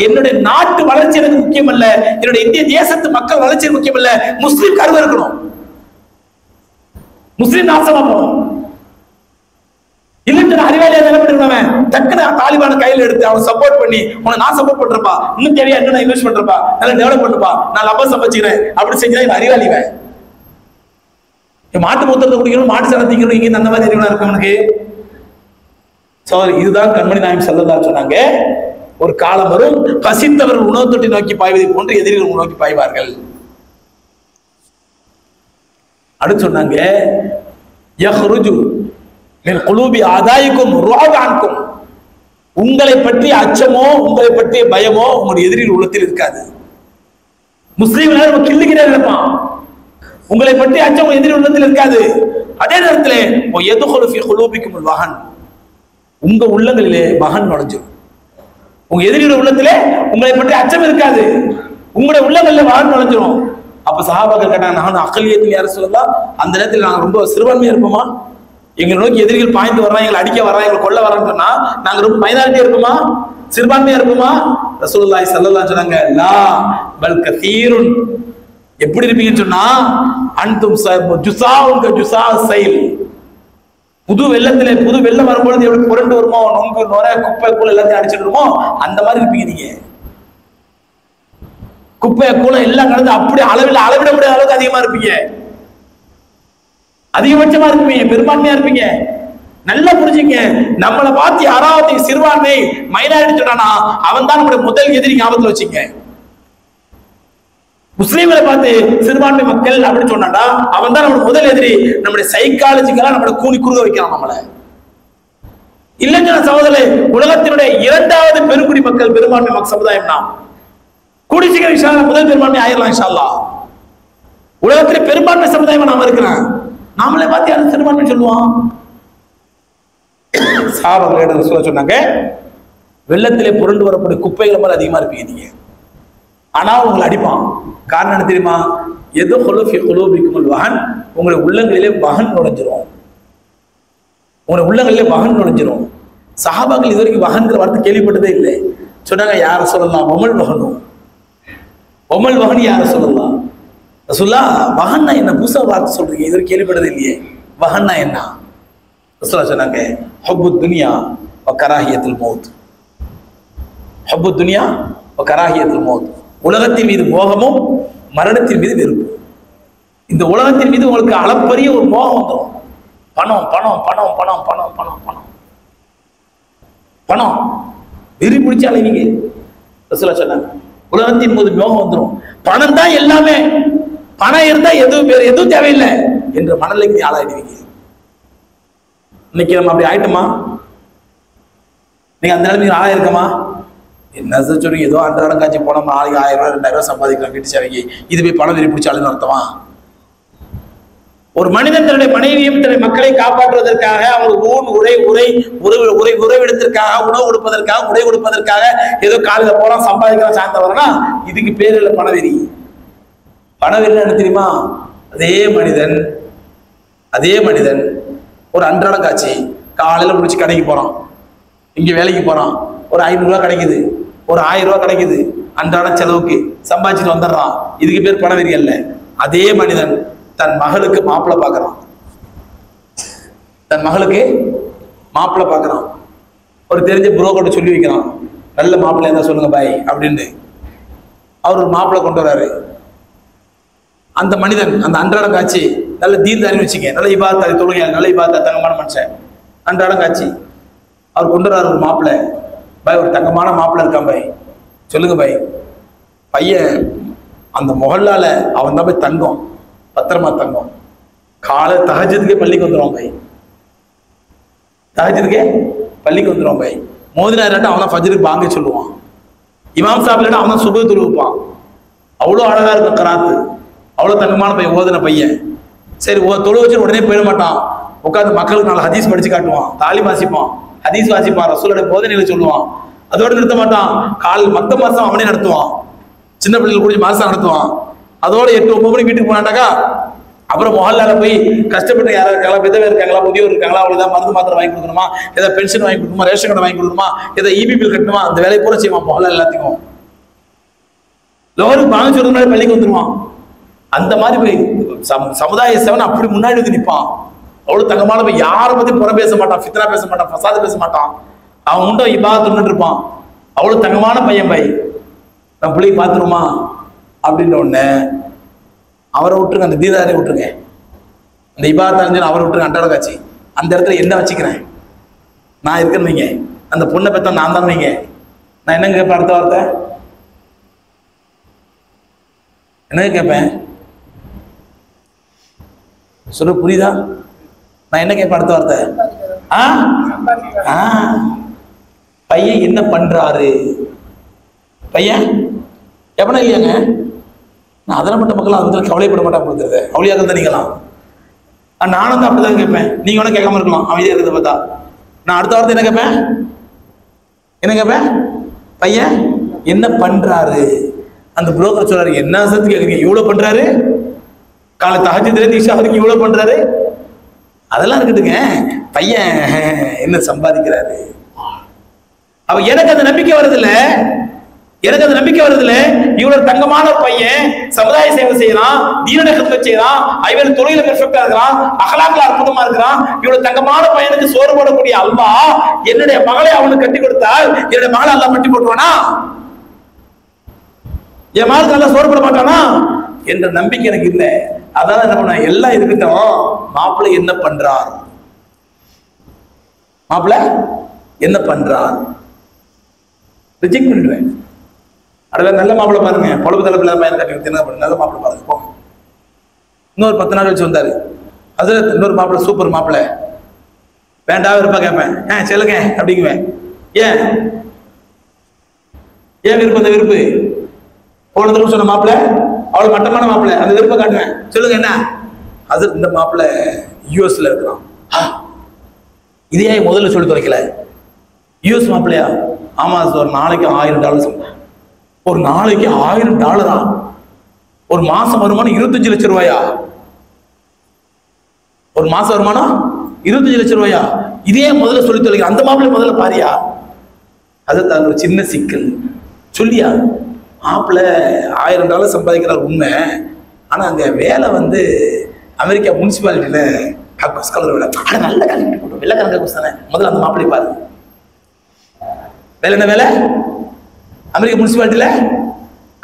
என்னுடைய நாட்டு வளர்ச்சி எனக்கு முக்கியம் இல்ல, என்னுடைய இந்திய தேசத்து மக்கள் வளர்ச்சி முக்கியம் இல்ல, முஸ்லீம் கருவ இருக்கணும், முஸ்லீம் நாசமா போகணும். இல்ல அறிவாளியா என்ன பண்ணிருந்தவன் டக்குனு தாலிபான கையில எடுத்து அவன் சப்போர்ட் பண்ணி, உனக்கு நான் சப்போர்ட் பண்றப்பா, இன்னும் தேவையா என்ன இன்வெஸ்ட் பண்றப்பா, நல்லா டெவலப் பண்ணுப்பா, நான் லப்ப சமைச்சுக்கிறேன் அப்படி செஞ்சா இவன் அறிவாளிவன். மாட்டு மூத்திரத்தை குடிக்கணும், மாட்டு சாணம் திங்கணும், இங்க அந்த மாதிரி அறிவுனா இருக்கும் அவனுக்கு. இதுதான் கண்மணி நாயகம் ஸல்லல்லாஹு அலைஹி சொன்னாங்க, ஒரு காலம் வரும் பசித்தவர்கள் உணவு தொட்டி நோக்கி பாய்வதை போன்று எதிரிகள் நோக்கி பாய்வார்கள். அடுத்து சொன்னாங்க, யஹ்ருஜு மின் குலூபி ஆதாயிக்கும் ருஅபான்கும், உங்களை பற்றி அச்சமோ உங்களை பற்றிய பயமோ உங்களுடைய எதிரில் உள்ளத்தில் இருக்காது. முஸ்லீம் நம்ம கிள்ளுகிறேன் நினைப்பான், உங்களை பற்றி அச்சம் எதிரி உள்ளத்தில் இருக்காது. அதே நேரத்தில் யதுகுலு ஃபீ குலூபிக்குமுல் வஹன், உங்க உள்ளங்களிலே வஹன் நுழைஞ்சிடும். உங்க எதிரியோட உள்ளத்திலே உங்களை பற்றி அச்சம் இருக்காது, உங்களுடைய உள்ளங்கள்ல வாழ் நுழைஞ்சிரும். அப்ப சஹாபாக்கள் கேட்டாங்க, நானும் அகலியத்தில் யாரும் சொல்லலாம், அந்த நேரத்தில் நாங்க ரொம்ப சிறுபான்மையா இருப்போமா? எங்களை நோக்கி எதிரிகள் பாய்ந்து வர்றாங்க, எங்களை அடிக்க வர்றாங்க, எங்களை கொல்ல வர்றான்னு சொன்னா நாங்க ரொம்ப மைனாரிட்டியா இருப்போமா, சிறுபான்மையா இருப்போமா? ரசூலுல்லாஹி ஸல்லல்லாஹு அலைஹி சொன்னாங்க, லா பல் கதீருன். எப்படி இருப்பீங்கன்னு சொன்னா அன்தும் ஜுஸாவுன் கஜுஸா ஸைல். புது வெள்ளத்திலே புது வெள்ளம் வரும்பொழுது எப்படி புரண்டு வருமோ, நொங்கு நுரை குப்பை கூழ் எல்லாத்தையும் அடிச்சுடுமோ, அந்த மாதிரி இருப்பீங்க நீங்க. குப்பை கூழம் எல்லாம் கலந்து அப்படி அளவிட முடியாத அளவுக்கு அதிகமா இருப்பீங்க, அதிகபட்சமா இருப்பீங்க, பெரும்பான்மையா இருப்பீங்க. நல்லா புரிஞ்சுங்க. நம்மளை பார்த்து யாராவது சிறுபான்மை மைனாரிட்டி சொன்னானா அவன் தான் நம்முடைய முதல் எதிரி, ஞாபகத்துல வச்சுங்க. முஸ்லீம்களை பார்த்து சிறுபான்மை மக்கள் அப்படின்னு சொன்னாடா அவன் தான் நம்மளோட முதல் எதிரி. நம்முடைய சைக்காலஜிக்கலா நம்மளை கூணி குறுக வைக்கிறான் நம்மளை. இல்லைங்க சகோதரே, உலகத்தினுடைய இரண்டாவது பெருங்குடி மக்கள் பெரும்பான்மை மக்கள் சமுதாயம் நாம். கூடி சீக்கிரம் இன்ஷா அல்லாஹ் முதல் பெரும்பான்மை ஆயிரலாம் இன்ஷா அல்லாஹ். உலகத்திலே பெரும்பான்மை சமுதாயமா நாம இருக்கிறேன். நாமளே பார்த்து யாரும் சிறுபான்மை சொல்லுவான். சாபங்கள் சொன்னாங்க, வெள்ளத்திலே புரண்டு வரக்கூடிய குப்பைகளை மாதிரி அதிகமா இருப்பீங்க நீங்க. ஆனா உங்களை அடிப்பான். காரணம் என்ன தெரியுமா? எது வகன், உங்களுடைய உள்ளங்களிலே வகன் நுழைஞ்சிரும். உங்களுடைய உள்ளங்களிலே வகன் நுழைஞ்சிரும். சஹாபாக்கள் இது வரைக்கும் வகன்கிற வார்த்தை கேள்விப்பட்டதே இல்லை. சொன்னாங்க, யார சொல்லலாம் ஒமல் வகனும், ஒமல் வகன் யார சொல்லலாம். ரசூலா வகன்னா என்ன புதுசா வார்த்தை சொல்றீங்க, இது வரைக்கும் கேள்விப்பட்டதே இல்லையே, வகன்னா என்ன? ரசூலா சொன்னாங்க, ஹப்பு துனியா வ கராஹியத்துல் மௌத். ஹப்பு துனியா வ கராஹியத்துல் மௌத். உலகத்தின் மீது மோகமும் மரணத்தின் மீது வெறுப்பு. இந்த உலகத்தின் மீது உங்களுக்கு அளப்பரிய ஒரு மோகம் வந்துடும். பணம் பணம் பணம் பணம் பணம் பணம் பணம் பணம் வெறி பிடிச்சாலே நீங்க ரசூலா சொன்னாங்க, உலகத்தின் மீது மோகம் வந்துடும். பணம் தான் எல்லாமே, பணம் இருந்தா எதுவும் தேவையில்லை என்ற மனநிலைக்கு ஆளாயிடுவீங்க. இன்னைக்கு நம்ம அப்படி ஆயிட்டோமா? நீங்க அந்த நிலைமைக்கு ஆளாயிருக்கமா? என்ன சொல்றீங்க? ஏதோ அன்றாடம் காட்சி போனோம், நாளைக்கு 1000 ரூபாய் 2000 ரூபாய் சம்பாதிக்கலாம் வீட்டு சேவைக்கு, இது போய் பணம் வெறி பிடிச்சாலும் அர்த்தமா? ஒரு மனிதன் தன்னுடைய மனைவியும் தன்னுடைய மக்களை காப்பாற்றுவதற்காக, அவங்களுக்கு உறைவிடத்திற்காக, உணவு கொடுப்பதற்காக, உடை கொடுப்பதற்காக ஏதோ காலையில போறான், சம்பாதிக்கலாம், சாய்ந்த வரனா, இதுக்கு பேர் இல்லை பணவெறி. பணவெறி என்ன தெரியுமா? அதே மனிதன் ஒரு அன்றாடம் காட்சி காலையில முடிச்சு கடைக்கு போறான், இங்க வேலைக்கு போறான், ஒரு 500 ரூபாய் கிடைக்குது, ஒரு 1000 ரூபாய் கிடைக்குது, அன்றாட செலவுக்கு சம்பாதிச்சுட்டு வந்துடுறான். இதுக்கு பேர் பணவெறி அல்ல. அதே மனிதன் தன் மகளுக்கு மாப்பிள்ளை பார்க்கறான், ஒரு தெரிஞ்ச புரோக்கர்ட்ட சொல்லி வைக்கிறான், நல்ல மாப்பிள்ளை இருந்தா சொல்லுங்க பாய் அப்படின்னு. அவர் ஒரு மாப்பிள்ளை கொண்டு வர்றாரு. அந்த மனிதன் அந்த அன்றாடம் காட்சி நல்ல தீர்ந்தாரின்னு வச்சுக்க, நல்ல இபாதத்தாரி தொழுகை, நல்ல இபாதத்தா தங்கமான மனுஷன், அன்றாடம் காட்சி அவர் கொண்டு வர்றாரு. ஒரு மாப்பிள்ளை பாய், ஒரு தங்கமான மாப்பிள்ளை இருக்கான் பாய், சொல்லுங்க பாய். பையன் அந்த முகல்லால அவன் தான் போய் தங்கம், பத்திரமா தங்கம். காலை தஹஜ்ஜுதுக்கே பள்ளிக்கு வந்துடுவான் பாய், தஹஜ்ஜுதுக்கே பள்ளிக்கு வந்துடுவான் பாய். மோதினார்ட்ட அவன் தான் ஃபஜ்ருக்கு பாங்க சொல்லுவான், இமாம் சாப்பிட்டு அவன் தான் சுபஹ் தொழுவான். அவ்வளோ அழகா இருக்கும் கராத்து, அவ்வளோ தங்கமான பையன், ஓதுன பையன். சரி தொழு வச்சு உடனே போயிட மாட்டான், உட்காந்து மக்களுக்கு நாலு ஹதீஸ் படிச்சு காட்டுவான், தாலி வாசிப்பான், ஹதீஸ் வாசிப்பான், ரசூலுடைய போதனைகளை சொல்லுவான். அதோடு நிறுத்த மாட்டான், மத்த மாசம் அவனே நடத்துவான், சின்ன பிள்ளைகள் குடிச்சு மாசம் நடத்துவான். அதோட 8-9 மணிக்கு வீட்டுக்கு போனாட்டாக்கா அப்புறம் மொஹல்லால போய் கஷ்டப்பட்டு யாராவது இருக்காங்களா, விதவை இருக்காங்களா, முதியோர் இருக்காங்களா, அவங்களுக்கு தான் மருந்து மாத்திரை வாங்கி கொடுக்கணுமா, ஏதாவது பென்ஷன் வாங்கி கொடுக்கணுமா, ரேஷன் கார்டு வாங்கி கொடுக்கணுமா, ஏதாவது இபி பில் கட்டணுமா, அந்த வேலையை பூரா செய்வான் மொஹல்லா எல்லாத்தையும். லோருக்கு வாங்க சொல்றது முன்னாடி பள்ளிக்கு வந்துருவான். அந்த மாதிரி போய் சமுதாய சேவன் அப்படி முன்னாடி வந்து நிற்பான். அவ்வளவு தங்கமான போய் யாரை பத்தி புற பேச மாட்டான், ஃபித்ரா பேச மாட்டான், ஃபசாது பேச மாட்டான். அவன் உண்டோ இபாதத்துன்னு இருப்பான். அவ்வளவு தங்கமான பையன் பை, நம்ம பிள்ளைக்கு பார்த்துருமா அப்படின்ற உடனே அவரை விட்டுருங்க, அந்த தீதாரை விட்டுருங்க, அந்த இபாதத்தை அறிஞ்சு அவரை விட்டுருங்க. அன்றாட காட்சி அந்த இடத்துல என்ன வச்சுக்கிறேன் நான் இருக்கிறேன், நீங்க அந்த பொண்ணை பெற்ற நான் தான், நீங்க நான் என்னங்க கேட்பேன், அடுத்த வார்த்தை என்னங்க கேட்பேன் சொல்ல, புரியுதா? நான் என்ன கேட்பேன் அடுத்த வார்த்தை, பையன் என்ன பண்றாரு, பையன் எப்பனா இல்லையாங்க. நான் அதெல்லாம் மட்டும் மக்கள் அந்த கவலைப்பட மாட்டேன், கொடுத்துருது அவளியாக தான் நீங்களாம். நானும் தான் அப்படிதான் கேட்பேன், நீங்க வேணா கேட்காம இருக்கலாம் அமைதியா இருக்கிறத பார்த்தா. நான் அடுத்த வார்த்தை என்ன கேட்பேன், பையன் என்ன பண்றாரு? அந்த புரோக்கர் சொல்றாரு, என்ன சத்து கேக்குறீங்க, இவ்வளவு பண்றாரு, காலை தஹஜ்ஜுதுல இஷா வரைக்கும் இவ்வளவு பண்றாரு, அதெல்லாம் இருக்கட்டுங்க, பையன் என்ன சம்பாதிக்கிறாரு. அவ எனக்கு அந்த நம்பிக்கை வருதுல்ல, எனக்கு அந்த நம்பிக்கை வருதுல, இவ்வளவு தங்கமான ஒரு பையன் சமுதாய சேவை செய்யறான், தீனட ஹிதமத் செய்யறான், ஐவர் தொழில பெர்ஃபெக்ட்டா இருக்கிறான், அகலாக்ல அற்புதமா இருக்கிறான், இவ்வளவு தங்கமான பையனுக்கு சோறு போடக்கூடிய அல்லாஹ் என்னுடைய மகளை அவனுக்கு கட்டி கொடுத்தால் என்னுடைய மகளை அல்லாஹ் கட்டி போட்டுவானா? என் மகளுக்கு நல்லா சோறு போட மாட்டானா என்ற நம்பிக்கை எனக்கு இல்லை. அதான் என்ன பண்ண, எல்லாம் இருக்கட்டும், மாப்பிள்ளை என்ன பண்றார், மாப்பிள்ளை என்ன பண்றார் ரிஜெக்ட் பண்ணிடுவேன். அதுல நல்ல மாப்பிள்ளை பாருங்க, பொழப்பு தலைப்பில் பையன் கட்டி நல்ல மாப்பிள்ளை பாருங்க போங்க. இன்னொரு 10 நாள் கழிச்சு வந்தாரு, அது இன்னொரு மாப்பிள்ளை சூப்பர் மாப்பிள்ளை, வேண்டாம் இருப்பா கேட்பேன், சொல்லுங்க அப்படிங்குவேன். ஏன் விருப்பம்? அந்த விருப்பு போன தடவை சொன்ன மாப்பிள்ளை அவ்வளவு மட்டமான மாப்பிள்ளை, அந்த விருப்பை காட்டுவேன், சொல்லுங்க என்ன. அது இந்த மாப்பிள்ளை யூஎஸ்ல இருக்கிறான், இதையே முதல்ல சொல்லி துறைக்கல. யூஎஸ் மாப்பிள்ளையா? ஆமா சார், நாளைக்கு $1000 சம்பளம். ஒரு நாளைக்கு $1000? ஒரு மாசம் வருமானம் 25 லட்சம் ரூபாயா? ஒரு மாசம் வருமானம் 25 லட்சம் ரூபாயா? இதே முதல்ல சொல்லி தொலைக்க, அந்த மாப்பிள்ளை முதல்ல பாரியா. அது ஒரு சின்ன சிக்கல் சொல்லியா. மாப்பிள்ளை $1000 சம்பாதிக்கிறார் உண்மை, ஆனா அங்க வேலை வந்து அமெரிக்கா முனிசிபாலிட்டியில கக்கூஸ் கலர் வேலை. ஆனா நல்ல கலெக்ட் போட்டோம், வெள்ளக்காரன் கக்கூஸ் தானே. முதல்ல அந்த மாப்பிள்ளை பாரு, வேலை என்ன வேலை? அமெரிக்கா முனிசிபாலிட்டியில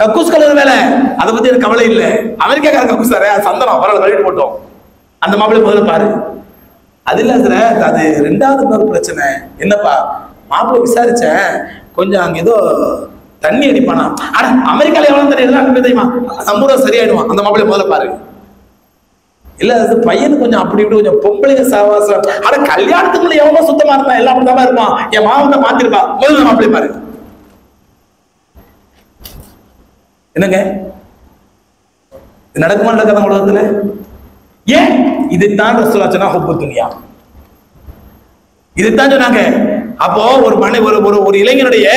கக்கூஸ் கலர் வேலை. அதை பத்தி எனக்கு கவலை இல்லை, அமெரிக்காக்காரன் கக்கூஸ் தாரே, அது சந்தனம் பரவாயில்ல கழிட்டு போட்டோம். அந்த மாப்பிள்ளை முதல்ல பாரு. அது இல்ல சார், அது 2வது ஒரு பிரச்சனை. என்னப்பா, மாப்பிள்ளை விசாரிச்சேன், கொஞ்சம் அங்க ஏதோ தண்ணி அடிப்பானா. ஆனா அமெரிக்கால எவ்வளவு தண்ணி அடிக்கலாம் தெரியுமா, சம்பூர்ணம் சரியாயிடுவான். அந்த மாப்பிள்ளை முதல்ல பாரு. இல்ல அது பையனுக்கு கொஞ்சம் அப்படி இப்படி கொஞ்சம் பொம்பளைங்க சாவாசம். ஆனா கல்யாணத்துக்குள்ள எவ்வளவு சுத்தமா இருந்தா எல்லாம் அப்படிதான் இருப்பான். என் மாவட்ட மாத்திருப்பா, முதல்ல மாப்பிள்ளை பாரு. என்னங்க நடக்குமா நடக்காத உலகத்துல? ஏன் இதைத்தான் ரசூலுல்லாஹ் சொன்னா ஹுப்பு துன்யா, இதைத்தான் சொன்னாங்க. அப்போ ஒரு இளைஞனுடைய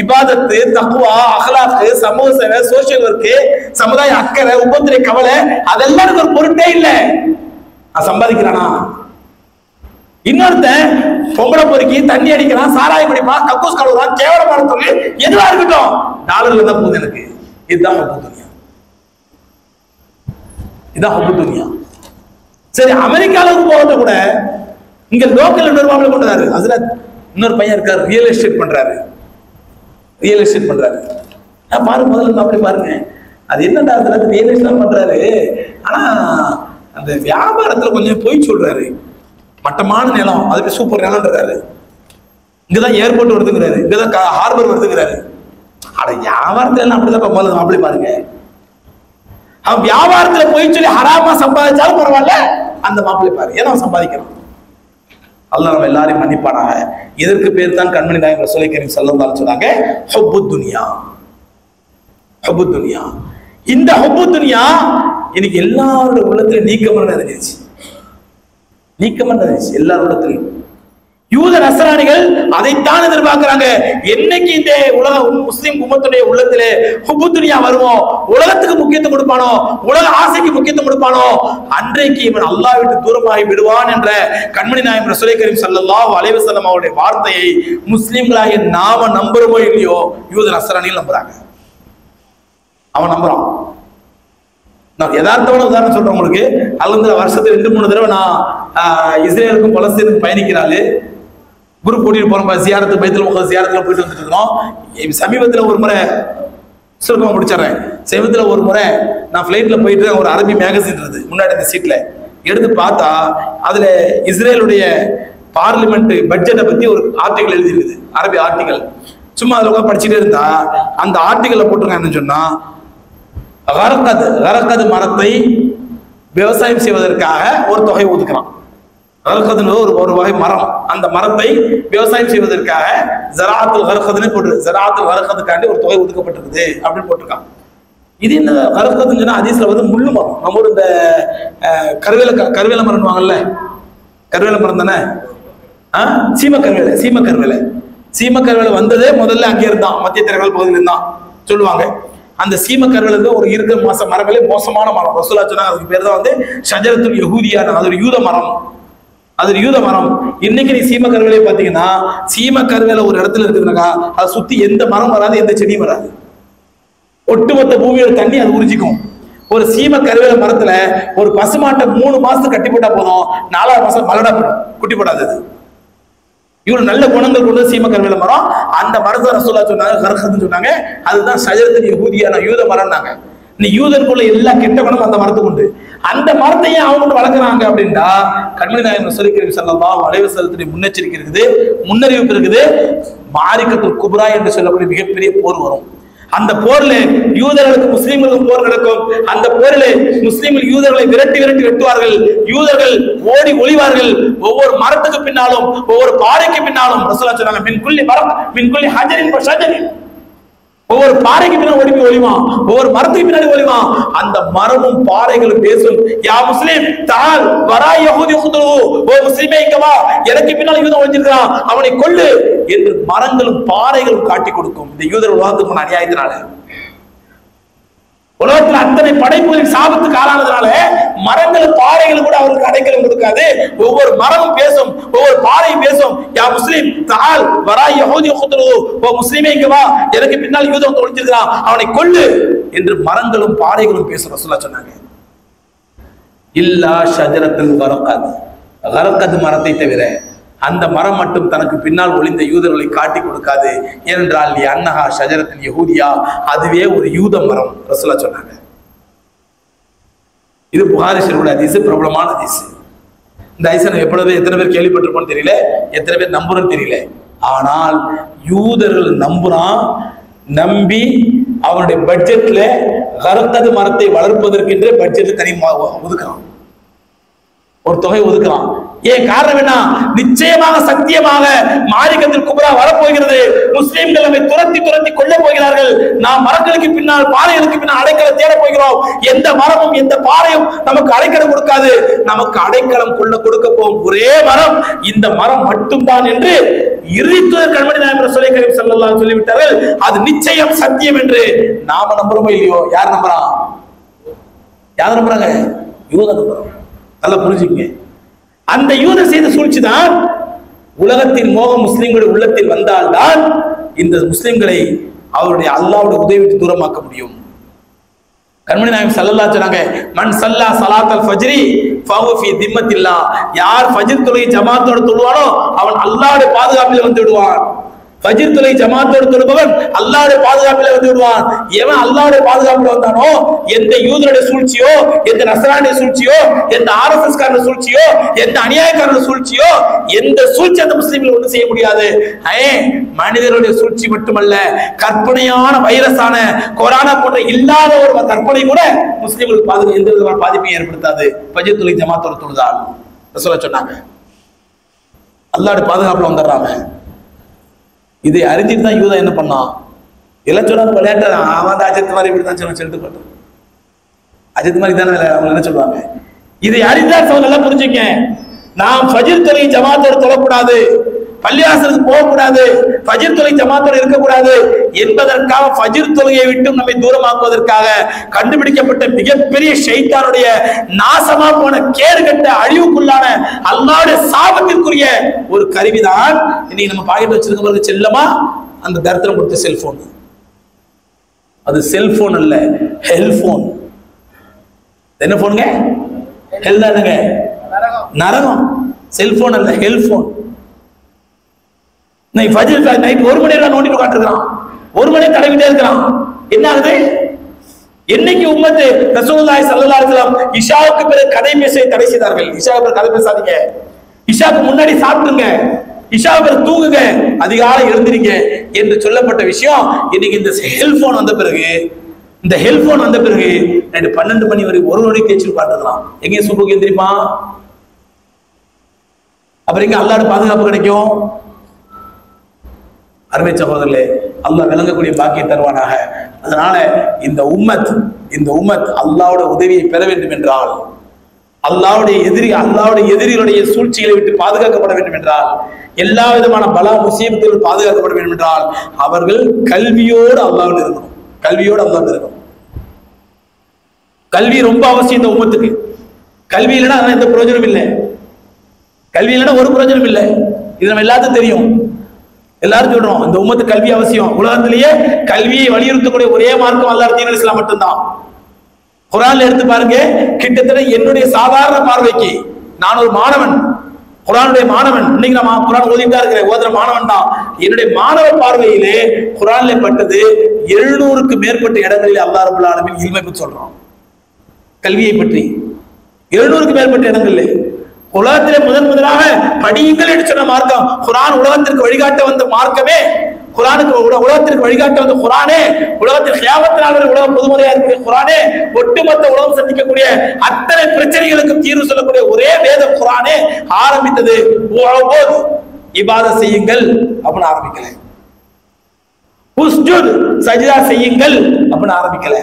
இபாதத்து, தக்வா, அஹ்லாக், சமூக சேவை, சோசியல் ஒர்க், சமுதாய அக்கறை, உபத்திரை கவலை, அதெல்லாம் ஒரு பொருட்டே இல்லை. நான் சம்பாதிக்கிறானா? இன்னொருத்தன் பொம்பளை பொறுக்கி தண்ணி அடிக்கிறான், சாராயம் குடிப்பான், கக்கூஸ் கழுவுறான், கேவலமான தொழில் எதுவா இருக்கட்டும், டாலர்ல தான் போகுது எனக்கு. இதுதான் ஹுப்பு துன்யா, இதுதான் ஹுப்பு துன்யா. சரி, அமெரிக்காவுக்கு போகிறத கூட இங்க லோக்கல் இன்னொரு மாப்பிள்ளை கொண்டாரு. அதுல இன்னொரு பையன் இருக்காரு, ரியல் எஸ்டேட் பண்றாரு. பாருங்க, முதல்ல அப்படி பாருங்க. அது என்னடா ரியல் எஸ்டேட் பண்றாரு, ஆனா அந்த வியாபாரத்துல கொஞ்சம் போய் சொல்றாரு. மட்டமான நிலம், அதுக்கு சூப்பர் நிலம்ன்றாரு. இங்கதான் ஏர்போர்ட் வருதுங்கிறாரு, இங்கதான் ஹார்பர் வருதுங்கிறாரு. ஆனா வியாபாரத்துல எல்லாம் அப்படிதான் முதல்ல மாப்பிள்ளை பாருங்க. அவன் வியாபாரத்துல போய் சொல்லி ஹராமா சம்பாதிச்சாலும் பரவாயில்ல, அந்த மாப்பிள்ளை பாரு. ஏன்னா அவன் சம்பாதிக்கிறான். அல்லாஹ் நம்ம எல்லாரையும் மன்னிப்பானாக. இதற்கு பேர் தான் கண்மணி நாயகம் ரசூலுல்லாஹி கரீம் ஸல்லல்லாஹு அலைஹி சொன்னாங்க, ஹுப்பு துன்யா. ஹுப்பு துன்யா, இந்த ஹுப்பு துன்யா இன்னைக்கு எல்லாரோட உள்ளத்துல நீக்கமர நிறைஞ்சிருச்சு, நீக்கமர நிறைஞ்சிருச்சு எல்லாரோட உள்ளத்திலையும். யூத நஸ்ரானிகள் அதைத்தான் எதிர்பார்க்கிறாங்க. என்னைக்கு இந்த உலக முஸ்லிம் உம்மத்துடைய உள்ளத்திலே ஹுப்பு துன்யா வருமோ, உலகத்துக்கு முக்கியத்துவம் கொடுப்பானோ, உலக ஆசைக்கு முக்கியத்துவம் கொடுப்பானோ, அன்றைக்கு இவன் அல்லாஹ் விட்டு தூரமாகி விடுவான் என்ற கண்மணி நாயகம் ரசூலுல்லாஹி கரீம் ஸல்லல்லாஹு அலைஹி வஸல்லம் அவருடைய வார்த்தையை முஸ்லிம்களாகிய நாம நம்புறோமோ இல்லையோ, யூத நஸ்ரானிகள் நம்புறாங்க. அவன் நம்புறான். நான் யதார்த்தமான உதாரணம் சொல்றேன் உங்களுக்கு. அல்லது வருஷத்துக்கு 2-3 தடவை நான் இஸ்ரேலுக்கும் பலஸ்தீனுக்கும் பயணிக்கிறாள். குரூப் கூட்டிட்டு போறோம், சியாரத்து பைத்துல் முகம்மது சியாரத்துல போயிட்டு வந்துட்டு இருக்கோம். சமீபத்துல ஒரு முறை சுருக்கமா முடிச்சிடறேன். சமீபத்துல ஒரு முறை நான் பிளைட்ல போயிட்டு ஒரு அரபி மேகசின் இருந்தது முன்னாடி அந்த சீட்ல எடுத்து பார்த்தா, அதுல இஸ்ரேலுடைய பார்லிமெண்ட் பட்ஜெட்டை பத்தி ஒரு ஆர்டிகல் எழுதி இருக்குது, அரபி ஆர்டிகல். சும்மா அதில் படிச்சுட்டே இருந்தா அந்த ஆர்டிகல்ல போட்டிருக்காங்கன்னு சொன்னா, கரக்கது மரத்தை விவசாயம் செய்வதற்காக ஒரு தொகை ஒதுக்குறான். ஒரு வகை மரம், அந்த மரத்தை விவசாயம் செய்வதற்காக ஜராஅத்துல் கர்கத்னு போட்டு, ஜராஅத்துல் கர்கத்துக்காண்டி ஒரு தொகை ஒதுக்கப்பட்டிருக்குது அப்படின்னு போட்டிருக்கான். இது என்ன கர்கத்னு சொன்னா, ஹதீஸ்ல வந்து முள்ளு மரம். நம்ம ஊர் இந்த கருவேல மரம்வாங்கல்ல, கருவேல மரம் தானே, சீம கருவேலை. சீமக்கருவேல வந்ததே முதல்ல அங்கே இருந்தான், மத்திய தரைக்கடல் பகுதியில் இருந்தான் சொல்லுவாங்க. அந்த சீமக்கருவேல ஒரு இருக்கிற மரங்களே மோசமான மரம். ரசூலுல்லாஹ் சொன்னாங்க அதுக்கு பேர் தான் வந்து ஷஜரத்துல் யஹூதியா, அது ஒரு யூத மரம், அது ஒரு யூத மரம். இன்னைக்கு நீ சீமக்கருவேலையை பார்த்தீங்கன்னா சீமக்கருவேல ஒரு இடத்துல இருக்குதுனாக்கா அதை சுத்தி எந்த மரம் வராது, எந்த செடியும் வராது. ஒட்டுமொத்த பூமியோட தண்ணி அது உறிஞ்சிக்கும். ஒரு சீம கருவேல மரத்துல ஒரு பசுமாட்டை 3 மாசத்துக்கு கட்டி போட்டா போதும், 4ஆவது மாசம் மலடா போடும், குட்டி போடாது. இவ்வளவு நல்ல குணங்கள் கொண்டு சீம கருவேல மரம். அந்த மரத்தை ரசூலுல்லாஹ் சொன்னாங்க கர்ஹத்துன்னு சொன்னாங்க. அதுதான் ஷஜரத்துல் யஹூதியா, யூத மரம்னாங்க. நீ யூதருக்குள்ள எல்லா கெட்ட குணமும் அந்த மரத்துக்கு உண்டு. அந்த மரத்தையே அவங்க வளர்க்குறாங்க அப்படின்னா கண்மணி நாயகம் ரசூலுல்லாஹி ஸல்லல்லாஹு அலைஹி வஸல்லத்துடைய முன்னெச்சரிக்கை இருக்குது, முன்னறிவிப்பு இருக்குது. மாரிகத்துல் குப்ரா என்று சொல்லக்கூடிய மிகப்பெரிய போர் வரும். அந்த போர்ல யூதர்களுக்கு முஸ்லிம்களுக்கும் போர் நடக்கும். அந்த போரில் முஸ்லிம்கள் யூதர்களை விரட்டி விரட்டி வெட்டுவார்கள். யூதர்கள் ஓடி ஒளிவார்கள். ஒவ்வொரு மரத்துக்கு பின்னாலும் ஒவ்வொரு பாறைக்கு பின்னாலும் ரசூலுல்லாஹ் சொன்னாங்க மின் குல்லி மரம் மின் குல்லி ஹஜரின் ஃபஷஜரின், ஒவ்வொரு பாறைக்கு பின்னாடி ஓடி போய் ஒளிவான், ஒவ்வொரு மரத்துக்கு பின்னாடி ஒளிவான். அந்த மரமும் பாறைகளும் பேசும், யா முஸ்லிம் தால் வரா யஹூதி குதுரு, ஓ முஸ்லிமே இங்க வா, எனக்கு பின்னால் யூதன் ஒளிஞ்சிருக்கான், அவனை கொல்லு என்று மரங்களும் பாறைகளும் காட்டி கொடுக்கும். இந்த யூதர் உலகத்துக்கு முன் அநியாயத்தினால, உலகத்துல அத்தனை படைப்புகளின் சாபத்துக்கு ஆளானதுனால மரங்களும் பாறைகளும் கூட அவருக்கு அடைக்கலம் கொடுக்காது. ஒவ்வொரு மரமும் பேசும், ஒவ்வொரு பாறையும் பேசும், யா முஸ்லிம் தால் வரா யஹூதி குதுரு, ஓ முஸ்லிமே இங்க வா, எனக்கு பின்னால் யூதன் ஒளிஞ்சிருக்கான், அவனை கொல்லு என்று மரங்களும் பாறைகளும் பேசும். ரசூலுல்லாஹ் சொன்னாங்க இல்லா ஷஜரத்துல் கரகத், கரகத் மரத்தை தவிர அந்த மரம் மட்டும் தனக்கு பின்னால் ஒளிந்த யூதர்களை காட்டி கொடுக்காது. ஏனென்றால் அன்னஹா ஷஜரத்துல் யஹூதியா, அதுவே ஒரு யூத மரம். ரசூலுல்லாஹ் சொன்னாங்க. இது புகாரி ஷரீஃப் ஹதீஸ், பிரபலமான ஹதீஸ். இந்த ஹதீஸை எப்பொழுது எத்தனை பேர் கேள்விப்பட்டிருப்போம்னு தெரியல, எத்தனை பேர் நம்புறோன்னு தெரியல. ஆனால் யூதர்கள் நம்புறான், நம்பி அவனுடைய பட்ஜெட்ல கரகத் மரத்தை வளர்ப்பதற்கென்றே பட்ஜெட்ல தனி ஒதுக்குறான், ஒரு தொகை ஒதுக்குறான். ஏன் காரணம் என்ன? நிச்சயமாக சத்தியமாக மாரிகத்துல் குப்ரா வரப்போகிறது. முஸ்லிம்கள் நம்மை துரத்தி துரத்தி கொல்ல போகிறார்கள். நாம் மரங்களுக்கு பின்னால் பாறைகளுக்கு பின்னால் அடைக்கலம் தேட போகிறோம். எந்த மரமும் எந்த பாறையும் நமக்கு அடைக்கலம் கொடுக்காது. நமக்கு அடைக்கலம் கொடுக்க போகும் ஒரே மரம் இந்த மரம் மட்டும்தான் என்று இறுதித்துவர் கண்மணி நாயகம் ரசூலுல்லாஹி ஸல்லல்லாஹு அலைஹி வஸல்லம் சொல்லிவிட்டார்கள். அது நிச்சயம் சத்தியம் என்று நாம நம்புறோமோ இல்லையோ? யார் நம்புறான்? யார் நம்புறாங்க? யூத நம்புறோம். நல்லா புரிஞ்சுக்கங்க. அந்த யூத செய்த சூழ்ச்சி தான் உலகத்தின் மோகம் முஸ்லிம்களுடைய உள்ளத்தில் வந்தால்தான் இந்த முஸ்லிம்களை அவருடைய அல்லாஹ்வுடைய உதவி விட்டு தூரமாக்க முடியும். கண்மணி நாயகம் ஸல்லல்லாஹு அலைஹி சொன்னாங்க மன் ஸல்லா ஸலாத்தல் ஃபஜ்ரி ஃபஹு ஃபீ திம்மத்தில்லாஹ், யார் ஃபஜ்ர் தொழுகை ஜமாத்தோட தொழுவானோ அவன் அல்லாஹ்வுடைய பாதுகாப்பில் வந்து விடுவான். ஃபஜ்ர் தொழுகை ஜமாத்தோடு தொழுபவன் அல்லாஹ்வுடைய பாதுகாப்பில் வந்து விடுவான். எவன் அல்லாஹ்வுடைய பாதுகாப்பில் வந்தானோ, எந்த யூதருடைய சூழ்ச்சியோ, எந்த நஸ்ரானிய சூழ்ச்சியோ, எந்த ஆர்எஸ்எஸ் காரன சூழ்ச்சியோ, எந்த அநியாயக்காரன சூழ்ச்சியோ, எந்த சூழ்ச்சி அந்த முஸ்லிம்கள் ஒன்றும் செய்ய முடியாது. மனிதருடைய சூழ்ச்சி மட்டுமல்ல, கற்பனையான வைரஸான கொரோனா போன்ற இல்லாத ஒரு கற்பனை கூட முஸ்லிம்களுக்கு எந்த விதமான பாதிப்பையும் ஏற்படுத்தாது. ஃபஜ்ர் தொழுகை ஜமாத்தோடு தொழுதால் ரசூலுல்லாஹ் சொன்னாங்க. அல்லாஹ்வுடைய பாதுகாப்புல வந்துடுறாங்க. இதை அறிஞ்சிட்டு தான் யூதா என்ன பண்ணான்? எல்லாம் சொன்னாங்க விளையாட்டு, அவன் அஜித் மாதிரி இப்படிதான் சொல்லிட்டு போட்டோம், அஜித் மாதிரி தானே அவங்க என்ன சொல்லுவாங்க. இதை அறிந்தால் நல்லா புரிஞ்சுக்க, நாம் ஃபஜ்ர் தொழுகை ஜமாத்தோடு தொழக்கூடாது, பள்ளிவாசலுக்கு போகக்கூடாது, ஃபஜ்ர் தொழுகை ஜமாத்தோடு இருக்கக்கூடாது என்பதற்காக ஃபஜ்ர் தொழுகையை விட்டு நம்மை தூரமாக்குவதற்காக கண்டுபிடிக்கப்பட்ட மிகப்பெரிய ஷைத்தானுடைய நாசமா போன கேடுகட்ட அழிவுக்குள்ளான அல்லாஹ்வுடைய சாபத்திற்குரிய ஒரு கருவிதான் இன்னைக்கு நம்ம பாக்கெட் வச்சிருக்க போது செல்லமா அந்த தரித்திரம் கொடுத்த செல்போன். அது செல்போன் அல்ல, ஹெல்போன். என்ன போனுங்க? ஹெல் தானுங்க, நரகம். செல்போன் அல்ல, ஹெல்போன். நைட் 1 மணி நேரம் நோண்டிட்டு உட்காந்துருக்கான், 1 மணி தடவிட்டே இருக்கிறான். என்ன ஆகுது? என்னைக்கு உம்மத்து ரசூலுல்லாஹி ஸல்லல்லாஹு அலைஹி வஸல்லம் இஷாவுக்கு பிறகு கதை பேச தடை செய்தார்கள். இஷாவுக்கு பிறகு கதை பேசாதீங்க, இஷாவுக்கு முன்னாடி சாப்பிடுங்க, இஷாவுக்கு பிறகு தூங்குங்க, அதிகாலை எழுந்திருங்க என்று சொல்லப்பட்ட விஷயம் இன்னைக்கு இந்த ஹெல்போன் வந்த பிறகு, இந்த ஹெல்போன் வந்த பிறகு நைட்டு 12 மணி வரை 1 மணி தேய்ச்சி உட்காந்துருக்கலாம். எங்கேயும் சுபுக்கு எந்திரிப்பான். அப்புறம் எங்க அல்லாஹ்வுடைய பாதுகாப்பு கிடைக்கும்? அருமை சகோதரர்களே, அல்லாஹ் விளங்கக்கூடிய பாக்கியம் தருவானாக. அதனால இந்த உம்மத் அல்லாஹ்வுடைய உதவியை பெற வேண்டும் என்றால் அல்லாஹ்வுடைய எதிரிகளுடைய சூழ்ச்சிகளை விட்டு பாதுகாக்கப்பட வேண்டும் என்றால், எல்லா விதமான பலா முசீபத்துகள் பாதுகாக்கப்பட வேண்டும் என்றால் அவர்கள் கல்வியோடு அல்லாஹ்வில் இருக்கணும். கல்வியோடு அல்லாஹ்வில் இருக்கணும். கல்வி ரொம்ப அவசியம் இந்த உம்மத்துக்கு. கல்வி இல்லைன்னா அதெல்லாம் எந்த பிரயோஜனம் இல்லை. கல்வி இல்லைன்னா ஒரு பிரயோஜனம் இல்லை. இது நம்ம எல்லாத்துக்கும் தெரியும். எல்லாரும் சொல்றோம் இந்த உம்மத்து கல்வி அவசியம். உலகத்திலேயே கல்வியை வலியுறுத்தக்கூடிய ஒரே மார்க்கம் அல்லாஹ் தீனுல் இஸ்லாம் மட்டும்தான். குர்ஆன்ல எடுத்து பாருங்க, கிட்டத்தட்ட என்னுடைய சாதாரண பார்வைக்கு, நான் ஒரு மாணவன், குர்ஆனுடைய மாணவன், இன்னைக்கு நான் குர்ஆன் ஓதிட்டா இருக்கிறேன், ஓதுற மாணவன் தான். என்னுடைய மாணவ பார்வையிலே குர்ஆன்ல பட்டது 700க்கு மேற்பட்ட இடங்களில் அல்லாஹ் ரப்பல் ஆலமீன் இல்மை பற்றி சொல்றான். கல்வியை பற்றி 700க்கு மேற்பட்ட இடங்களில். உலகத்திலே முதலாக படியுங்கள் என்று சொன்ன மார்க்கம் குர்ஆன். உலகத்திற்கு வழிகாட்ட வந்த மார்க்கமே உலகத்திற்கு வழிகாட்ட வந்த குர்ஆனே, உலகத்தில் கியாமத் நாள் வரை உலகம் பொதுமறையா இருக்கக்கூடிய குர்ஆனே, ஒட்டுமொத்த உலகம் சந்திக்கக்கூடிய அத்தனை பிரச்சனைகளுக்கும் தீர்வு சொல்லக்கூடிய ஒரே வேதம் குர்ஆனே ஆரம்பித்தது இபாதத் செய்யுங்கள் அப்படின்னு ஆரம்பிக்கல. உஸ்ஜுத் சஜ்தா செய்யுங்கள் அப்படின்னு ஆரம்பிக்கல.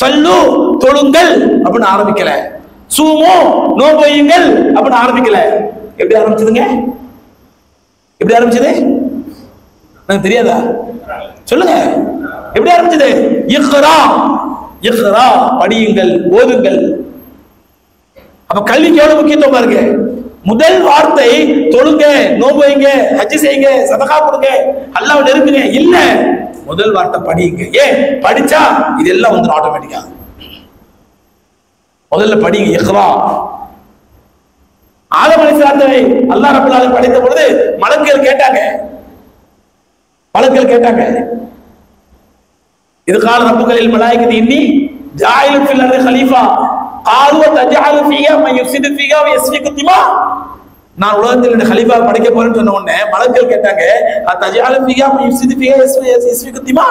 சல்லு தொழுங்கள் அப்படின்னு ஆரம்பிக்கல. சூமு நோன்பு வையுங்கள் அப்படின்னு ஆரம்பிக்கல. எப்படி ஆரம்பிச்சதுங்க? எப்படி ஆரம்பிச்சது? எனக்கு தெரியாதா? சொல்லுங்க, எப்படி ஆரம்பிச்சது? இக்ரா, இக்ரா படியுங்கள், ஓதுங்கள். அப்ப கல்விக்கு எவ்வளவு முக்கியத்துவம் இருக்கு. முதல் வார்த்தை தொழுங்க, நோன்பு வைங்க, ஹஜ் செய்யுங்க, சதகா கொடுங்க, அல்லாஹ்வை நெருங்குங்க இல்ல. முதல் வார்த்தை படியுங்க. ஏன் படிச்சா இதெல்லாம் வந்து ஆட்டோமேட்டிக்கா. முதல்ல படிங்க, இக்ரா. ஆதம் அலைஹிஸ்ஸலாத்தை அல்லாஹ் ரப்பல் ஆலமீன் படைத்த பொழுது மலக்குகள் கேட்டாங்க, இது கால ரப்புகள் மலாயிகத்தி இன்னி ஜாயிலு ஃபில் அர்தி கலீஃபா காலு தஜஅலு ஃபிஹா மன் யுஃப்ஸிது ஃபிஹா வ யஸ்ஃபிகு திமா. நான் உலகத்தில் இந்த கலீஃபா படைக்க போறேன்னு சொன்ன உடனே மலக்குகள் கேட்டாங்க, தஜஅலு ஃபிஹா மன் யுஃப்ஸிது ஃபிஹா யஸ்ஃபிகு திமா,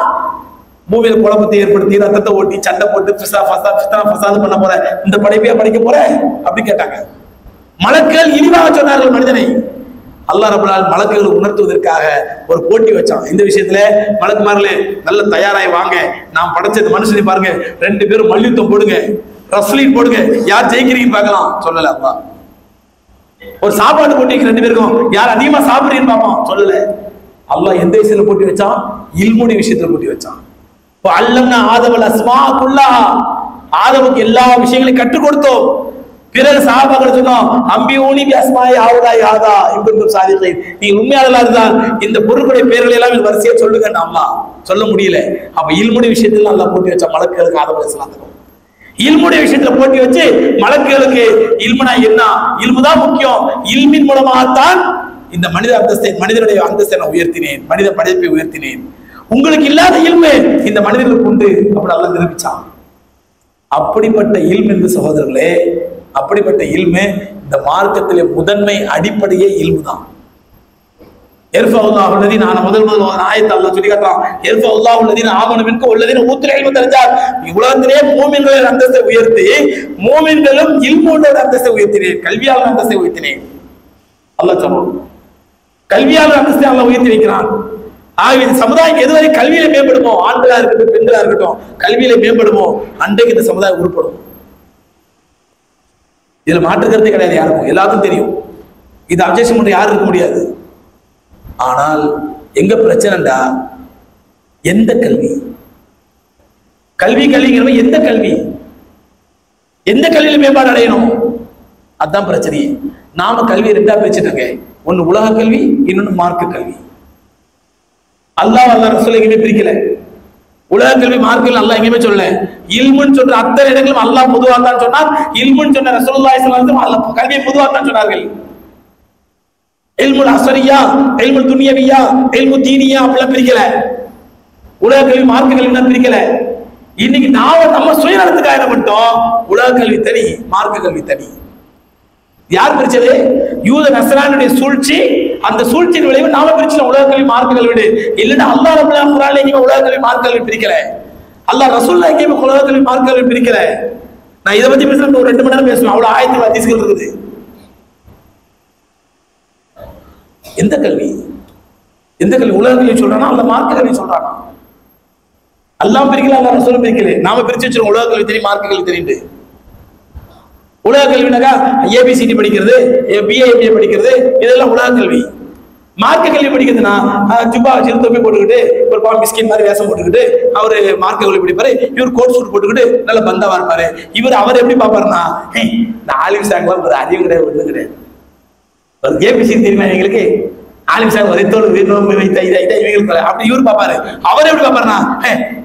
பூமியில குழப்பத்தை ஏற்படுத்தி ரத்தத்தை ஓட்டி சண்டை போட்டு ஃபசாத் பண்ண போற இந்த படைப்பையா படிக்க போற அப்படி கேட்டாங்க. மலக்குகள் இழிவாக சொன்னார்கள் மனிதனை. அல்லாஹ் ரப்பல் ஆலமீன் மலக்குகளை உணர்த்துவதற்காக ஒரு போட்டி வச்சான். இந்த விஷயத்துல மலக்குமார்களே நல்ல தயாராகி வாங்க, நான் படைச்சது மனுஷனை பாருங்க, 2 பேரும் மல்யுத்தம் போடுங்க, ரஸ்லிங் போடுங்க, யார் ஜெயிக்கிறீங்க பார்க்கலாம் சொல்லல. அல்லாஹ் ஒரு சாப்பாடு போட்டிக்கு 2 பேருக்கும் யார் அதிகமா சாப்பிடுறீன்னு பார்ப்போம் சொல்லல. அல்லாஹ் எந்த விஷயத்துல போட்டி வச்சான்? இல்முடைய விஷயத்துல போட்டி வச்சான். அல்லம்னா ஆதவல் அஸ்மா குல்லஹா, ஆதமுக்கு எல்லா விஷயங்களையும் கற்றுக் கொடுத்தோம். பிறகு சஹாபாக்கள் சொன்னோம், அம்பியூனி பி அஸ்மாஇ ஹவுலாய் ஹாதா இன் குன்தும் சாதிகீன், நீ உண்மையாளர்களா இருந்தா இந்த பொருளுடைய பெயர்களை எல்லாம் வரிசையா சொல்லுங்க. அல்லாஹ் சொல்ல முடியல. அப்ப இல்முடைய விஷயத்துல அல்லாஹ் போட்டி வச்ச மலக்குகளுக்கு ஆதம் அலைஹிஸ்ஸலாத்துக்கும் இல்முடைய விஷயத்துல போட்டி வச்சு மலக்குகளுக்கு இல்முனா என்ன, இல்முதான் முக்கியம், இல்மின் மூலமாகத்தான் இந்த மனிதனுடைய அந்தஸ்தை நான் உயர்த்தினேன், மனித படைப்பை உயர்த்தினேன். உங்களுக்கு இல்லாத இல்மு இந்த மனிதர்களுக்கு உண்டு அப்படி அல்லாஹ் நிரூபிச்சான். அப்படிப்பட்ட இல்மு என்று சகோதரர்களே, அப்படிப்பட்ட இல்மு இந்த மார்க்கத்திலே முதன்மை அடிப்படையே இல்மு தான். எர்ஃபவுல்லாஹு அல்லதீன, நான் முதல் ஆயத்தை அல்லாஹ் சொல்லி காட்டுறான், எர்ஃபவுல்லாஹு அல்லதீன ஆமனு மின்கும் வல்லதீன ஊத்துல் இல்ம தரஜாத். உலகத்திலே மூமின்களின் அந்தஸ்தை உயர்த்தி மூமின்களும் இல்முடைய அந்தஸ்தை உயர்த்தினேன், கல்வியாளர் அந்தஸ்தை உயர்த்தினேன். அல்லாஹ் சொல்றான், கல்வியாளர் அந்தஸ்தை அல்லாஹ் உயர்த்தி வைக்கிறான். ஆக இந்த சமுதாயம் எதுவரை கல்வியில மேம்படுமோ, ஆண்களா இருக்கட்டும் பெண்களா இருக்கட்டும், கல்வியில மேம்படுமோ அன்றைக்கு இந்த சமுதாயம் உருப்படும். இதுல மாற்றுக்கிறதே கிடையாது யாருக்கும், எல்லாத்துக்கும் தெரியும். இது அப்ஜெக்ஷன் பண்ண யாரும் இருக்க முடியாது. ஆனால் எங்க பிரச்சனைடா, எந்த கல்வி கல்விங்கிறவங்க எந்த கல்வியில மேம்பாடு அடையணும், அதுதான் பிரச்சனையே. நாம கல்வியை 2ஆ பிரிச்சுட்டு இருக்கேன். ஒன்னு உலக கல்வி, இன்னொன்னு மார்க்க கல்வி. அல்லாஹ் ரசூல் எங்கேயுமே பிரிக்கல. உலக கல்வி மார்க்கல் அல்லாஹ் எங்கேயுமே சொல்லல. இல்முன்னு சொல்ற அத்தனை இடங்களும் அல்லாஹ் பொதுவாக தான் சொன்னார். இல்முன்னு சொன்ன ரசூலுல்லாஹி ஸல்லல்லாஹு அலைஹி வஸல்லம் அல்லாஹ் கல்வியை பொதுவாக தான் சொன்னார்கள். இல்முல் அஸ்ரியா, இல்முல் துன்யவியா, இல்மு தீனியா அப்படிலாம் பிரிக்கல. உலக கல்வி மார்க்க கல்வி பிரிக்கல. இன்னைக்கு நம்ம சுயநலத்துக்காக என்ன பண்ணிட்டோம், உலக கல்வி தனி மார்க்க கல்வி தனி. யார் பிரிச்சது? யூத நஸ்ரானுடைய சூழ்ச்சி. அந்த சூழ்ச்சியின் விளைவு நாம பிரிச்சோம் உலக கல்வி மார்க்க கல்வி. இல்லைன்னா அல்லாஹ் ரப்பல் ஆலமீன் குர்ஆன்ல எங்கேயுமே உலக கல்வி மார்க்க கல்வி பிரிக்கல. அல்லாஹ் ரசூலுல்லாஹ் எங்கேயுமே உலக கல்வி மார்க்க கல்வி பிரிக்கல. நான் இதை பத்தி பேசுறேன், ஒரு 2 மணி நேரம் பேசுவேன். அவ்வளவு ஆயத்துகள் ஹதீஸ்கள் இருக்குது. எந்த கல்வி உலக கல்வி சொல்றானா அல்ல மார்க்க கல்வி சொல்றானா? அல்லாஹ் பிரிக்கல, அல்லாஹ் ரசூலும் பிரிக்கல. நாம பிரிச்சு வச்சிருக்கோம் உலக கல்வி தெரியும் மார்க்க கல்வி தெரியுது. உலக கல்வினாக்கா ஏபிசிடி படிக்கிறது, பிஏ படிக்கிறது, இதெல்லாம் உலக கல்வி. மார்க்க கல்வி படிக்கிறதுனா ஜுப்பா வச்சு தொப்பி போட்டுக்கிட்டு ஒரு பால் பிஸ்கின் மாதிரி வேஷம் போட்டுக்கிட்டு அவரு மார்க்க கல்வி படிப்பாரு. இவர் கோட் சூட் போட்டுக்கிட்டு நல்ல பந்தாவா இருப்பாரு. அவர் எப்படி பாப்பாருன்னா, இந்த ஆலிம் சாங்லாம் ஒரு அறிவு கிடையாது, ஒண்ணு கிடையாது. ஒரு ஏபிசி தெரியுமா எங்களுக்கு, ஆலிம் சாங் வரைத்தோடு வைத்த இவங்களுக்கு அப்படி இவர் பாப்பாரு. அவர் எப்படி பாப்பாருன்னா,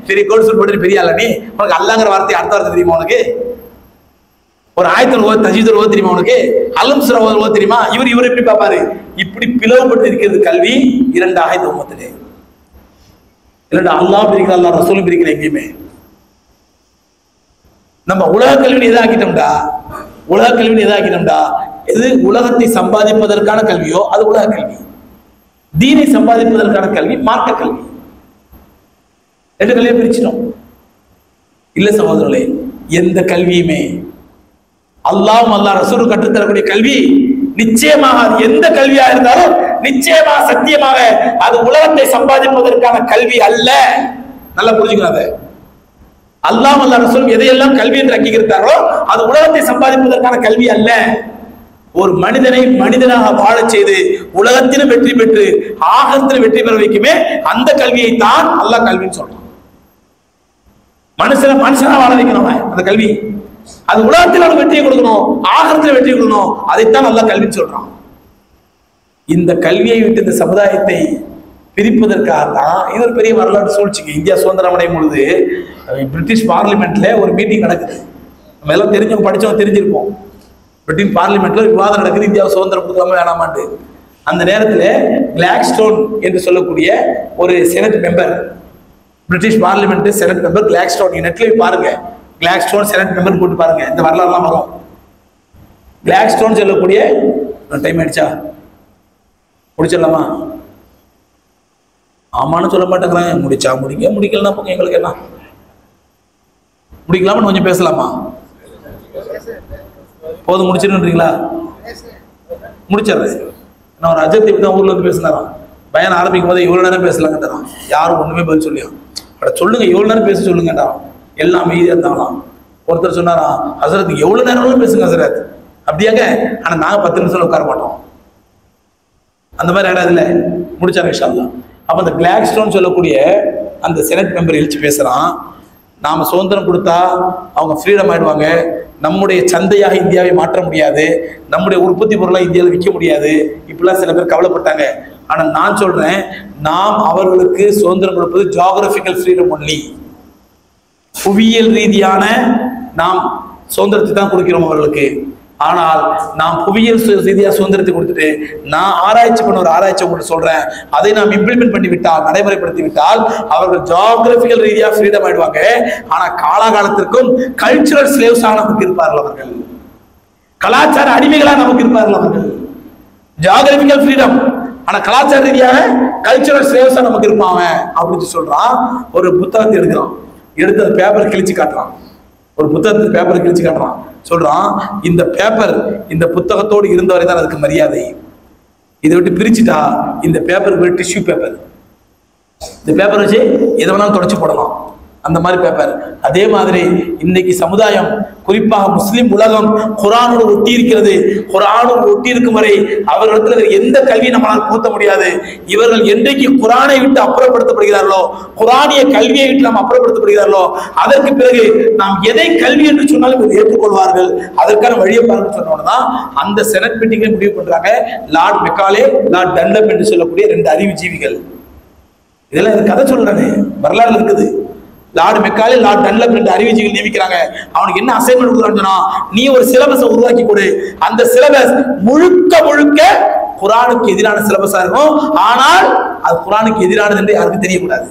பெரிய கோட் சூட் போட்டு பெரிய ஆள, நீ உனக்கு அல்லாங்கிற வார்த்தை அடுத்த வார்த்தை தெரியுமா, உனக்கு ஒரு ஆயத்தல் ஓ தஜீதுல் ஓ தெரியுமா, உனக்கு அல்லம் சூரா ஓ தெரியுமா, இவர் எப்படி பாப்பாரு. இப்படி பிளவுபட்டு இருக்கிறது கல்வி இரண்டாக இந்த உம்மத்திலே. இரண்டு அல்லாஹ் பிரிக்கிற, அல்லாஹ் ரசூலும் பிரிக்கிற. எங்கேயுமே நம்ம உலக கல்வின்னு எதாக்கிட்டோம்டா, எது உலகத்தை சம்பாதிப்பதற்கான கல்வியோ அது உலக கல்வி. தீனை சம்பாதிப்பதற்கான கல்வி மார்க்க கல்வி. ரெண்டு கல்வியை பிரிச்சிட்டோம். இல்ல சகோதரர்களே, எந்த கல்வியுமே அல்லாஹ்வும் அல்லாஹ் ரசூலும் கற்றுத்தரக்கூடிய கல்வி நிச்சயமாக, எந்த கல்வியா இருந்தாலும் நிச்சயமாக சத்தியமாக அது உலகத்தை சம்பாதிப்பதற்கான கல்வி அல்ல. நல்லா புரிஞ்சுக்கிறாங்க. அல்லாஹ்வும் அல்லாஹ் ரசூலும் எதையெல்லாம் கல்வி என்று அங்கீகரித்தார்களோ அது உலகத்தை சம்பாதிப்பதற்கான கல்வி அல்ல. ஒரு மனிதனை மனிதனாக வாழ செய்து உலகத்திலும் வெற்றி பெற்று ஆகத்திலும் வெற்றி பெற வைக்குமே அந்த கல்வியை தான் அல்லாஹ் கல்வின்னு சொல்றான். மனுஷனா வாழ வைக்கணும் அந்த கல்வி. அது உலகத்தில் அவனுக்கு வெற்றியை கொடுக்கணும், ஆகத்தில் வெற்றி கொடுக்கணும், அதைத்தான் நல்லா கல்வின்னு சொல்றான். இந்த கல்வியை விட்டு இந்த சமுதாயத்தை பிரிப்பதற்காக தான் இது ஒரு பெரிய வரலாற்று சூழ்ச்சிக்கு. இந்தியா சுதந்திரம் அடையும் பொழுது பிரிட்டிஷ் பார்லிமெண்ட்ல ஒரு மீட்டிங் நடக்குது. நம்ம எல்லாம் தெரிஞ்சவங்க படிச்சவங்க தெரிஞ்சிருப்போம். பிரிட்டிஷ் பார்லிமெண்ட்ல விவாதம் நடக்குது, இந்தியா சுதந்திரம் கொடுக்காம வேணாமான்ட்டு. அந்த நேரத்தில் கிளாக்ஸ்டோன் என்று சொல்லக்கூடிய ஒரு senate member, British parliament senate member Gladstone, நெட்ல பாருங்க, கிளாக்ஸ்டோன் செனட் மெம்பர் போட்டு பாருங்க, இந்த வரலாறுலாம் வரும். கிளாக்ஸ்டோன் சொல்லக்கூடிய டைம் ஆயிடுச்சா, முடிச்சிடலாமா? ஆமான்னு சொல்ல மாட்டேங்கிறாங்க. முடிக்கலாம் போங்க, எங்களுக்கு என்ன முடிக்கலாமா, கொஞ்சம் பேசலாமா? போதும் முடிச்சிருன்றீங்களா? முடிச்சிடுறேன். நான் ஒரு அஜத்தை தான் ஊர்ல இருந்து பேசினாராம். பயான் ஆரம்பிக்கும் போது எவ்வளவு நேரம் பேசலாங்கட்டான். யாரும் ஒண்ணுமே பதில் சொல்லியா, அட சொல்லுங்க எவ்வளவு நேரம் பேச சொல்லுங்கடா. எல்லாம் அமைதியா இருந்தாங்களாம். ஒருத்தர் சொன்னாரா, ஹசரத் எவ்வளவு நேரம் பேசுங்க ஹசரத். அப்படியாங்க, ஆனா நாங்க 10 நிமிஷம் உட்கார மாட்டோம். அந்த மாதிரி ஆடாதுல முடிச்சாங்க இன்ஷா அல்லாஹ். அப்ப அந்த கிளாக்ஸ்டோன் சொல்லக்கூடிய அந்த செனட் மெம்பர் எழுச்சி பேசுறான், நாம சுதந்திரம் கொடுத்தா அவங்க ஃப்ரீடம் ஆயிடுவாங்க, நம்முடைய சந்தையாக இந்தியாவை மாற்ற முடியாது, நம்முடைய உற்பத்தி பொருளாக இந்தியாவில் விற்க முடியாது, இப்படிலாம் சில பேர் கவலைப்பட்டாங்க. ஆனா நான் சொல்றேன், நாம் அவர்களுக்கு சுதந்திரம் கொடுப்பது ஜியோகிராபிக்கல் ஃப்ரீடம் ஒன்லி. புவியியல் ரீதியான நாம் சுதந்திரத்தை தான் கொடுக்கிறோம் அவர்களுக்கு. ஆனால் நாம் புவியியல் ரீதியா சுதந்திரத்தை கொடுத்துட்டு நான் ஆராய்ச்சி பண்ண ஒரு ஆராய்ச்சி உங்களுக்கு சொல்றேன், அதை நாம் இம்ப்ளிமெண்ட் பண்ணி விட்டால், நடைமுறைப்படுத்தி விட்டால் அவர்கள் ஜியோகிராபிக்கல் ரீதியா ஃப்ரீடம் ஆயிடுவாங்க. ஆனா காலகாலத்திற்கும் கல்ச்சுரல் ஸ்லேவ்ஸாக நமக்கு இருப்பார்கள் அவர்கள், கலாச்சார அடிமைகளா நமக்கு இருப்பார்கள் அவர்கள். ஜியோகிராபிக்கல் ஃப்ரீடம், ஆனா கலாச்சார ரீதியாக கல்ச்சுரல் ஸ்லேவ்ஸா நமக்கு இருப்பாங்க அப்படின்னு சொல்றான். ஒரு புத்தகத்தை எடுக்கிறான், எடுத்து அந்த பேப்பர் கிழிச்சு காட்டுறான். ஒரு புத்தகத்தை பேப்பர் கிழிச்சு காட்டுறான். சொல்றான், இந்த பேப்பர் இந்த புத்தகத்தோடு இருந்தவரை தான் அதுக்கு மரியாதை. இதை விட்டு பிரிச்சுட்டா இந்த பேப்பர் டிஷ்யூ பேப்பர், இந்த பேப்பர் வச்சு எதை வேணாலும் தொடச்சு போடலாம், அந்த மாதிரி பேப்பர். அதே மாதிரி இன்னைக்கு சமுதாயம், குறிப்பாக முஸ்லிம் உலகம் குர்ஆனோடு ஒட்டி இருக்கிறது. குர்ஆனோடு ஒட்டி இருக்கும் வரை அவர்களிடத்தில் எந்த கல்வியை நம்மளால் பூத்த முடியாது. இவர்கள் என்றைக்கு குர்ஆனை விட்டு அப்புறப்படுத்தப்படுகிறார்களோ, குர்ஆனிய கல்வியை விட்டு நாம் அப்புறப்படுத்தப்படுகிறார்களோ, அதற்கு பிறகு நாம் எதை கல்வி என்று சொன்னாலும் ஏற்றுக்கொள்வார்கள். அதற்கான வழியை பாருன்னு சொன்னோம்னா அந்த செனட் மீட்டிங்ல முடிவு பண்றாங்க. லார்ட் மெக்காலே, லார்ட் டன்லப் என்று சொல்லக்கூடிய 2 அறிவுஜீவிகள், இதெல்லாம் இந்த கதை சொல்றானே, வரலாறு இருக்குது. லார்ட் மெக்காலே, லார்ட் டன்லப் ரெண்டு அறிவுஜீவிகள் நியமிக்கிறாங்க. அவனுக்கு என்ன அசைன்மெண்ட் கொடுக்குறான்னு, நீ ஒரு சிலபஸை உருவாக்கி கொடு, அந்த சிலபஸ் முழுக்க முழுக்க குர்ஆனுக்கு எதிரான சிலபஸா இருக்கும், ஆனால் அது குர்ஆனுக்கு எதிரானது என்று யாருக்கும் தெரியக்கூடாது.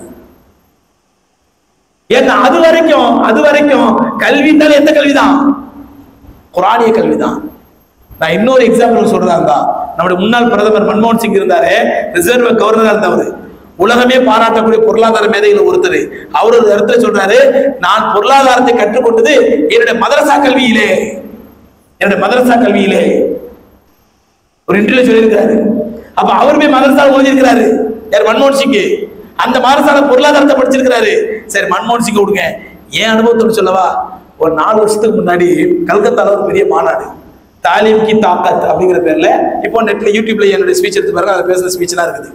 ஏன்னா அது வரைக்கும் கல்வினால எந்த கல்விதான்? குர்ஆனிய கல்விதான். நான் இன்னொரு எக்ஸாம்பிள் சொல்றதா இருந்தா, நம்முடைய முன்னாள் பிரதமர் மன்மோகன் சிங் இருந்தாரு, ரிசர்வ் கவர்னரா இருந்தவர், உலகமே பாராட்டக்கூடிய பொருளாதார மேதைகள் ஒருத்தர். அவர் ஒரு இடத்துல சொல்றாரு, நான் பொருளாதாரத்தை கற்றுக்கொண்டது என்னுடைய மதரசா கல்வியிலே ஒரு இன்டர்வியூ சொல்லியிருக்கிறாரு. அப்ப அவருமே மதரசா ஓதிருக்கிறாரு. யார்? மன்மோகன் சிங். அந்த மதரசால பொருளாதாரத்தை படிச்சிருக்கிறாரு. சரி, மன்மோகன் சிங் விடுங்க, ஏன் அனுபவத்தோடு சொல்லவா? ஒரு 4 வருஷத்துக்கு முன்னாடி கல்கத்தால ஒரு பெரிய மாநாடு, தாலீம் கி தாக்கத் அப்படிங்கிற பேர்ல, இப்போ நெட்ல யூடியூப்ல என்னுடைய ஸ்பீச் எடுத்து பாருங்க, அதை பேசுற ஸ்பீச்லாம் இருக்குது.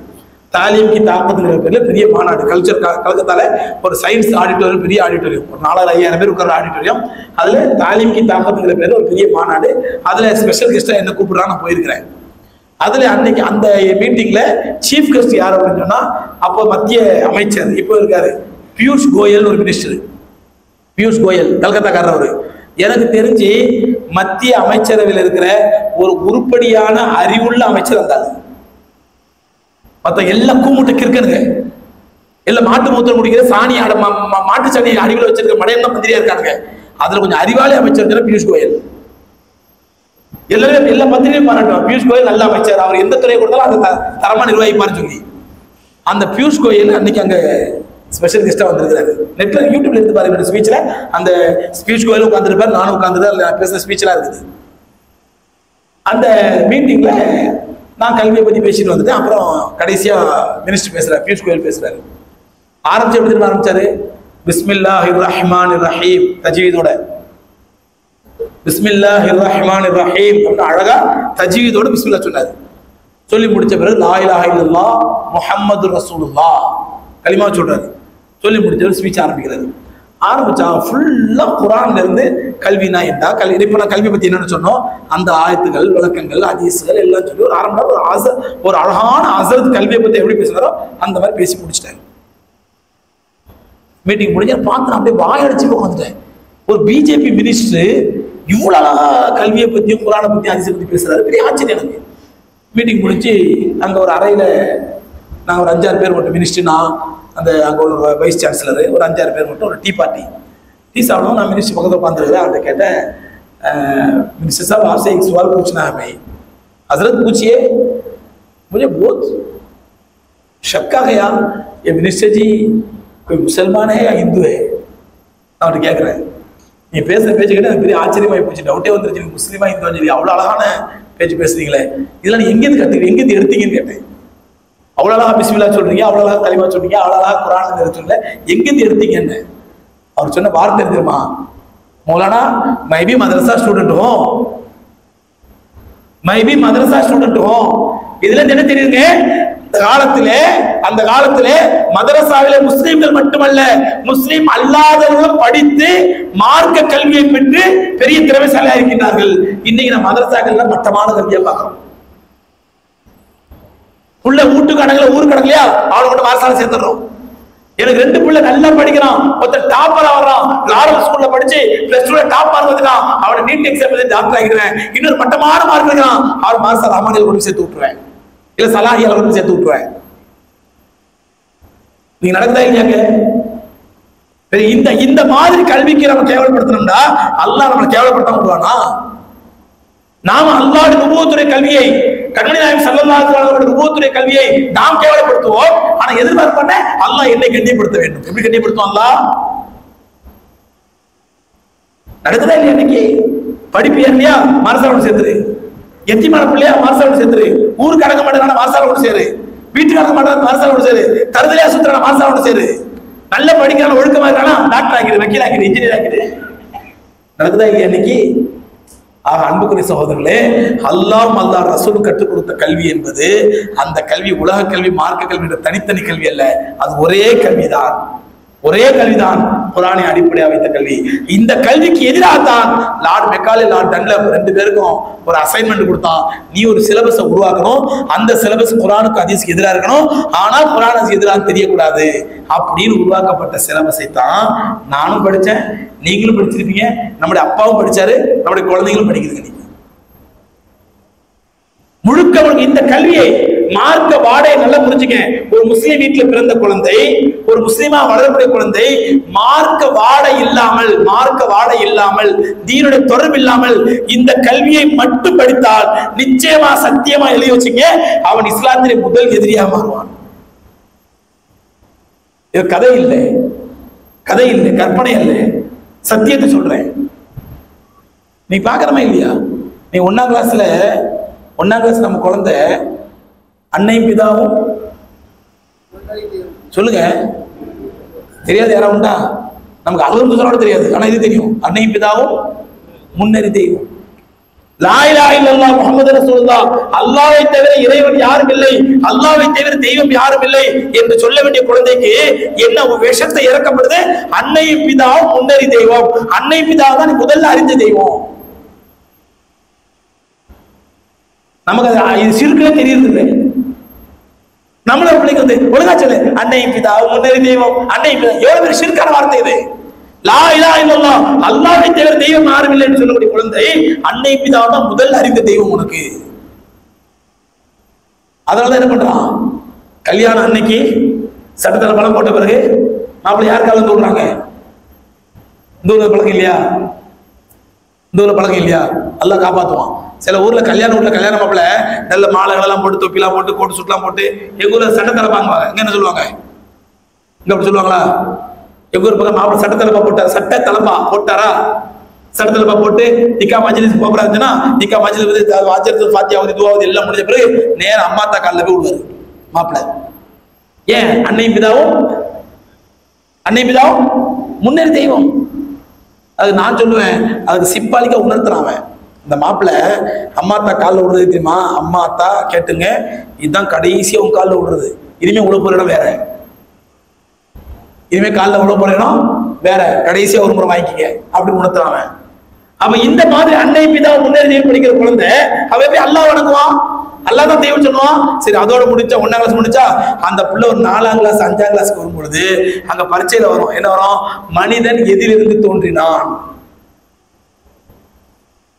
தாலீம் கி தாக்கத்துங்கிற பேர்ல பெரிய மாநாடு கல்கத்தால ஒரு சயின்ஸ் ஆடிட்டோரியம், பெரிய ஆடிட்டோரியம், ஒரு 4000-5000 பேர் உட்கார ஆடிட்டோரியம். அதுல தாலீம் கி தாக்கத்துங்கிற பேர்ல ஒரு பெரிய மாநாடு. அதுல ஸ்பெஷல் கெஸ்டா என்ன கூப்பிடுறாங்க, நான் போயிருக்கிறேன். அதுல அன்னைக்கு அந்த மீட்டிங்ல சீஃப் கெஸ்ட் யார் அப்படின்னு சொன்னா, அப்போ மத்திய அமைச்சர் இப்போ இருக்காரு பியூஷ் கோயல், ஒரு மினிஸ்டர் பியூஷ் கோயல், கல்கத்தாக்காரர் அவரு. எனக்கு தெரிஞ்சு மத்திய அமைச்சரவையில் இருக்கிற ஒரு உருப்படியான அறிவுள்ள அமைச்சர் இருந்தாங்க. மற்ற எல்லாம் கூமுட்டுக்கு இருக்குங்க, எல்லாம் மாட்டு மூத்திரம் குடிக்கிற சாணி மாட்டு சாணி அறிவுல வச்சிருக்க மடையன் மந்திரியா இருக்காங்க. அதுல கொஞ்சம் அறிவாளி அமைச்சர் பியூஷ் கோயல். எல்லாரும் எல்லா மந்திரியும் பாராட்டுவாங்க, பியூஷ் கோயல் நல்ல அமைச்சர், அவர் எந்த துறையை கொடுத்தாலும் அந்த தரமா நிர்வகிப்பாருன்னு சொல்லி. அந்த பியூஷ் கோயல் அன்னைக்கு அங்க ஸ்பெஷல் கெஸ்டா வந்திருக்கிறாரு. நெட்ல யூடியூப்ல இருந்து பாருங்க, ஸ்பீச்ல அந்த பியூஷ் கோயல் உட்காந்துருப்பாரு, நானும் உட்காந்துருப்பேன், பேசுற ஸ்பீச்லாம் இருக்குது. அந்த மீட்டிங்ல நான் கல்வியை பத்தி பேசிட்டு வந்துட்டேன். அப்புறம் கடைசியா மினிஸ்டர் பேசுறாரு, பியூஷ் கோயல் பேசுறாரு. ஆரம்பிச்சு எப்படி ஆரம்பிச்சாரு, பிஸ்மில்லாஹிர் ரஹ்மானிர் ரஹீம், தஜ்வீதோட பிஸ்மில்லாஹிர் ரஹ்மானிர் ரஹீம் அழகா தஜ்வீதோட பிஸ்மில்லா சொன்னாரு. சொல்லி முடிச்ச பிறகு லா இலாஹ இல்லல்லாஹ் முஹம்மதுர் ரசூலுல்லாஹ் கலிமா சொல்றாரு. சொல்லி முடிச்சவர் ஸ்பீச் ஆரம்பிக்கிறாரு. ஆரம்பிச்சா ஃபுல்லா குர்ஆன்ல இருந்து கல்வினா என்ன, இப்ப நான் கல்வி பத்தி என்னன்னு சொன்னோம், அந்த ஆயத்துகள், விளக்கங்கள், ஹதீஸ்கள் எல்லாம் சொல்லி ஒரு ஆரம்பம் ஒரு அழகான ஹஸரத் கல்வியை பத்தி எப்படி பேசுறாரோ அந்த மாதிரி பேசி முடிச்சிட்டாரு. மீட்டிங் முடிஞ்ச பார்த்து அப்படியே வாயடிச்சு உட்காந்துட்டேன். ஒரு பிஜேபி மினிஸ்டர் இவ்வளவு அழகா கல்வியை பத்தியும் குர்ஆனை பத்தியும் ஹதீஸை பத்தி பேசுறாரு, பெரிய ஆச்சரியம் எனக்கு. மீட்டிங் முடிச்சு அங்க ஒரு அறையில நாங்கள் ஒரு 5-6 பேர் மட்டும், மினிஸ்டர், நான், அந்த அங்கே உள்ள வைஸ் சான்சலர், ஒரு 5-6 பேர் மட்டும் ஒரு டீ பார்ட்டி. டீ சாப்பிடணும். நான் மினிஸ்டர் பக்கத்தில் உட்காந்துருக்கிறேன். அவர்கிட்ட கேட்டேன், मिनिस्टर साहब आपसे एक सवाल पूछना है भाई। हजरत पूछिए। मुझे बहुत शक्का गया ये मिनिस्टर जी कोई मुसलमान है या हिंदू है। அவர்கிட்ட கேட்குறேன், நீ பேசுகிற பேச்சு கேட்டு எனக்கு பெரிய ஆச்சரியமாகி போச்சு, டவுட்டே வந்துருச்சு, நீங்க முஸ்லீமா ஹிந்துவான்னு சொல்லி அவ்வளோ அழகான பேச்சு பேசுறீங்களே, இதெல்லாம் நீ எங்கேருந்து கற்றுக்கிறீங்க, எங்கேருந்து எடுத்தீங்கன்னு கேட்டேன். அவ்வளோ அழகா பிஸ்மில்லா சொல்றீங்க, அவ்வளோ அழகா கலிமா சொல்றீங்க, அவ்வளோ அழகா குர்ஆன் எடுத்துள்ள, எங்கேருந்து எடுத்தீங்கன்னு. அவர் சொன்ன வார்த்தை தெரியுமா, मौलाना मैं भी मदरसा स्टूडेंट हूँ, मैं भी मदरसा स्टूडेंट हूँ। இதுல என்ன தெரியுங்க, அந்த காலத்திலே மதரசாவிலே முஸ்லிம்கள் மட்டுமல்ல முஸ்லிம் அல்லாதவர்களும் படித்து மார்க்க கல்வியை பெற்று பெரிய திறமைசாலியாக இருக்கின்றார்கள். இன்னைக்கு நம்ம மதரசாக்கள்ல மட்டமான கல்வியை பார்க்கிறோம். புள்ள வீட்டு கணக்குல ஊர் கணக்குலையா அவனை மட்டும் மதரசால சேர்த்துறோம். எனக்கு 2 பிள்ளை நல்லா படிக்கிறான், ஒருத்தர் டாப்பரா வர்றான், லாரல் ஸ்கூல்ல படிச்சு +2ல டாப்பர் வந்துட்டான், அவனை நீட் எக்ஸாம் எழுதி டாக்டர் ஆகிடுவேன். இன்னொரு மட்டமான மார்க் எடுக்கிறான், அவர் மாசா ரஹ்மானில் கொண்டு சேர்த்து விட்டுருவேன், இல்ல சலாஹியால கொண்டு சேர்த்து விட்டுருவேன். நீங்க நடக்குதா இல்லையாங்க? இந்த மாதிரி கல்விக்கு நம்ம கேவலப்படுத்தணும்னா அல்லாஹ் நம்மளை கேவலப்படுத்த விடுவானா? நாம அல்லாஹ்வுடைய நுபுவத்துடைய கல்வியை, கண்மணி நாயகம் ஸல்லல்லாஹு அலைஹி வஸல்லம் நுபுவத்துடைய கல்வியை நாம் கேவலப்படுத்துவோம். ஆனா எதிர்பார்ப்பான அல்லாஹ் என்னை கண்ணியப்படுத்த வேண்டும். எப்படி கண்ணியப்படுத்தும் அல்லாஹ்? நடக்குதா இல்லையா? இன்னைக்கு படிப்பு ஏறலையா மரசாவோட சேர்த்துரு, எத்திமான பிள்ளையா மரசாவோட சேர்த்துரு, ஊருக்கு அடக்க மாட்டேங்கான மரசாவோட சேரு, வீட்டுக்கு அடக்க மாட்டேன் மரசாவோட சேரு, தருதலையா சுத்துறான மரசாவோட சேரு, நல்ல படிக்கிறான ஒழுக்கமா இருக்கானா டாக்டர் ஆகிடு, வக்கீல் ஆகிடு, இன்ஜினியர் ஆகிடு. நடக்குதா இல்லையா இன்னைக்கு? அன்புக்குரிய சகோதரர்களே, அல்லாஹ் ரசூல் கற்றுக் கொடுத்த கல்வி என்பது அந்த கல்வி உலக கல்வி, மார்க்க கல்வி என்ற தனித்தனி கல்வி அல்ல, அது ஒரே கல்விதான், ஒரே கல்விதான், குர்ஆனை அடிப்படையாக வைத்த கல்வி. இந்த கல்விக்கு எதிராக தான் லார்ட் மெக்காலே, லார்ட் டன்லப் 2 பேருக்கும் ஒரு அசைன்மெண்ட் கொடுத்தான். நீ ஒரு சிலபஸை உருவாக்கணும், அந்த சிலபஸ் குர்ஆனுக்கு ஹதீஸ்க்கு எதிராக இருக்கணும், ஆனால் குர்ஆன் ஹதீஸ் எதிராக தெரியக்கூடாது அப்படின்னு உருவாக்கப்பட்ட சிலபஸை தான் நானும் படித்தேன், நீங்களும் படிச்சிருப்பீங்க, நம்முடைய அப்பாவும் படிச்சாரு, நம்முடைய குழந்தைகளும் படிக்குதுங்க. நீங்க முழுக்க இந்த கல்வியை மார்க்க வாடையை நல்லா புரிஞ்சுக்க. ஒரு முஸ்லீம் வீட்டுல பிறந்த குழந்தை, ஒரு முஸ்லீமா வளரக்கூடிய குழந்தை மார்க்க வாடை இல்லாமல் தீனுடைய தொடர்பு இல்லாமல் இந்த கல்வியை மட்டும் படித்தால் நிச்சயமா சத்தியமா எழுதி வச்சுங்க, அவன் இஸ்லாத்திலே முதல் எதிரியாக மாறுவான். இது கதை இல்லை, கற்பனை இல்லை, சத்தியத்தை சொல்றேன். நீ பாக்குறமா இல்லையா? நீ 1ஆம் கிளாஸ் நம்ம குழந்தை அன்னையும் பிதாவும் சொல்லுங்க, தெரியாது யாரா உண்டா? நமக்கு அல்ஹம்துலில்லாஹ் தெரியாது, ஆனா இது தெரியும், அன்னையும் பிதாவும் முன்னறி தெய்வம். லா இலாஹ இல்லல்லாஹ் முஹம்மது ரசூலுல்லாஹ், அல்லாஹ்வை தவிர இறைவன் யாரும் இல்லை, அல்லாஹ்வை தவிர தெய்வம் யாரும் இல்லை என்று சொல்ல வேண்டிய குழந்தைக்கு என்ன விஷத்தை இறக்கப்படுது? அன்னையும் பிதாவும் முன்னறி தெய்வம், அன்னை பிதா தான் முதல்ல அறிந்த தெய்வம். நமக்கு இது சிறுக்கே தெரியறது இல்லை. நம்மள பிள்ளைங்க ஒழுங்கா சொல்லு, அன்னையும் பிதாவும் முன்னறி தெய்வம், அன்னை பிதா. எவ்வளவு பெரிய சிறுக்கான வார்த்தை இது! லா இலாஹ இல்லல்லாஹ், அல்லாஹ்வை தவிர தெய்வம் யாரும் இல்லை என்று சொல்லக்கூடிய குழந்தை அன்னை பிதா தான் முதல் அறிந்த தெய்வம் உனக்கு. அதனால என்ன பண்றான்? கல்யாணம் அன்னைக்கு சட்டத்தல பழம் போட்ட பிறகு மாப்பிள்ளை யார் காலம் தூடுறாங்க? இந்த ஊர்ல பழக்கம் இல்லையா? இந்த ஊர்ல பழக்கம் இல்லையா? அல்லாஹ் காப்பாத்துவான். சில ஊர்ல கல்யாண வீட்டுல கல்யாண மாப்பிள்ளை நல்ல மாலைகளெல்லாம் போட்டு, தொப்பிலாம் போட்டு, கோட்டு சுட்டுலாம் போட்டு, எங்க ஊர்ல சட்டத்தலை வாங்குவாங்க. இங்க என்ன சொல்லுவாங்க? இங்க அப்படி சொல்லுவாங்களா? எங்க ஊர் பக்கம் மாப்பிள்ளை சட்டத்தலப்பா போட்டார், சட்ட தலப்பா போட்டாரா, சட்டத்தலப்பா போட்டு நிக்கா மஜ்லிஸ் போறாருன்னா நிக்கா மஜ்லிஸ் வந்து வாஜ்ஜத்து ஃபாத்தியாவது துவாவது எல்லாம் முடிஞ்ச பிறகு நேரா அம்மாத்தா காலில் போய் விடுவாரு மாப்பிள்ளை. ஏன்? அன்னை பிதாவும் முன்னேறி தெய்வம். அது நான் சொல்லுவேன், அதுக்கு சிப்பாலிக்கா உணர்த்துறான். இந்த மாப்பிள்ளை அம்மாத்தா காலில் விடுறது தெரியுமா? அம்மாத்தா கேட்டுங்க, இதுதான் கடைசியா உங்க காலில் விடுறது, இனிமே உள்ள போற இடம் வேற, இனிமே காலில் உள்ள போற இடம் வேற, கடைசியா ஒரு முறை வாங்கிக்க அப்படின்னு உணர்த்துறான். அப்ப இந்த மாதிரி அன்னை பிதா முன்னேறி தெய்வம் படிக்கிற குழந்தை அவன் போய் அல்லாஹ் வணங்குவான், அல்லாஹ் தான் தெய்வம் சொல்லுவான். சரி, அதோட முடிச்சா 1ஆம் கிளாஸ் முடிச்சா அந்த பிள்ளை ஒரு 4ஆம் கிளாஸ் 5ஆம் கிளாஸ்க்கு வரும்பொழுது அங்க பரீட்சையில வரும், என்ன வரும்? மனிதன் எதிலிருந்து தோன்றினான்,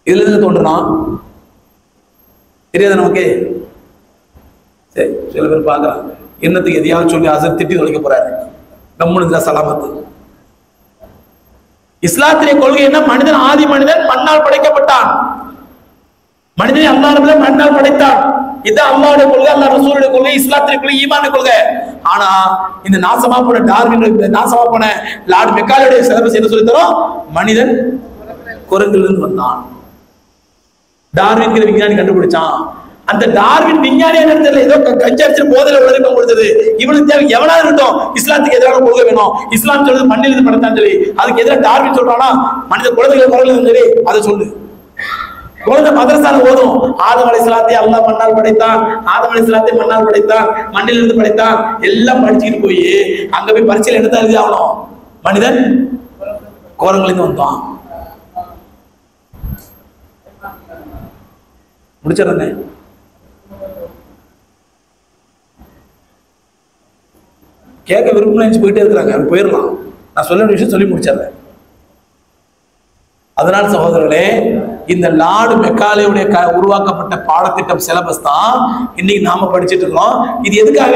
இதுல இருந்து தோன்றினான் தெரியாது நமக்கு. சரி, சில பேர் பார்க்கலாம், என்னத்துக்கு எதையாவது சொல்லி அசர் திட்டி தொலைக்க போறாரு, நம்மளுக்கு சலாமத்து. இஸ்லாத்திலே கொள்கை என்ன? மனிதன் ஆதி மனிதன் மண்ணால் படைக்கப்பட்டான், மனிதனை அல்லாஹ் மண்ணால் படைத்தான். இது அல்லாஹ்வுடைய கொள்கை, அல்லாஹ் ரசூலுடைய கொள்கை, இஸ்லாத்திலே கொள்கை, ஈமானுடைய கொள்கை. ஆனா இந்த நாசமா போன டார்வின், நாசமா போன லார்ட் மெக்காலேயுடைய சிலபஸ் என்ன சொல்லி தரும்? மனிதன் குரங்கிலிருந்து வந்தான். டார்வின்கிற விஞ்ஞானி கண்டுபிடிச்சான். அந்த டார்வின் விஞ்ஞானியா தெரியல, ஏதோ கஞ்சடிச்சு போதையில உலகம் கொடுத்தது. இவனுக்கு தேவை எவனாவது இருக்கட்டும், இஸ்லாத்துக்கு எதிராக கொள்கை வேணும், இஸ்லாம் சொல்றது மண்ணிலிருந்து படைத்தான் சொல்லி, அதுக்கு எதிராக டார்வின் சொல்றானா மனித குழந்தைகள் குரல் சொல்லி அதை சொல்லு. குழந்தை மதரசால ஓதும், ஆதம் அலைஹிஸ்ஸலாத்தை அல்லாஹ் மண்ணால் படைத்தான், ஆதம் அலைஹிஸ்ஸலாத்தை மண்ணால் படைத்தான், மண்ணிலிருந்து படைத்தான், எல்லாம் படிச்சுக்கிட்டு போய் அங்க போய் பரீட்சையில் எடுத்து எழுதி ஆகணும், மனிதன் குரங்கிலிருந்து வந்தான். முடிச்சிடறேன். கேட்க விருப்பம் போயிட்டே இருக்கிறாங்க, போயிடலாம். நான் சொல்ல விஷயம் சொல்லி முடிச்சிடறேன். அதனால சகோதரர்களே, இந்த லார்டு மெக்காலேயுடைய உருவாக்கப்பட்ட பாடத்திட்டம் சிலபஸ் தான் இன்னைக்கு நாம படிச்சுட்டு இருக்கோம். இது எதுக்காக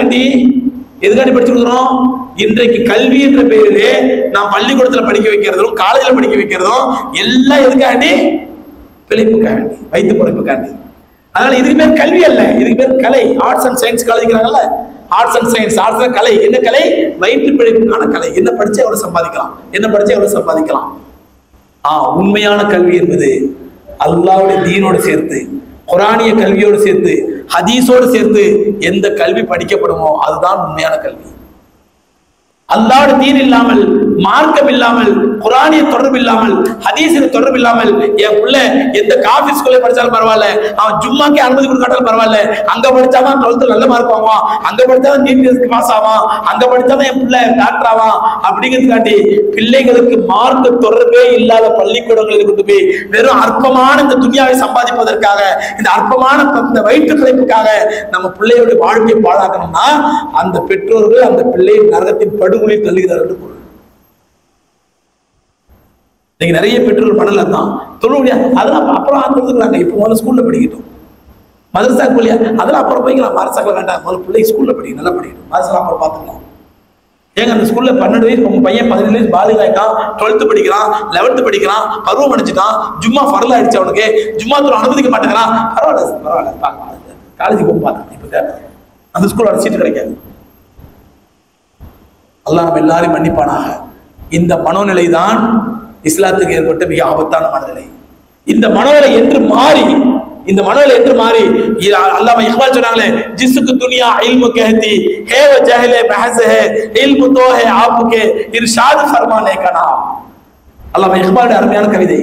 படிச்சுட்டு இருக்கிறோம்? இன்றைக்கு கல்வி என்ற பெயரிலே நாம் பள்ளிக்கூடத்துல படிக்க வைக்கிறதும் காலேஜில் படிக்க வைக்கிறதும் எல்லாம் எதுக்காண்டி? பிழைப்புக்காண்டி, வயிற்று பிழைப்புக்காண்டி. அதனால இதுக்கு பேர் கல்வி அல்ல, இதுக்கு பேர் கலை. ஆர்ட்ஸ் அண்ட் சயின்ஸ் காலேஜ்ங்கிறாங்கல்ல, ஆர்ட்ஸ் அண்ட் சயின்ஸ், ஆர்ட்ஸ் கலை. என்ன கலை? வயிற்று பிழைப்புக்கான கலை. என்ன படிச்சா எவ்வளவு சம்பாதிக்கலாம், என்ன படிச்சா எவ்வளவு சம்பாதிக்கலாம். உண்மையான கல்வி என்பது அல்லாஹ்வுடைய தீனோடு சேர்த்து, குர்ஆனிய கல்வியோடு சேர்த்து, ஹதீஸோடு சேர்த்து எந்த கல்வி படிக்கப்படுமோ அதுதான் உண்மையான கல்வி. அல்லாஹ்வுடைய தீன் இல்லாமல், மார்க்கம் இல்லாமல், குர்ஆனிய தொடர்பு இல்லாமல், ஹதீஸின் தொடர்பு இல்லாமல் என் புள்ள எந்த காஃபி ஸ்கூல்ல படிச்சாலும் பரவாயில்ல, அவன் ஜும்மாக்கே அனுமதி கொடுக்காட்டாலும் பரவாயில்ல, அங்க படிச்சாதான் 12th நல்ல மார்க் வாங்குவான், அங்க படிச்சாதான் நீட் பாஸ் ஆவான், அங்க படிச்சாதான் என் பிள்ளை டாக்டர் ஆவான் அப்படிங்கிறதுக்காண்டி பிள்ளைகளுக்கு மார்க்க தொடர்பே இல்லாத பள்ளிக்கூடங்களில் கொண்டு போய் வெறும் அற்பமான இந்த துனியாவை சம்பாதிப்பதற்காக, இந்த அற்பமான இந்த வயிற்று பிழைப்புக்காக நம்ம பிள்ளையோட வாழ்க்கையை பாழாக்கணும்னா அந்த பெற்றோர்கள் அந்த பிள்ளை நரகத்தின் படுகொலை தள்ளுகிறார்கள் பொருள். நீங்க நிறைய பெற்றோர்கள் பண்ணல தான் சொல்ல முடியாது, அதெல்லாம் அப்புறம் கொடுத்துக்கிறாங்க. இப்போ முதல்ல ஸ்கூல்ல படிக்கட்டும், மதரசா பிள்ளையா அதெல்லாம் அப்புறம் போய்க்கலாம், மதரசாக்கள் வேண்டாம், முதல்ல பிள்ளை ஸ்கூல்ல படிக்க, நல்லா படிக்கணும், மதரசா அப்புறம் பார்த்துக்கலாம். ஏங்க அந்த ஸ்கூல்ல 12 வயசு உங்க பையன் 17 வயசு பாலிகாயிட்டான், 12th படிக்கிறான், 11th படிக்கிறான், பருவம் அடிச்சுட்டான், ஜும்மா ஃபர்ல் ஆயிடுச்சு, அவனுக்கு ஜும்மா தூரம் அனுமதிக்க மாட்டேங்கிறான், பரவாயில்ல காலேஜுக்கு போக பார்த்தேன். இப்போ அந்த ஸ்கூலோட சீட்டு கிடைக்காது. அல்லாஹ் நம்ம எல்லாரையும் மன்னிப்பானாக. இந்த மனோநிலை தான் இஸ்லாத்துக்கு ஏற்பட்ட மிக ஆபத்தான மனநிலை. இந்த மனநிலை என்று மாறி இந்த மனோல என்று மாறி அல்லாம இக்பால் சொன்னாங்களே, ஜிஸ்கு துனியா இல்மு कहती है वो जहले महज है इल्म तो है आपके इरशाद फरमाने का नाम. அல்லாம இக்பால் அருமையான கவிதை.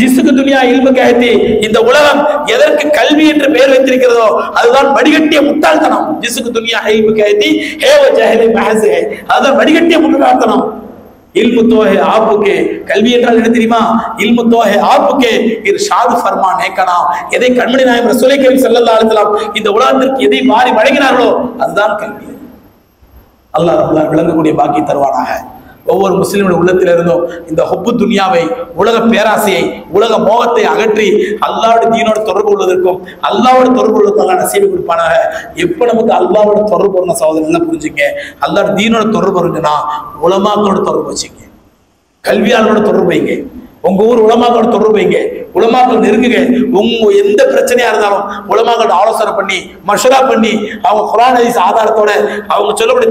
ஜிஸ்கு துனியா இல்மு कहती, இந்த உலகம் எதற்கு கல்வி என்று பெயர் வைத்திருக்கிறதோ அதுதான் வடிகட்டிய முட்டாள்தனம். ஜிஸ்கு துனியா இல்மு कहती है वो जहले महज है, அதுதான் வடிகட்டிய முட்டாள்தனம். இல்மு தோஹே ஆப்புக்கே, கல்வி என்றால் என்ன தெரியுமா? இல்மு தோஹே ஆப்புக்கே இர்ஷாத் ஃபர்மான் ஏகனா, எதை கண்மணி நாயகம் ரசூலை கரீம் ஸல்லல்லாஹு அலைஹி வஸல்லம் இந்த உலகத்திற்கு எதை வாரி வழங்கினார்களோ அதுதான் கல்வி. அல்லாஹ் விளங்கக்கூடிய பாக்கி தருவானாக. ஒவ்வொரு முஸ்லிமுடைய உள்ளத்திலிருந்தும் இந்த ஹுப்பு துனியாவை, உலக பேராசையை, உலக மோகத்தை அகற்றி அல்லாஹ்வுடைய தீனோட தொடர்பு கொள்வதற்கும் அல்லாஹ்வோட தொடர்பு கொள்வதற்கும் நசீபு கொடுப்பானாக. எப்ப நமக்கு அல்லாஹ்வோட தொடர்பு வரணும் சகோதரன், என்ன புரிஞ்சுங்க, அல்லாஹ்வோட தீனோட தொடர்பு வருதுன்னா உலமாக்களோட தொடர்பு வச்சுங்க, கல்வியாளரோட தொடர்பு வைங்க, உங்க ஊர் உலமாக்களோட தொடர்பு வைங்க, உலமாக்கள் நெருங்குங்க. உங்க எந்த பிரச்சனையா இருந்தாலும் உலமாக்களோட ஆலோசனை பண்ணி மஷரா பண்ணி அவங்க குர்ஆன் ஹதீஸ் ஆதாரத்தோட அவங்க சொல்லக்கூடிய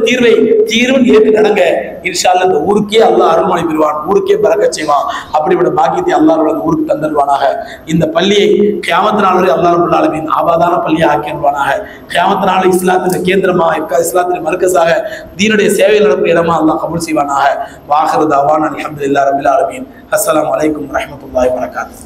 தீர்வு ஏற்று நடங்க. இன்ஷா அல்லாஹ் இந்த ஊருக்கே அல்லாஹ் அருள்மொழி பெறுவான், ஊருக்கே பரக்கத் செய்வான். அப்படிப்பட்ட பாக்கியத்தை அல்லாஹ் ஊருக்கு தந்தருவானாக. இந்த பள்ளியை கியாமத் நாள் வரை அல்லாஹ் ரப்பல் ஆலமீன் ஆபாதான பள்ளியை ஆக்கிடுவானாக. கியாமத் நாள் இஸ்லாத்தின் கேந்திரமாக, இஸ்லாத்தின் மர்கஸாக, தீனுடைய சேவையில் நடக்கும் இடமா அல்லாஹ் கபூல் செய்வானாக. வாஹிரு தஅவானா அல்ஹம்துலில்லாஹி ரப்பில் ஆலமீன். அஸ்ஸலாமு அலைக்கும் வரஹ்மத்துல்லாஹி வபரகாத்துஹு.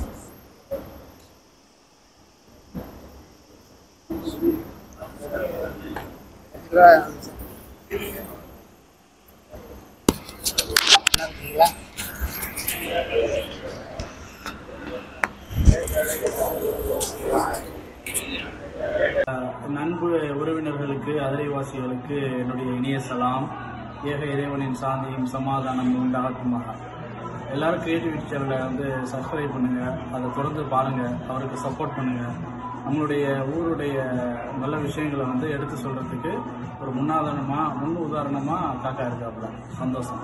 நண்பு உறவினர்களுக்கு, அதிரைவாசிகளுக்கு என்னுடைய இனிய சலாம். ஏக இறைவனின் சாந்தியும் சமாதானமும் உண்டாகட்டுமாக. எல்லாரும் கிரியேட்டிவிட்டி சேனலை சப்ஸ்கிரைப் பண்ணுங்க, அதை தொடர்ந்து பாருங்க, அவருக்கு சப்போர்ட் பண்ணுங்க. நம்மளுடைய ஊருடைய நல்ல விஷயங்களை எடுத்து சொல்றதுக்கு ஒரு முன் உதாரணமா காக்கா இருக்காப்புல. சந்தோஷம்.